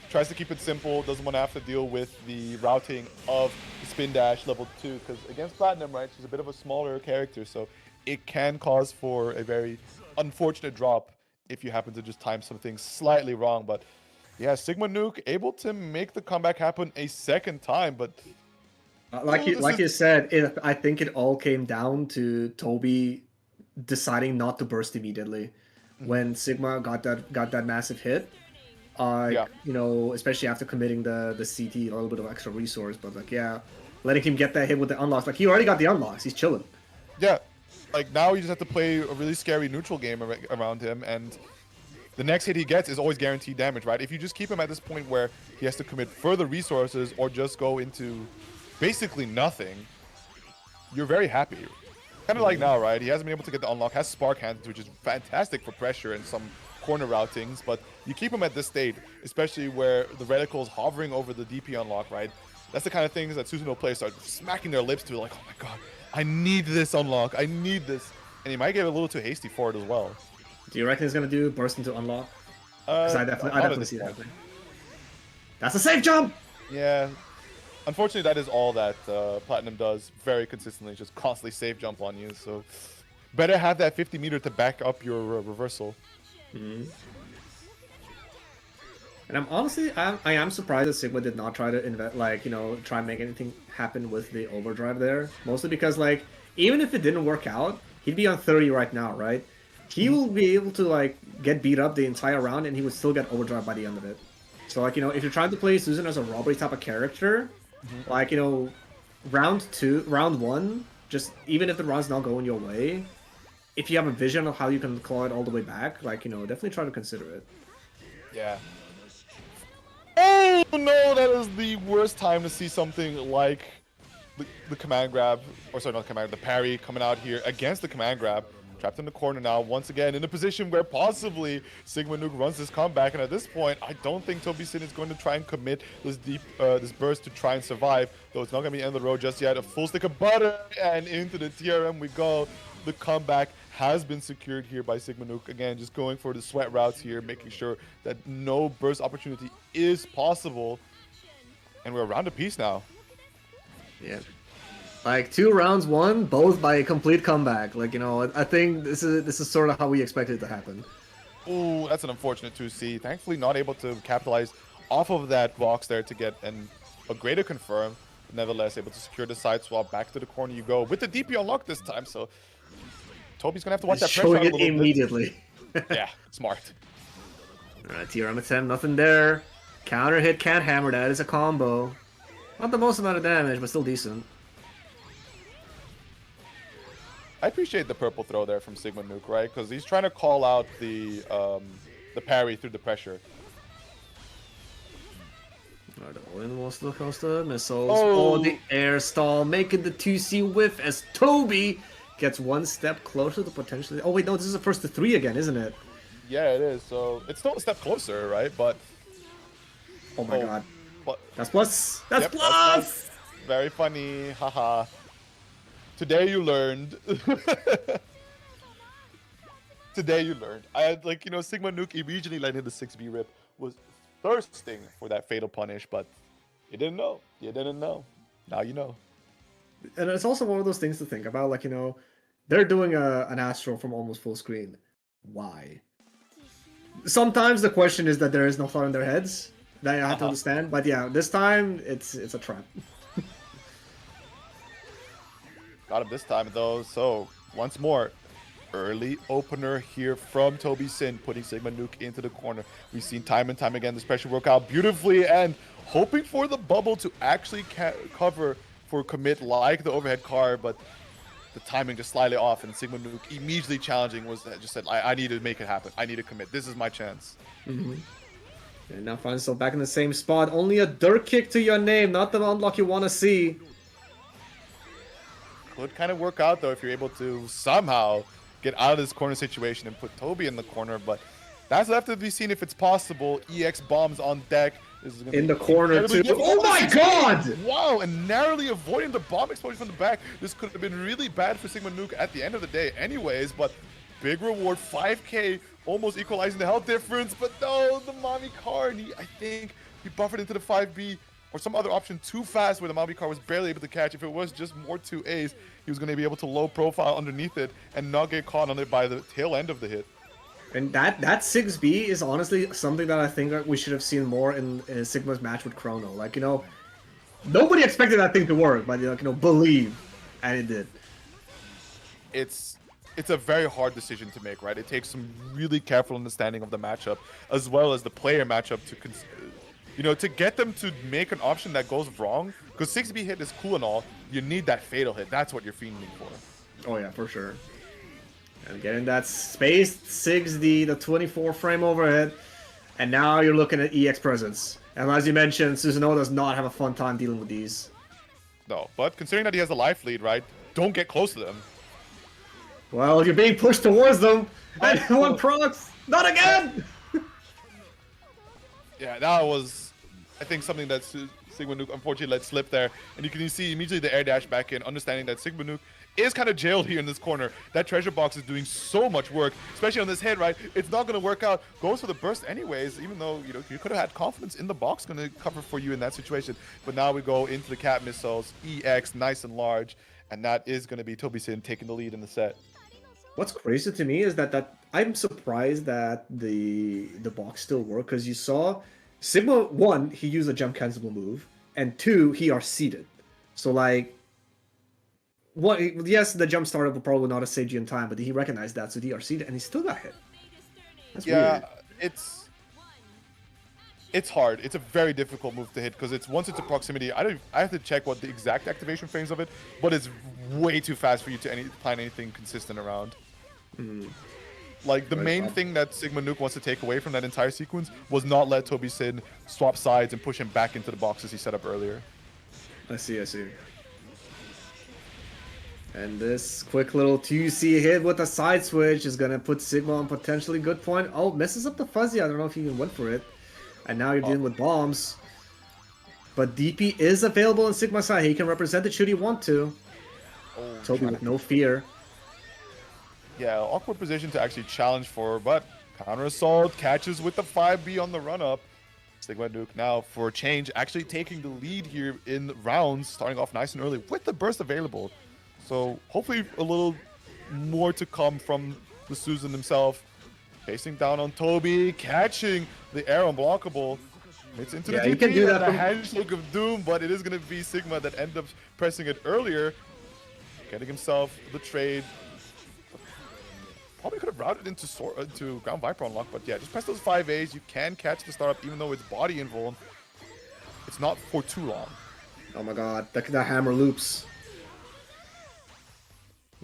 tries to keep it simple. Doesn't want to have to deal with the routing of the spin dash level 2, because against Platinum, right, she's a bit of a smaller character, so it can cause for a very unfortunate drop if you happen to just time some things slightly wrong. But yeah, Sigma Nuke able to make the comeback happen a second time, but like you said, I think it all came down to Toby deciding not to burst immediately when Sigma got that massive hit. You know, especially after committing the CT, a little bit of extra resource, but like, yeah, letting him get that hit with the unlocks. Like, he already got the unlocks. He's chilling. Yeah, like now you just have to play a really scary neutral game around him, and the next hit he gets is always guaranteed damage, right? If you just keep him at this point where he has to commit further resources or just go into basically nothing, you're very happy. Kind of like now, right? He hasn't been able to get the unlock, has Spark Hands, which is fantastic for pressure and some corner routings, but you keep him at this state, especially where the reticle's hovering over the DP unlock, right? That's the kind of things that Susanoo players start smacking their lips to, like, oh my god, I need this unlock, I need this. And he might get a little too hasty for it as well. Do you reckon he's gonna do burst into unlock? Because I definitely see that. That's a safe jump! Yeah. Unfortunately, that is all that Platinum does very consistently, just constantly safe jump on you, so better have that 50 meter to back up your reversal. And I am surprised that Sigma did not try to try and make anything happen with the overdrive there. Mostly because, like, even if it didn't work out, he'd be on 30 right now, right? He will be able to, like, get beat up the entire round, and he would still get overdrive by the end of it. So, like, you know, if you're trying to play Susan as a robbery type of character, like, you know, round 1, just even if the round's not going your way, if you have a vision of how you can claw it all the way back, like, you know, definitely try to consider it. Yeah. Oh no, that is the worst time to see something like the command grab, or sorry, not command, the parry coming out here against the command grab. Trapped in the corner now, once again, in a position where possibly Sigma Nuke runs this comeback, and at this point, I don't think Toby Sin is going to try and commit this this burst to try and survive, though it's not going to be end of the road just yet. A full stick of butter, and into the TRM we go. The comeback has been secured here by Sigma Nuke. Again, just going for the sweat routes here, making sure that no burst opportunity is possible. And we're around a piece now. Yeah. Like, 2 rounds won, both by a complete comeback. Like, you know, I think this is sort of how we expected it to happen. Ooh, that's an unfortunate 2C. Thankfully not able to capitalize off of that box there to get a greater confirm. Nevertheless, able to secure the side swap. Back to the corner you go with the DP unlocked this time. So Toby's gonna have to watch that pressure Showing out a it little immediately. bit. Yeah, smart. Alright, TRM attempt, nothing there. Counter hit, can't hammer that. It's a combo. Not the most amount of damage, but still decent. I appreciate the purple throw there from Sigma Nuke, right? Because he's trying to call out the parry through the pressure. Alright, avoiding most of the missiles. Oh, the air stall, making the 2C whiff as Toby gets one step closer to potentially. Oh wait, no, this is the first to 3 again, isn't it? Yeah, it is. So it's still a step closer, right? But oh my god, but, that's plus. That's yep, plus. That's very funny, haha. Today you learned. Today you learned. I had Sigma Nuke immediately landed the 6B rip, was thirsting for that fatal punish, but you didn't know. You didn't know. Now you know. And it's also one of those things to think about, they're doing an Astro from almost full screen. Why? Sometimes the question is that there is no thought in their heads that you have to understand, but yeah, this time it's a trap. Got him this time though, so once more, early opener here from Toby Sin, putting Sigma Nuke into the corner. We've seen time and time again this pressure work out beautifully, and hoping for the bubble to actually cover for commit like the overhead car, but the timing just slightly off, and Sigma Nuke immediately challenging just said, I need to make it happen. I need to commit. This is my chance. And now find yourself back in the same spot. Only a dirt kick to your name, not the unlock you want to see. Could kind of work out though if you're able to somehow get out of this corner situation and put Toby in the corner, but that's left to be seen if it's possible. EX bombs on deck. This is gonna in the corner too. Oh my god! Wow, and narrowly avoiding the bomb explosion from the back. This could have been really bad for Sigma Nuke at the end of the day anyways, but big reward, 5k, almost equalizing the health difference, but no, the Mami car, and I think he buffered into the 5B or some other option too fast where the Mami car was barely able to catch. If it was just more 2As, he was going to be able to low profile underneath it and not get caught on it by the tail end of the hit. And that 6B is honestly something that I think we should have seen more in Sigma's match with Chrono. Nobody expected that thing to work, but believe, and it did. It's a very hard decision to make, right? It takes some really careful understanding of the matchup as well as the player matchup to get them to make an option that goes wrong. Because 6B hit is cool and all, you need that fatal hit. That's what you're fiending for. Oh yeah, for sure. And getting that space, 6D, the 24 frame overhead, and now you're looking at EX presence. And as you mentioned, Susanoo does not have a fun time dealing with these. No, but considering that he has a life lead, right? Don't get close to them. Well, you're being pushed towards them, and one procs. Not again! Yeah, that was, I think, something that Sigma Nuke unfortunately let slip there. And you can see immediately the air dash back in, understanding that Sigma Nuke is kind of jailed here in this corner. That treasure box is doing so much work, especially on this hit, right? It's not going to work out. Goes for the burst anyways, even though, you could have had confidence in the box going to cover for you in that situation. But now we go into the cat missiles, EX, nice and large, and that is going to be Toby Sin taking the lead in the set. What's crazy to me is that I'm surprised that the box still worked, because you saw Sigma 1, he used a jump cancelable move, and 2, he RC'd. So yes, the jump startup will probably not have saved you in time, but he recognized that, so he RC'd and he still got hit. That's weird. It's hard. It's a very difficult move to hit because once it's a proximity. I have to check what the exact activation frames of it, but it's way too fast for you to plan anything consistent around. The main thing that Sigma Nuke wants to take away from that entire sequence was not let Toby Sin swap sides and push him back into the boxes he set up earlier. I see. And this quick little 2C hit with a side switch is going to put Sigma on potentially good point. Oh, messes up the fuzzy. I don't know if he even went for it. And now you're dealing with bombs. But DP is available on Sigma's side. He can represent it should he want to. Toby with no fear. Yeah, awkward position to actually challenge for, but counter assault catches with the 5B on the run up. Sigma Nuke now for a change actually taking the lead here in rounds, starting off nice and early with the burst available. So hopefully a little more to come from the Susan himself. Facing down on Toby, catching the air unblockable. It's into Yeah, the you can TP do and that the from- handshake of doom, but it is going to be Sigma that end up pressing it earlier, getting himself the trade. Probably could have routed into Ground Viper unlock, but yeah, just press those 5As. You can catch the startup even though it's body invuln. It's not for too long. Oh my god, the hammer loops.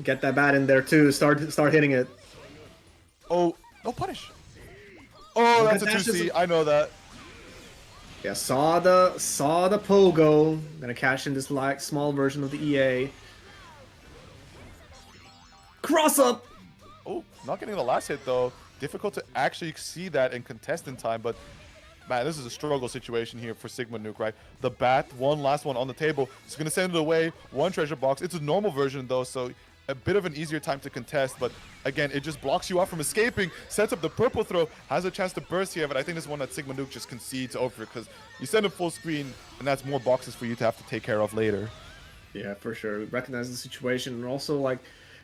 Get that bat in there too. Start hitting it. Oh, no punish. Oh, Look that's a at that, 2C. I know that. Yeah, saw the pogo. Gonna cash in this like small version of the EA. Cross up. Oh, not getting the last hit though. Difficult to actually see that and contest in time, but man, this is a struggle situation here for Sigma Nuke, right? The bat, one last one on the table. It's going to send it away. One treasure box. It's a normal version though, so a bit of an easier time to contest, but again, it just blocks you off from escaping, sets up the purple throw, has a chance to burst here, but I think this is one that Sigma Nuke just concedes over because you send him full screen, and that's more boxes for you to have to take care of later. Yeah, for sure. He recognizes the situation, and also like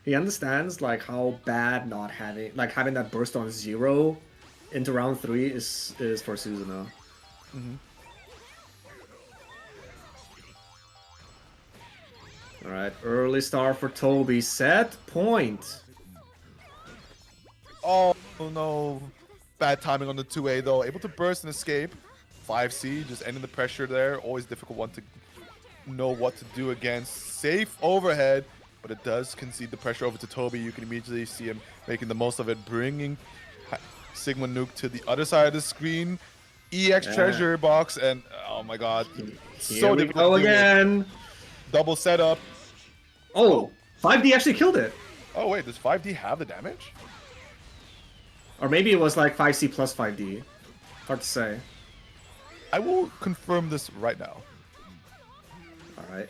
he understands like how bad not having having that burst on 0 into round 3 is for Susanoo. All right, early star for Toby. Set point. Oh no, bad timing on the 2A though. Able to burst and escape. 5C, just ending the pressure there. Always difficult one to know what to do against. Safe overhead, but it does concede the pressure over to Toby. You can immediately see him making the most of it, bringing Sigma Nuke to the other side of the screen. EX treasure box, and oh my god, Here we go again. Double setup. Oh, 5D actually killed it. Oh wait, does 5D have the damage? Or maybe it was like 5C plus 5D. Hard to say. I will confirm this right now. Alright.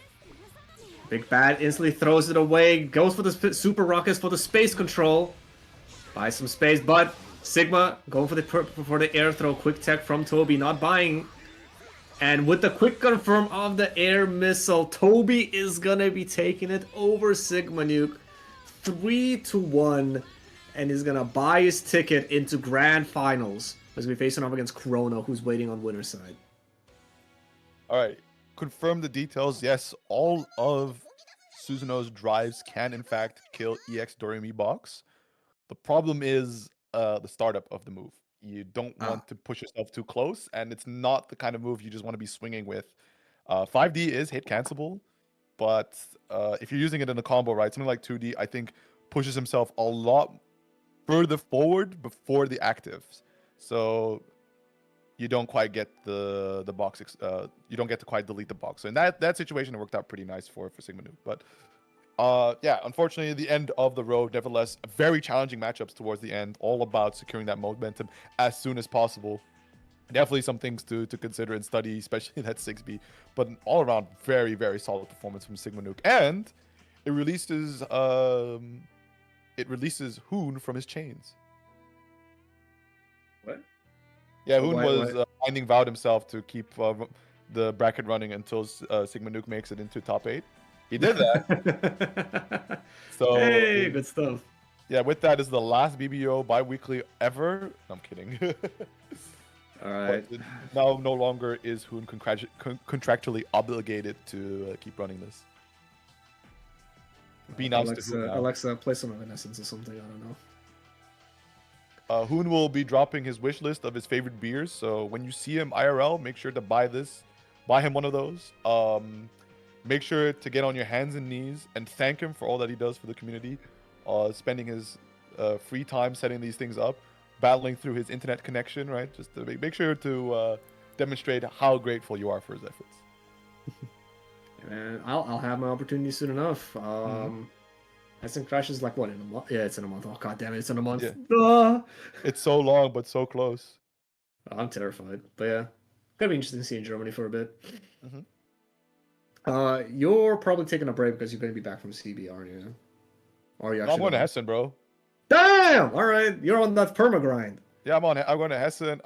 Big Bad instantly throws it away. Goes for the super rockets for the space control. Buys some space, but Sigma going for the air throw. Quick tech from Toby, not buying. And with the quick confirm of the air missile, Toby is gonna be taking it over Sigma Nuke 3-1, and he's gonna buy his ticket into grand finals. He's gonna be facing off against Chrono, who's waiting on winner's side. All right, confirm the details. Yes, all of Susanoo's drives can in fact kill EX Doremi box. The problem is the startup of the move. You don't want to push yourself too close, and it's not the kind of move you just want to be swinging with. 5D is hit cancelable, but if you're using it in a combo, right, something like 2D, I think pushes himself a lot further forward before the actives. So you don't quite get the box. You don't get to quite delete the box. So in that situation, it worked out pretty nice for Sigma Nuke. But yeah, unfortunately, the end of the road. Nevertheless, very challenging matchups towards the end. All about securing that momentum as soon as possible. Definitely some things to consider and study, especially that 6B. But an all-around very, very solid performance from Sigma Nuke. And it releases Hoon from his chains. What? Yeah, Hoon was binding vowed himself to keep the bracket running until Sigma Nuke makes it into top 8. He did that. So hey, good stuff. Yeah, with that is the last BBEUO bi-weekly ever. I'm kidding. All right. But now no longer is Hoon contractually obligated to keep running this. Be nice to Hoon now. Alexa, play some Evanescence or something. I don't know. Hoon will be dropping his wish list of his favorite beers. So when you see him IRL, make sure to buy him one of those. Make sure to get on your hands and knees and thank him for all that he does for the community. Spending his free time setting these things up, battling through his internet connection, right? Just to make sure to demonstrate how grateful you are for his efforts. And I'll have my opportunity soon enough. Instant Crash is like what, in a month? Yeah, it's in a month. Oh god damn it, it's in a month. Yeah. It's so long but so close. I'm terrified. But yeah, gonna be interesting to see in Germany for a bit. You're probably taking a break because you're gonna be back from CB, aren't you? Or you actually? I'm going to Hessen, bro. Damn! All right, you're on that perma grind. Yeah, I'm going to Hessen.